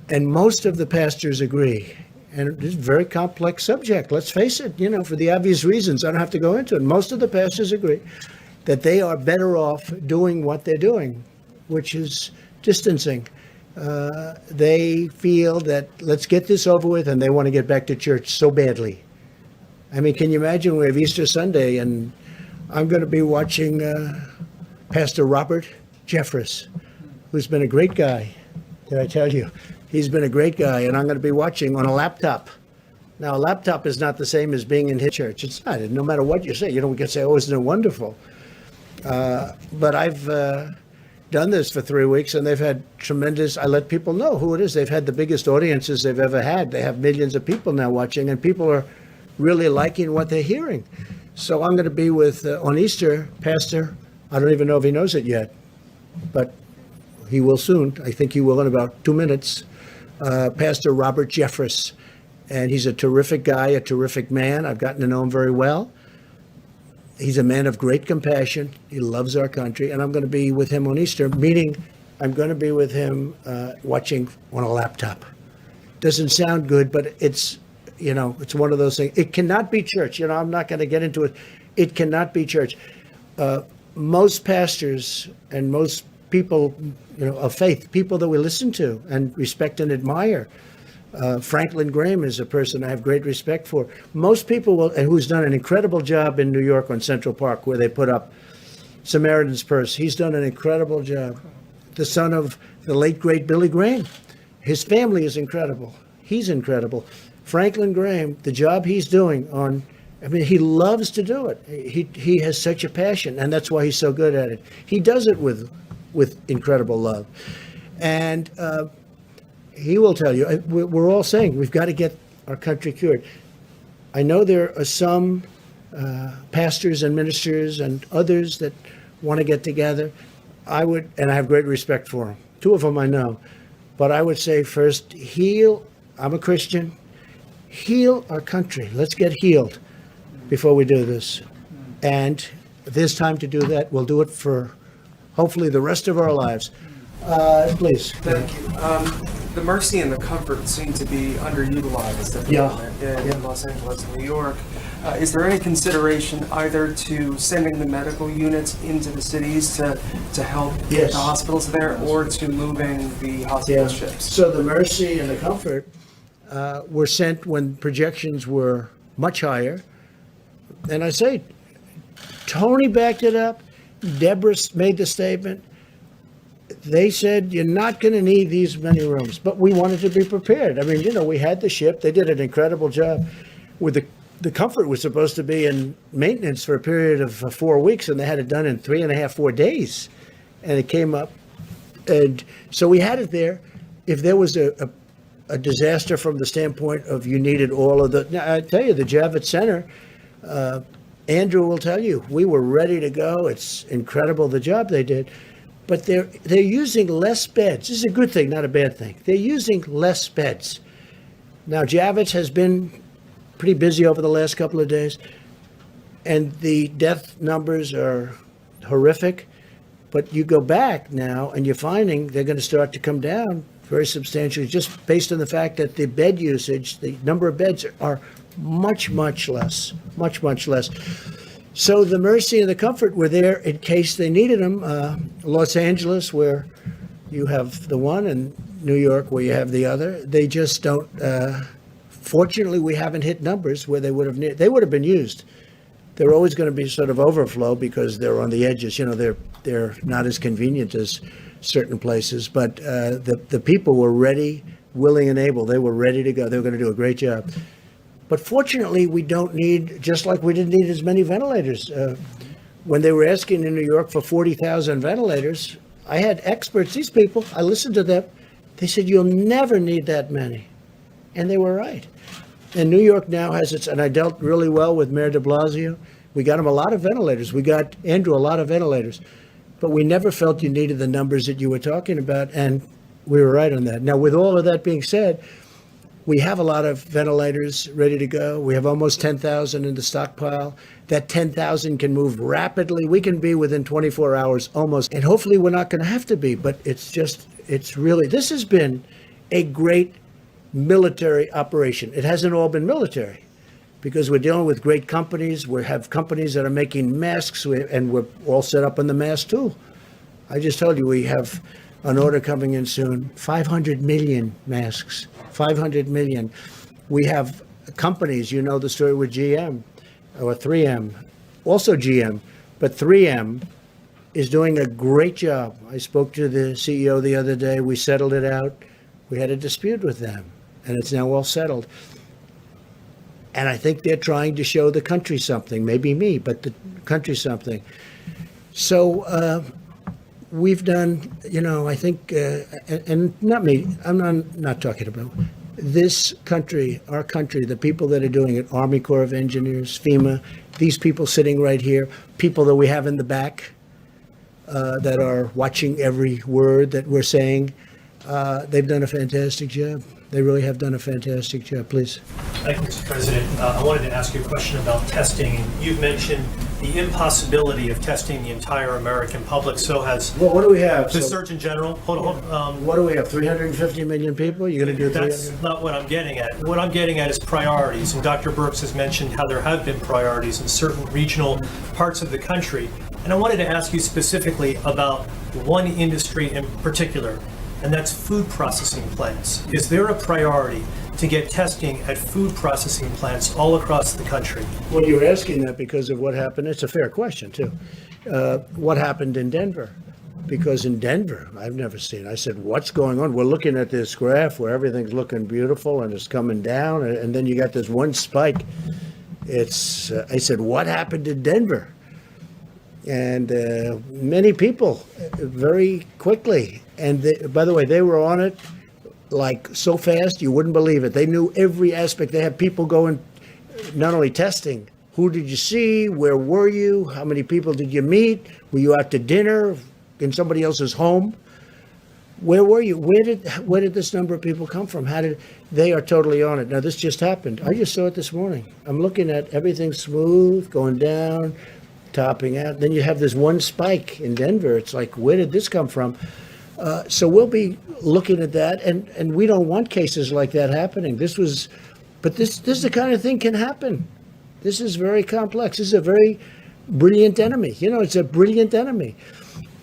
and most of the pastors agree. And it's a very complex subject. Let's face it, for the obvious reasons. I don't have to go into it. Most of the pastors agree that they are better off doing what they're doing, which is distancing. They feel that let's get this over with, and they want to get back to church so badly. I mean, can you imagine we have Easter Sunday, and I'm going to be watching Pastor Robert Jeffress, who's been a great guy. Did I tell you? He's been a great guy, and I'm going to be watching on a laptop. Now, a laptop is not the same as being in his church. It's not. No matter what you say, we can say, oh, isn't it wonderful? But I've done this for 3 weeks, and they've had tremendous, I let people know who it is. They've had the biggest audiences they've ever had. They have millions of people now watching, and people are really liking what they're hearing. So I'm going to be with, on Easter, Pastor, I don't even know if he knows it yet, but he will soon. I think he will in about 2 minutes. Pastor Robert Jeffress. And he's a terrific guy, a terrific man. I've gotten to know him very well. He's a man of great compassion. He loves our country. And I'm going to be with him on Easter, meaning I'm going to be with him watching on a laptop. Doesn't sound good, but it's one of those things. It cannot be church. I'm not going to get into it. It cannot be church. Most pastors and most people, of faith, people that we listen to and respect and admire. Franklin Graham is a person I have great respect for. Most people will, and who's done an incredible job in New York on Central Park, where they put up Samaritan's Purse. He's done an incredible job. The son of the late, great Billy Graham. His family is incredible. He's incredible. Franklin Graham, the job he's doing he loves to do it. He has such a passion, and that's why he's so good at it. He does it with incredible love. And he will tell you, we're all saying we've got to get our country cured. I know there are some pastors and ministers and others that want to get together. I would, and I have great respect for them. Two of them I know. But I would say first, heal. I'm a Christian. Heal our country. Let's get healed before we do this. And if there's time to do that, we'll do it for hopefully the rest of our lives. Please. Thank you. The Mercy and the Comfort seem to be underutilized at the moment in Los Angeles and New York. Is there any consideration either to sending the medical units into the cities to help Yes. the hospitals there, or to moving the hospital ships? So the Mercy and the Comfort were sent when projections were much higher. And I say, Tony backed it up. Deborah made the statement. They said, you're not going to need these many rooms. But we wanted to be prepared. I mean, you know, we had the ship. They did an incredible job. With the Comfort was supposed to be in maintenance for a period of 4 weeks, and they had it done in 3.5, 4 days. And it came up. And so we had it there. If there was a disaster from the standpoint of you needed all of the, now, I tell you, the Javits Center, Andrew will tell you, we were ready to go. It's incredible the job they did. But they're using less beds. This is a good thing, not a bad thing. They're using less beds. Now, Javits has been pretty busy over the last couple of days, and the death numbers are horrific. But you go back now, and you're finding they're going to start to come down very substantially, just based on the fact that the bed usage, the number of beds are much, much less, much, much less. So the Mercy and the Comfort were there in case they needed them. Los Angeles, where you have the one, and New York, where you have the other. They just don't. Fortunately, we haven't hit numbers where they would have been used. They're always going to be sort of overflow because they're on the edges. You know, they're not as convenient as certain places. But the people were ready, willing, and able. They were ready to go. They were going to do a great job. But fortunately, we don't need, just like we didn't need as many ventilators. When they were asking in New York for 40,000 ventilators, I had experts, these people, I listened to them. They said, you'll never need that many. And they were right. And New York now has its, and I dealt really well with Mayor de Blasio. We got him a lot of ventilators. We got Andrew a lot of ventilators. But we never felt you needed the numbers that you were talking about, and we were right on that. Now, with all of that being said, we have a lot of ventilators ready to go. We have almost 10,000 in the stockpile. That 10,000 can move rapidly. We can be within 24 hours almost. And hopefully we're not going to have to be. But it's really, this has been a great military operation. It hasn't all been military because we're dealing with great companies. We have companies that are making masks, and we're all set up on the mask too. I just told you we have an order coming in soon, 500 million masks, 500 million. We have companies, you know the story with GM or 3M, also GM, but 3M is doing a great job. I spoke to the CEO the other day. We settled it out. We had a dispute with them, and it's now all settled. And I think they're trying to show the country something, maybe me, but the country something. So, we've done, you know, I think, and not me, I'm not talking about this country, our country, the people that are doing it, Army Corps of Engineers, FEMA, these people sitting right here, people that we have in the back that are watching every word that we're saying, they've done a fantastic job. They really have done a fantastic job. Please. Thank you, Mr. President. I wanted to ask you a question about testing. You've mentioned the impossibility of testing the entire American public. So has what do we have? The Surgeon General. Hold on. What do we have? 350 million people? You're going to do 300? That's not what I'm getting at. What I'm getting at is priorities. And Dr. Birx has mentioned how there have been priorities in certain regional parts of the country. And I wanted to ask you specifically about one industry in particular, and that's food processing plants. Is there a priority to get testing at food processing plants all across the country? Well, you're asking that because of what happened. It's a fair question, too. What happened in Denver? Because in Denver, I've never seen, I said, what's going on? We're looking at this graph where everything's looking beautiful and it's coming down, and then you got this one spike. I said, what happened in Denver? And many people very quickly. And by the way, they were on it like so fast, you wouldn't believe it. They knew every aspect. They had people going, not only testing, who did you see? Where were you? How many people did you meet? Were you out to dinner in somebody else's home? Where were you? Where did this number of people come from? They are totally on it. Now, this just happened. I just saw it this morning. I'm looking at everything smooth, going down, topping out. Then you have this one spike in Denver. It's like, where did this come from? So we'll be looking at that, and we don't want cases like that happening. This is the kind of thing can happen. This is very complex. This is a very brilliant enemy. It's a brilliant enemy.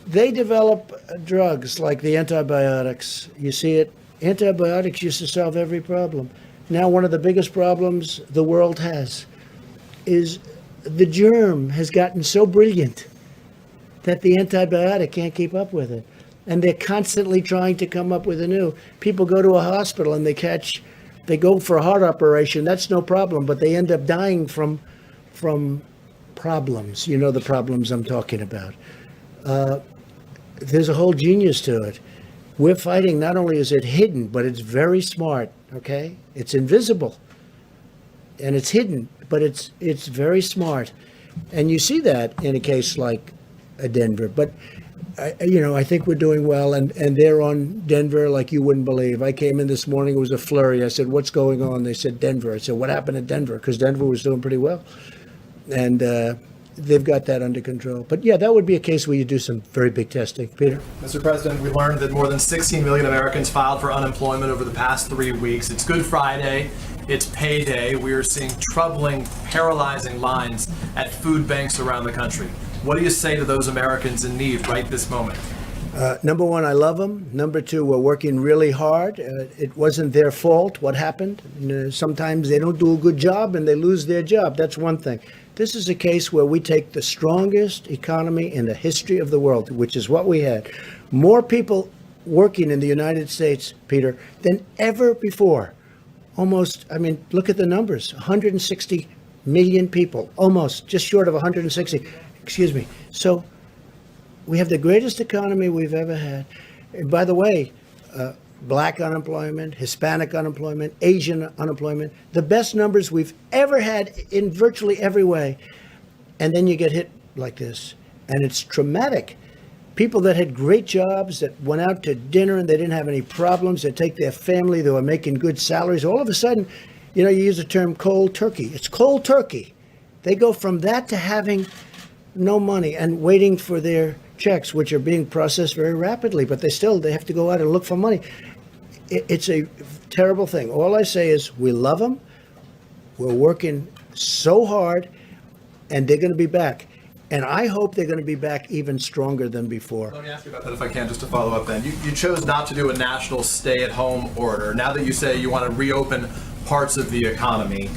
They develop drugs like the antibiotics. You see it. Antibiotics used to solve every problem. Now one of the biggest problems the world has is the germ has gotten so brilliant that the antibiotic can't keep up with it. And they're constantly trying to come up with a new. People go to a hospital and they go for a heart operation. That's no problem, but they end up dying from problems. You know the problems I'm talking about. There's a whole genius to it. We're fighting, not only is it hidden, but it's very smart, okay? It's invisible and it's hidden, but it's very smart. And you see that in a case like Denver. But, I think we're doing well, and they're on Denver like you wouldn't believe. I came in this morning, it was a flurry. I said, what's going on? They said, Denver. I said, what happened at Denver? Because Denver was doing pretty well. And they've got that under control. But yeah, that would be a case where you do some very big testing. Peter? Mr. President, we learned that more than 16 million Americans filed for unemployment over the past 3 weeks. It's Good Friday. It's payday. We are seeing troubling, paralyzing lines at food banks around the country. What do you say to those Americans in need right this moment? Number one, I love them. Number two, we're working really hard. It wasn't their fault what happened. Sometimes they don't do a good job and they lose their job. That's one thing. This is a case where we take the strongest economy in the history of the world, which is what we had. More people working in the United States, Peter, than ever before. Almost, look at the numbers, 160 million people, almost, just short of 160. Excuse me. So we have the greatest economy we've ever had. And by the way, black unemployment, Hispanic unemployment, Asian unemployment, the best numbers we've ever had in virtually every way. And then you get hit like this. And it's traumatic. People that had great jobs, that went out to dinner and they didn't have any problems, they take their family, they were making good salaries. All of a sudden, you use the term cold turkey. It's cold turkey. They go from that to having no money and waiting for their checks, which are being processed very rapidly, but they have to go out and look for money. It's a terrible thing. All I say is we love them. We're working so hard, and they're going to be back. And I hope they're going to be back even stronger than before. Let me ask you about that if I can, just to follow up then. You chose not to do a national stay-at-home order. Now that you say you want to reopen parts of the economy,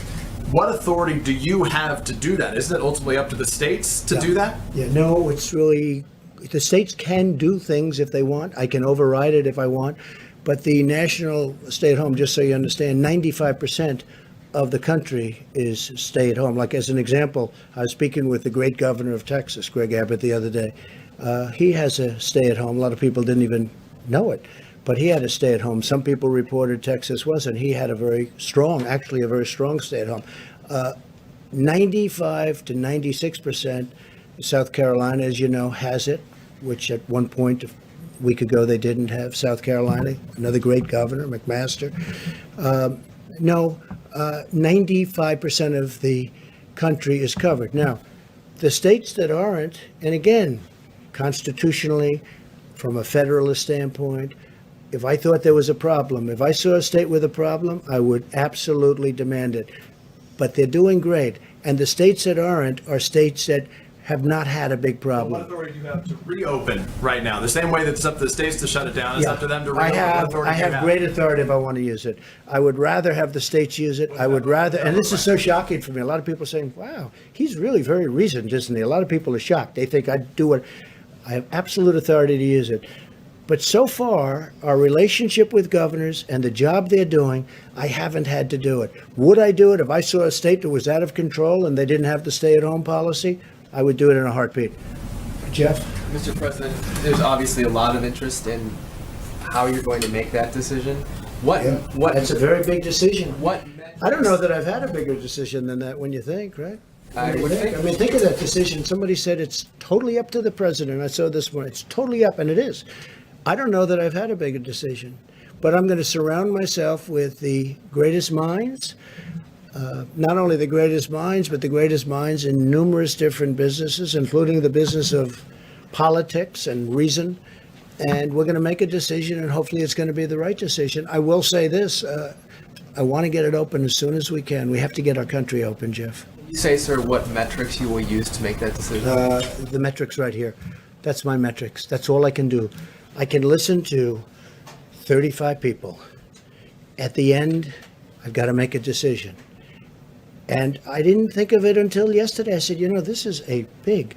what authority do you have to do that? Isn't it ultimately up to the states to do that? Yeah, no, it's really, the states can do things if they want. I can override it if I want. But the national stay-at-home, just so you understand, 95% of the country is stay-at-home. Like as an example, I was speaking with the great governor of Texas, Greg Abbott, the other day. He has a stay-at-home. A lot of people didn't even know it, but he had a stay-at-home. Some people reported Texas wasn't. He had a very strong stay-at-home. 95 to 96%. South Carolina, as you know, has it, which at one point a week ago they didn't have. South Carolina, another great governor, McMaster. 95% of the country is covered. Now, the states that aren't, and again, constitutionally, from a federalist standpoint, if I thought there was a problem, if I saw a state with a problem, I would absolutely demand it. But they're doing great. And the states that aren't are states that have not had a big problem. What authority do you have to reopen right now? The same way that it's up to the states to shut it down, it's up to them to reopen. I have great authority if I want to use it. I would rather have the states use it. I would rather, and this is so shocking for me. A lot of people are saying, wow, he's really very reasoned, isn't he? A lot of people are shocked. They think I'd do it. I have absolute authority to use it. But so far, our relationship with governors and the job they're doing, I haven't had to do it. Would I do it if I saw a state that was out of control and they didn't have the stay-at-home policy? I would do it in a heartbeat. Jeff? Mr. President, there's obviously a lot of interest in how you're going to make that decision. That's a very big decision. What? I don't know that I've had a bigger decision than that when you think, right? I When you would think. I mean, think of that decision. Somebody said it's totally up to the president. I saw this one. It's totally up, and it is. I don't know that I've had a bigger decision, but I'm going to surround myself with the greatest minds. Not only the greatest minds, but the greatest minds in numerous different businesses, including the business of politics and reason. And we're going to make a decision, and hopefully it's going to be the right decision. I will say this. I want to get it open as soon as we can. We have to get our country open, Jeff. Can you say, sir, what metrics you will use to make that decision? The metrics right here. That's my metrics. That's all I can do. I can listen to 35 people. At the end, I've got to make a decision. And I didn't think of it until yesterday. I said, this is a big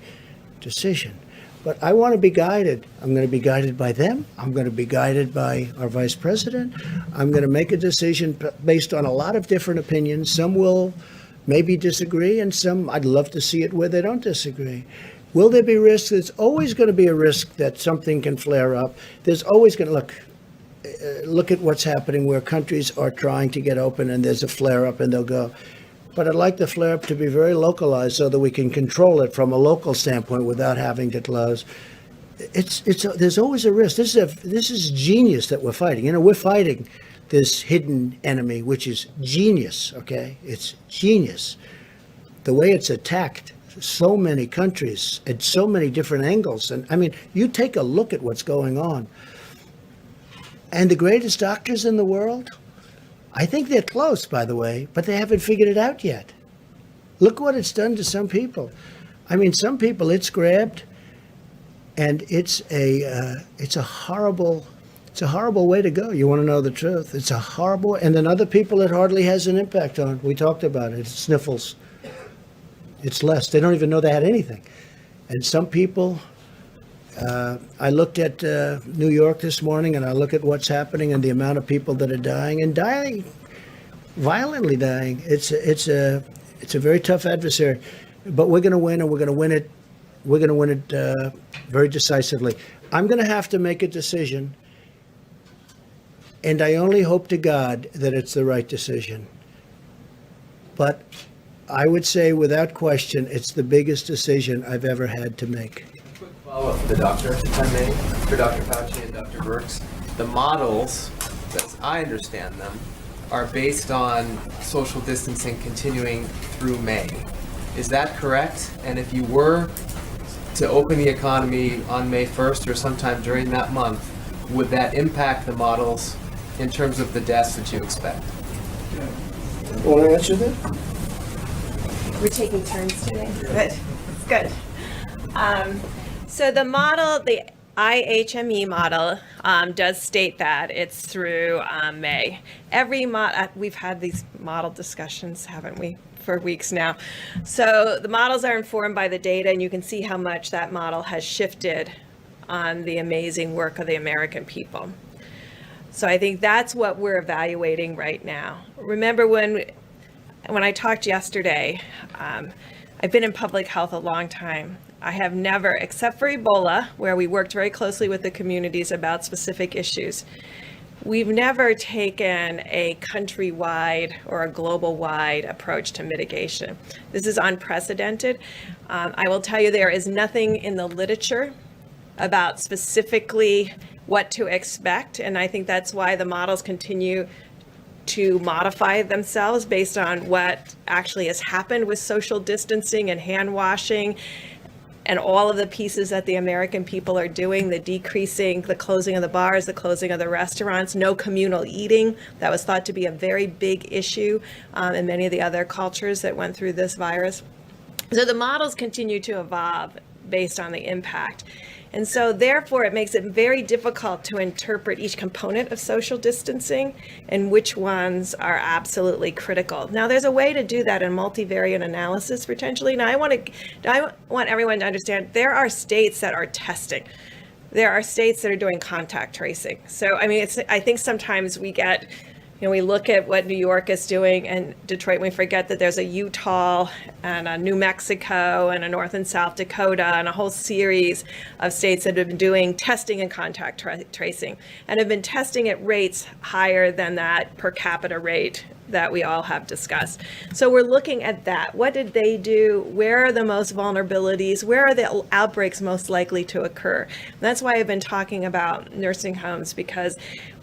decision. But I want to be guided. I'm going to be guided by them. I'm going to be guided by our vice president. I'm going to make a decision based on a lot of different opinions. Some will maybe disagree, and some I'd love to see it where they don't disagree. Will there be risks? There's always going to be a risk that something can flare up. There's always going to look at what's happening where countries are trying to get open and there's a flare up and they'll go. But I'd like the flare up to be very localized so that we can control it from a local standpoint without having to close. There's always a risk. This is genius that we're fighting. We're fighting this hidden enemy, which is genius. Okay, it's genius. The way it's attacked so many countries at so many different angles, and I mean, you take a look at what's going on. And the greatest doctors in the world, I think they're close, by the way, but they haven't figured it out yet. Look what it's done to some people. I mean, some people it's grabbed, and it's a horrible way to go. You want to know the truth? It's a horrible. And then other people it hardly has an impact on. We talked about it. It's sniffles. It's less. They don't even know they had anything. And some people. I looked at New York this morning, and I look at what's happening and the amount of people that are dying and dying, violently dying. It's a very tough adversary, but we're going to win, and we're going to win it. We're going to win it very decisively. I'm going to have to make a decision, and I only hope to God that it's the right decision. But I would say, without question, it's the biggest decision I've ever had to make. Follow-up for the doctor, if I may, for Dr. Fauci and Dr. Birx. The models, as I understand them, are based on social distancing continuing through May. Is that correct? And if you were to open the economy on May 1st or sometime during that month, would that impact the models in terms of the deaths that you expect? Want to answer that? We're taking turns today. Good. Good. So the model, the IHME model, does state that it's through May. We've had these model discussions, haven't we, for weeks now. So the models are informed by the data, and you can see how much that model has shifted on the amazing work of the American people. So I think that's what we're evaluating right now. Remember when I talked yesterday, I've been in public health a long time. I have never, except for Ebola, where we worked very closely with the communities about specific issues, we've never taken a countrywide or a global-wide approach to mitigation. This is unprecedented. I will tell you there is nothing in the literature about specifically what to expect, and I think that's why the models continue to modify themselves based on what actually has happened with social distancing and hand washing and all of the pieces that the American people are doing, the decreasing, the closing of the bars, the closing of the restaurants, no communal eating. That was thought to be a very big issue in many of the other cultures that went through this virus. So the models continue to evolve based on the impact. And so therefore, it makes it very difficult to interpret each component of social distancing and which ones are absolutely critical. Now, there's a way to do that in multivariate analysis potentially. Now, I want everyone to understand there are states that are testing. There are states that are doing contact tracing. So, I mean, I think sometimes we get we look at what New York is doing and Detroit, and we forget that there's a Utah and a New Mexico and a North and South Dakota and a whole series of states that have been doing testing and contact tracing and have been testing at rates higher than that per capita rate that we all have discussed. So we're looking at that. What did they do? Where are the most vulnerabilities? Where are the outbreaks most likely to occur? And that's why I've been talking about nursing homes, because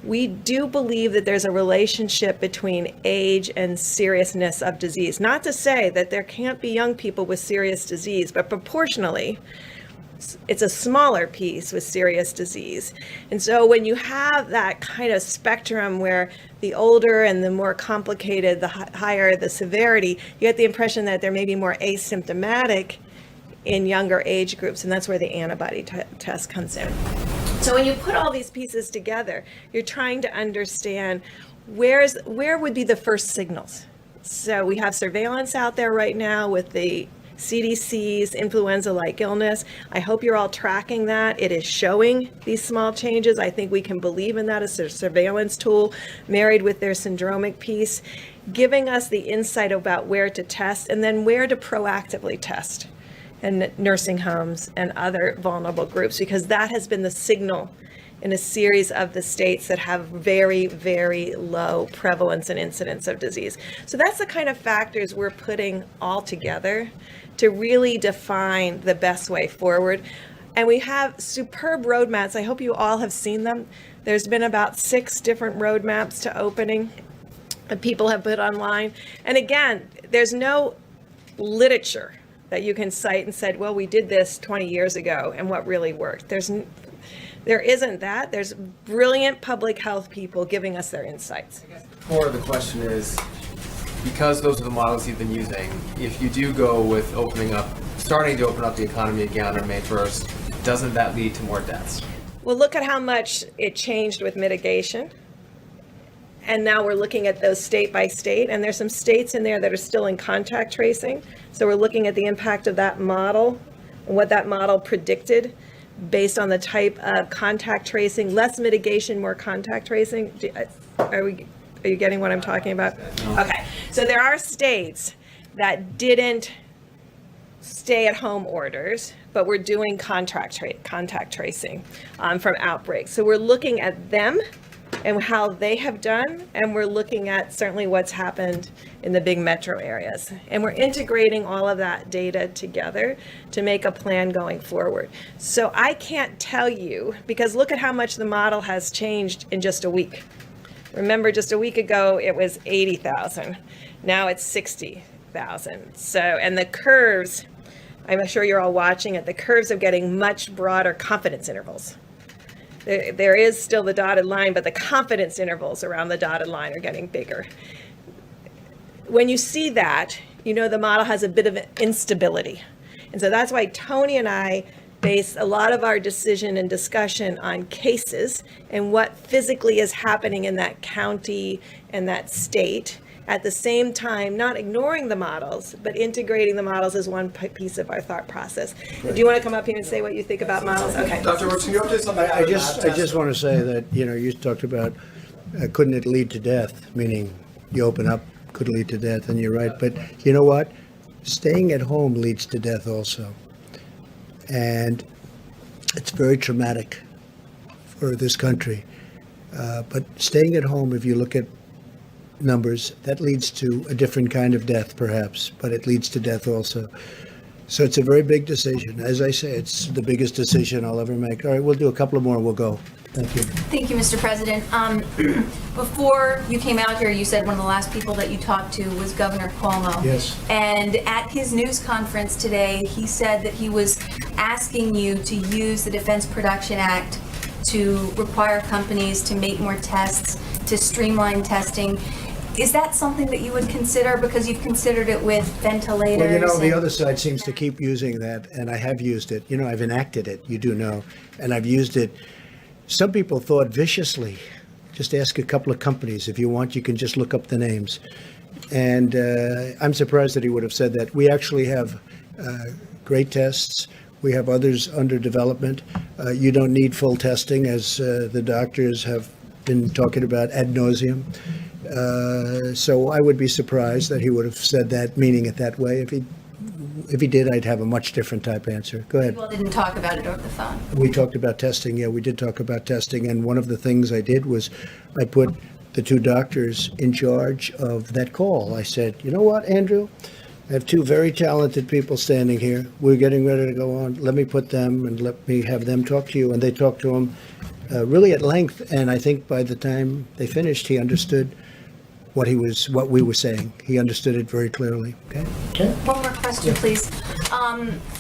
we do believe that there's a relationship between age and seriousness of disease. Not to say that there can't be young people with serious disease, but proportionally, it's a smaller piece with serious disease. And so when you have that kind of spectrum where the older and the more complicated, the higher the severity, you get the impression that there may be more asymptomatic in younger age groups, and that's where the antibody test comes in. So when you put all these pieces together, you're trying to understand where would be the first signals. So we have surveillance out there right now with the CDC's influenza-like illness. I hope you're all tracking that. It is showing these small changes. I think we can believe in that as a surveillance tool married with their syndromic piece, giving us the insight about where to test and then where to proactively test in nursing homes and other vulnerable groups, because that has been the signal in a series of the states that have very, very low prevalence and incidence of disease. So that's the kind of factors we're putting all together to really define the best way forward. And we have superb roadmaps. I hope you all have seen them. There's been about 6 different roadmaps to opening that people have put online. And again, there's no literature that you can cite and said, well, we did this 20 years ago and what really worked. There isn't that. There's brilliant public health people giving us their insights. The core of the question is, because those are the models you've been using, if you do go with starting to open up the economy again on May 1st, doesn't that lead to more deaths? Well, look at how much it changed with mitigation. And now we're looking at those state by state, and there's some states in there that are still in contact tracing. So we're looking at the impact of that model and what that model predicted based on the type of contact tracing, less mitigation, more contact tracing. Are you getting what I'm talking about? Okay, so there are states that didn't stay at home orders, but we're doing contact tracing from outbreaks. So we're looking at them and how they have done, and we're looking at certainly what's happened in the big metro areas. And we're integrating all of that data together to make a plan going forward. So I can't tell you, because look at how much the model has changed in just a week. Remember, just a week ago, it was 80,000. Now it's 60,000. So, and the curves, I'm sure you're all watching it, the curves are getting much broader confidence intervals. There is still the dotted line, but the confidence intervals around the dotted line are getting bigger. When you see that, you know the model has a bit of instability. And so that's why Tony and I base a lot of our decision and discussion on cases and what physically is happening in that county and that state. At the same time, not ignoring the models, but integrating the models as one piece of our thought process. Do you want to come up here and say what you think about models? Okay. Dr. Brooks, can you update something? I just want to say that, you talked about couldn't it lead to death, meaning you open up, could lead to death, and you're right. But you know what? Staying at home leads to death also. And it's very traumatic for this country. But staying at home, if you look at numbers, that leads to a different kind of death perhaps, but it leads to death also. So it's a very big decision. As I say, it's the biggest decision I'll ever make. All right, we'll do a couple of more, we'll go. Thank you. Thank you, Mr. President. Before you came out here, you said one of the last people that you talked to was Governor Cuomo. Yes. And at his news conference today, he said that he was asking you to use the Defense Production Act to require companies to make more tests, to streamline testing. Is that something that you would consider, because you've considered it with ventilators? Well, the other side seems to keep using that, and I have used it. I've enacted it, you do know, and I've used it. Some people thought viciously. Just ask a couple of companies. If you want, you can just look up the names. And I'm surprised that he would have said that. We actually have great tests. We have others under development. You don't need full testing, as the doctors have been talking about ad nauseum. So I would be surprised that he would have said that, meaning it that way. If he did, I'd have a much different type answer. Go ahead. Well, didn't talk about it over the phone. We talked about testing. Yeah, we did talk about testing. And one of the things I did was I put the two doctors in charge of that call. I said, you know what, Andrew? I have two very talented people standing here. We're getting ready to go on. Let me put them and let me have them talk to you. And they talked to him really at length. And I think by the time they finished, he understood what we were saying. He understood it very clearly. Okay. One more question, please.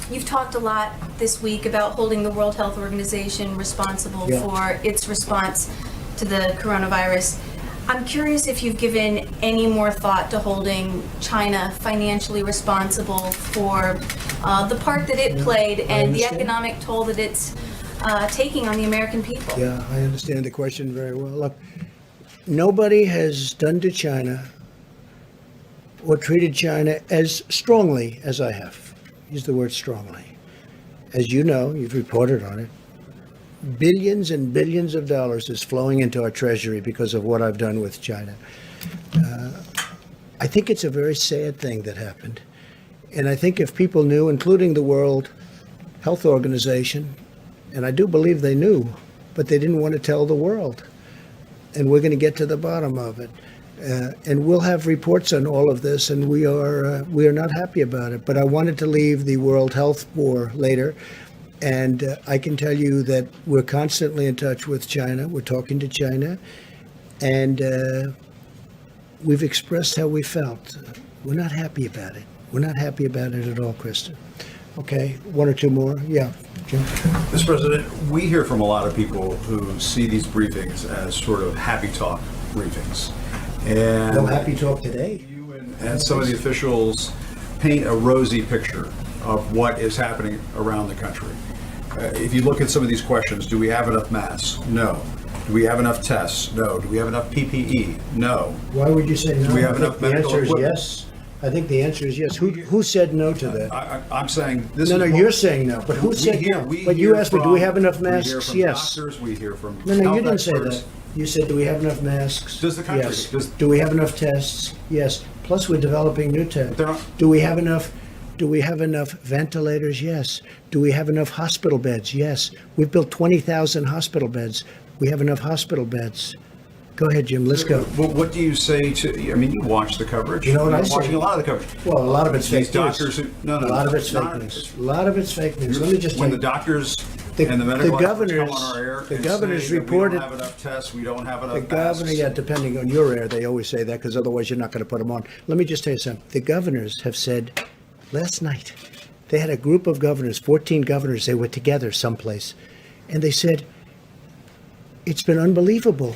You've talked a lot this week about holding the World Health Organization responsible for its response to the coronavirus. I'm curious if you've given any more thought to holding China financially responsible for the part that it played and the economic toll that it's taking on the American people. Yeah, I understand the question very well. Look, nobody has done to China or treated China as strongly as I have. Use the word strongly. As you know, you've reported on it. Billions and billions of dollars is flowing into our treasury because of what I've done with China. I think it's a very sad thing that happened. And I think if people knew, including the World Health Organization, and I do believe they knew, but they didn't want to tell the world. And we're going to get to the bottom of it. And we'll have reports on all of this, and we are not happy about it. But I wanted to leave the World Health for later. And I can tell you that we're constantly in touch with China. We're talking to China. And we've expressed how we felt. We're not happy about it. We're not happy about it at all, Kristen. Okay, one or two more? Yeah, Jim? Mr. President, we hear from a lot of people who see these briefings as sort of happy talk briefings. And No happy talk today. And some of the officials paint a rosy picture of what is happening around the country. If you look at some of these questions, do we have enough masks? No. Do we have enough tests? No. Do we have enough PPE? No. Why would you say no? Do we have I enough think the medical answer is equipment? yes. I think the answer is yes. Who said no to that? I'm saying this No, is no, what- you're saying no, but who We said hear- no? we But you hear asked me, do we from- have enough we hear masks? from Yes. doctors, we hear from No, no, you health didn't say experts. that. You said, do we have enough masks? Does the country? Yes. Does- Do we have enough tests? Yes. Plus, we're developing new tests. Do we have enough ventilators? Yes. Do we have enough hospital beds? Yes. We've built 20,000 hospital beds. We have enough hospital beds. Go ahead, Jim, let's go. Well, what do you say to, I mean, you watch the coverage. You know what You're I say? watching a lot of the coverage. Well, a lot of it's These fake news. doctors who- no, no, A lot of it's it's fake not. news. A lot of it's fake news. Let me just When tell the you. doctors The- and the medical the experts come governors- on our air the and governors say that reported- we don't have enough tests, we don't have enough The governor, masks. yeah, depending on your air, they always say that because otherwise you're not going to put them on. Let me just tell you something. The governors have said last night, they had a group of governors, 14 governors, they were together someplace, and they said, it's been unbelievable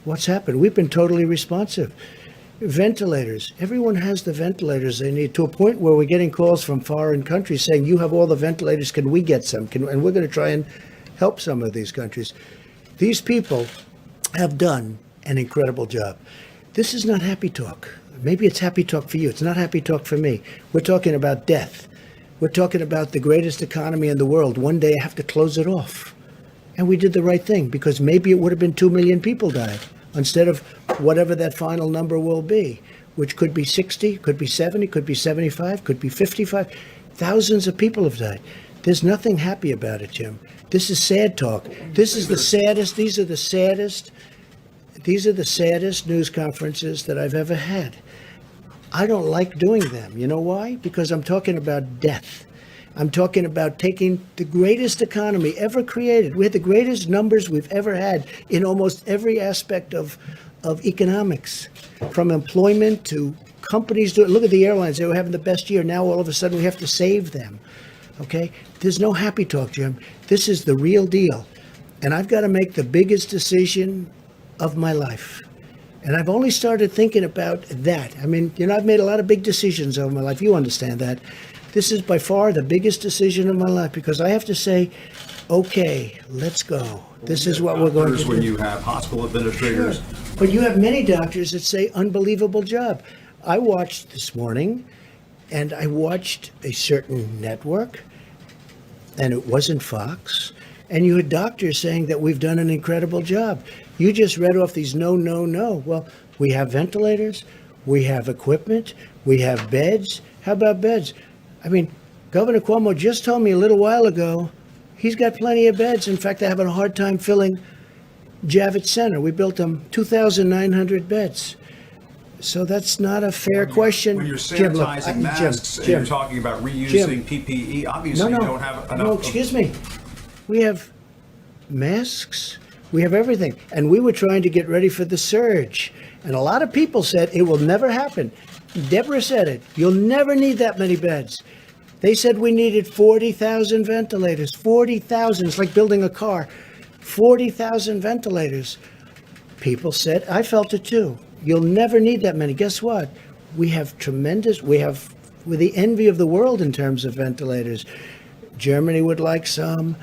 what's happened. We've been totally responsive. Ventilators. Everyone has the ventilators they need, to a point where we're getting calls from foreign countries saying, you have all the ventilators, can we get some? And we're going to try and help some of these countries. These people have done an incredible job. This is not happy talk. Maybe it's happy talk for you. It's not happy talk for me. We're talking about death. We're talking about the greatest economy in the world. One day I have to close it off. And we did the right thing because maybe it would have been 2 million people died instead of whatever that final number will be, which could be 60, could be 70, could be 75, could be 55. Thousands of people have died. There's nothing happy about it, Jim. This is sad talk. This is the saddest, these are the saddest news conferences that I've ever had. I don't like doing them. You know why? Because I'm talking about death. I'm talking about taking the greatest economy ever created. We had the greatest numbers we've ever had in almost every aspect of economics, from employment to companies. Look at the airlines. They were having the best year. Now all of a sudden we have to save them. Okay? There's no happy talk, Jim. This is the real deal. And I've got to make the biggest decision of my life. And I've only started thinking about that. I mean, you know, I've made a lot of big decisions over my life. You understand that. This is by far the biggest decision of my life because I have to say, okay, let's go. This is what we're going to Doctors, do. when you have hospital administrators. Sure. But you have many doctors that say unbelievable job. I watched this morning and I watched a certain network and it wasn't Fox. And you had doctors saying that we've done an incredible job. You just read off these no, no, no. Well, we have ventilators, we have equipment, we have beds. How about beds? I mean, Governor Cuomo just told me a little while ago he's got plenty of beds. In fact, they're having a hard time filling Javits Center. We built them 2,900 beds. So that's not a fair question. When you're Jim, look, sanitizing masks and Jim, you're talking about reusing Jim. PPE, obviously you don't have enough. No, excuse me. We have masks. We have everything. And we were trying to get ready for the surge. And a lot of people said it will never happen. Deborah said it. You'll never need that many beds. They said we needed 40,000 ventilators. 40,000. It's like building a car. 40,000 ventilators. People said, I felt it too. You'll never need that many. Guess what? We're the envy of the world in terms of ventilators. Germany would like some.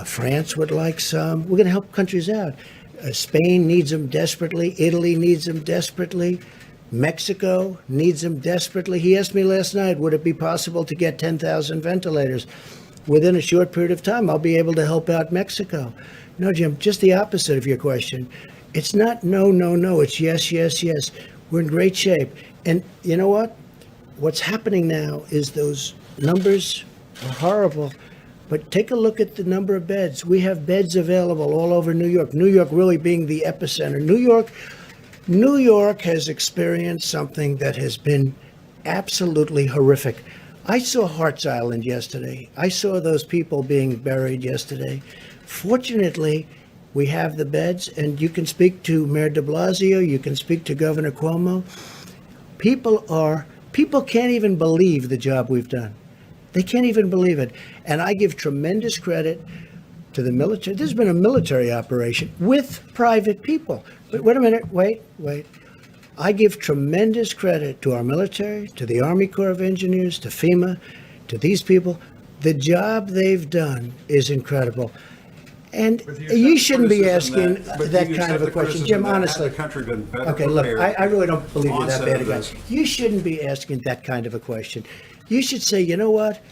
France would like some. We're going to help countries out. Spain needs them desperately. Italy needs them desperately. Mexico needs them desperately. He asked me last night, would it be possible to get 10,000 ventilators? Within a short period of time, I'll be able to help out Mexico. No, Jim, just the opposite of your question. It's not no, no, no. It's yes, yes, yes. We're in great shape. And you know what? What's happening now is those numbers are horrible. But take a look at the number of beds. We have beds available all over New York. New York really being the epicenter. New York has experienced something that has been absolutely horrific. I saw Hart's Island yesterday. I saw those people being buried yesterday. Fortunately, we have the beds, and you can speak to Mayor de Blasio, you can speak to Governor Cuomo. People can't even believe the job we've done. They can't even believe it. And I give tremendous credit to the military. This has been a military operation with private people. But wait a minute, wait. I give tremendous credit to our military, to the Army Corps of Engineers, to FEMA, to these people. The job they've done is incredible. And you shouldn't be asking that kind of a question. Jim, honestly. Okay, look, I really don't believe you're that bad a guy. You shouldn't be asking that kind of a question. You should say, you know what?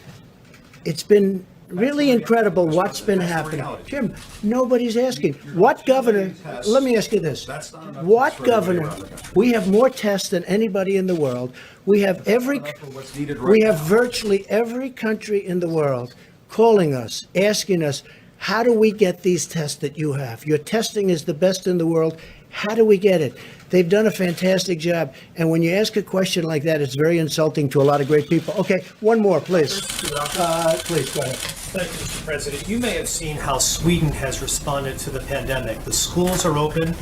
It's been really incredible what's been happening. Jim, nobody's asking. What governor, let me ask you this. What governor, we have more tests than anybody in the world. We have virtually every country in the world calling us, asking us, how do we get these tests that you have? Your testing is the best in the world. How do we get it? They've done a fantastic job. And when you ask a question like that, it's very insulting to a lot of great people. Okay, one more, please. Please, go ahead. Thank you, Mr. President. You may have seen how Sweden has responded to the pandemic. The schools are open,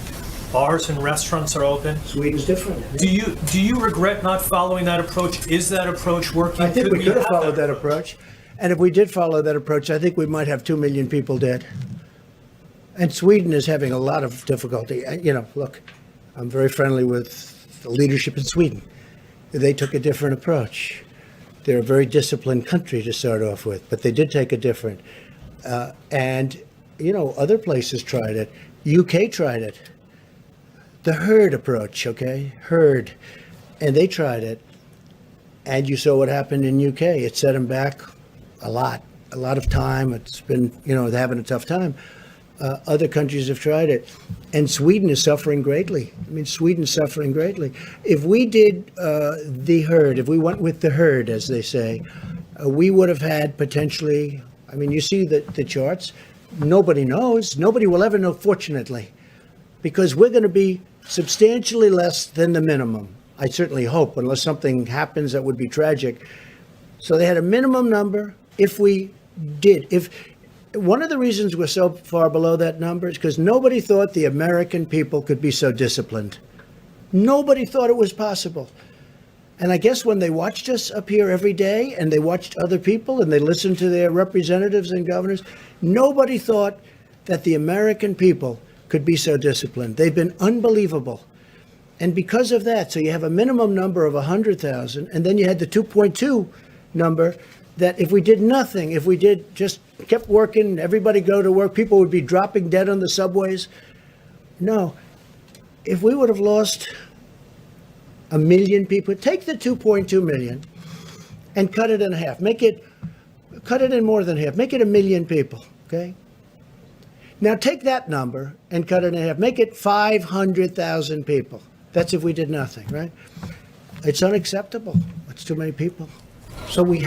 bars and restaurants are open. Sweden's different. Do you regret not following that approach? Is that approach working? I think we could have followed that approach. And if we did follow that approach, I think we might have 2 million people dead. And Sweden is having a lot of difficulty. Look, I'm very friendly with the leadership in Sweden. They took a different approach. They're a very disciplined country to start off with, but they did take a different. And other places tried it. UK tried it. The herd approach, okay? Herd. And they tried it. And you saw what happened in UK. It set them back a lot of time. It's been, they're having a tough time. Other countries have tried it. And Sweden is suffering greatly. Sweden's suffering greatly. If we did the herd, if we went with the herd, as they say, we would have had potentially, you see the charts. Nobody knows. Nobody will ever know, fortunately, because we're going to be substantially less than the minimum. I certainly hope, unless something happens that would be tragic. So they had a minimum number. If one of the reasons we're so far below that number is because nobody thought the American people could be so disciplined. Nobody thought it was possible. And I guess when they watched us up here every day and they watched other people and they listened to their representatives and governors, nobody thought that the American people could be so disciplined. They've been unbelievable. And because of that, so you have a minimum number of 100,000, and then you had the 2.2 number that if we did nothing, if we did just kept working, everybody go to work, people would be dropping dead on the subways. No. If we would have lost 1 million people, take the 2.2 million and cut it in half. Cut it in more than half. Make it 1 million people, okay? Now take that number and cut it in half. Make it 500,000 people. That's if we did nothing, right? It's unacceptable. It's too many people. So we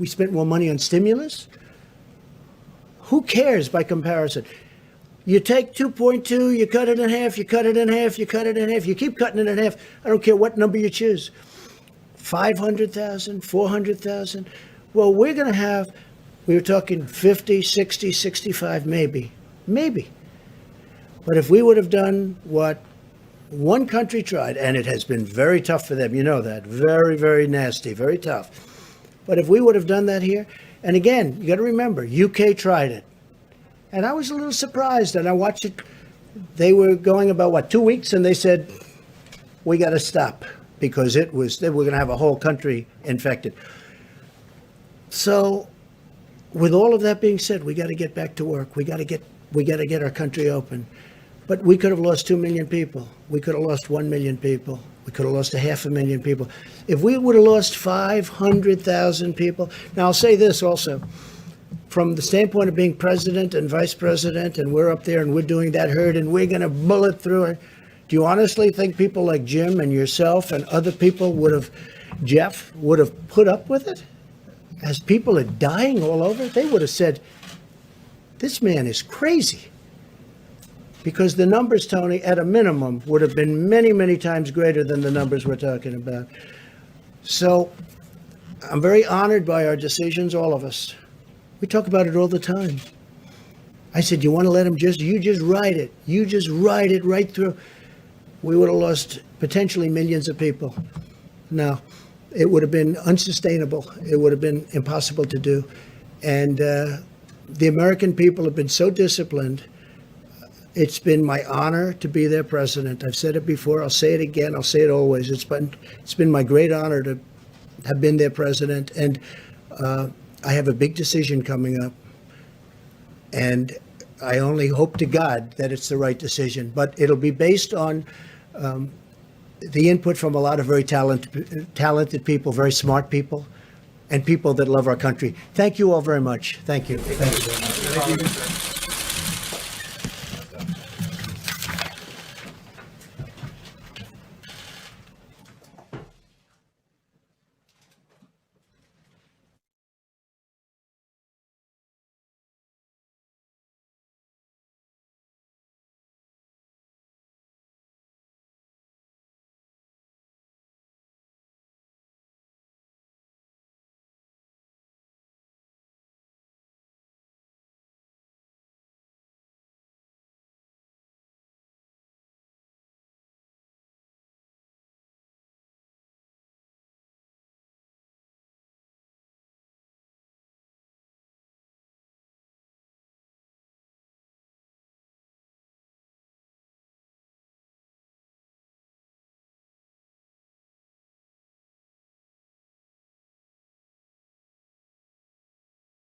spent more money on stimulus? Who cares by comparison? You take 2.2, you cut it in half, you cut it in half, you cut it in half, you keep cutting it in half. I don't care what number you choose. 500,000, 400,000. Well, we're going to have, we were talking 50, 60, 65, maybe. Maybe. But if we would have done what one country tried, and it has been very tough for them, you know that, very, very nasty, very tough. But if we would have done that here, and again, you got to remember, UK tried it. And I was a little surprised, and I watched it. They were going about, what, 2 weeks, and they said, we got to stop because they were going to have a whole country infected. So with all of that being said, we got to get back to work. We got to get our country open. But we could have lost 2 million people. We could have lost 1 million people. We could have lost 500,000 people. If we would have lost 500,000 people, now I'll say this also, from the standpoint of being president and vice president, and we're up there and we're doing that herd and we're going to bullet through it. Do you honestly think people like Jim and yourself and other people Jeff would have put up with it? As people are dying all over, they would have said, this man is crazy. Because the numbers, Tony, at a minimum, would have been many, many times greater than the numbers we're talking about. So I'm very honored by our decisions, all of us. We talk about it all the time. I said, you want to let him you just ride it. You just ride it right through. We would have lost potentially millions of people. No, it would have been unsustainable. It would have been impossible to do. And the American people have been so disciplined. It's been my honor to be their president. I've said it before. I'll say it again. I'll say it always. It's been my great honor to have been their president. And I have a big decision coming up. And I only hope to God that it's the right decision. But it'll be based on the input from a lot of very talented people, very smart people, and people that love our country. Thank you all very much. Thank you. Thank you.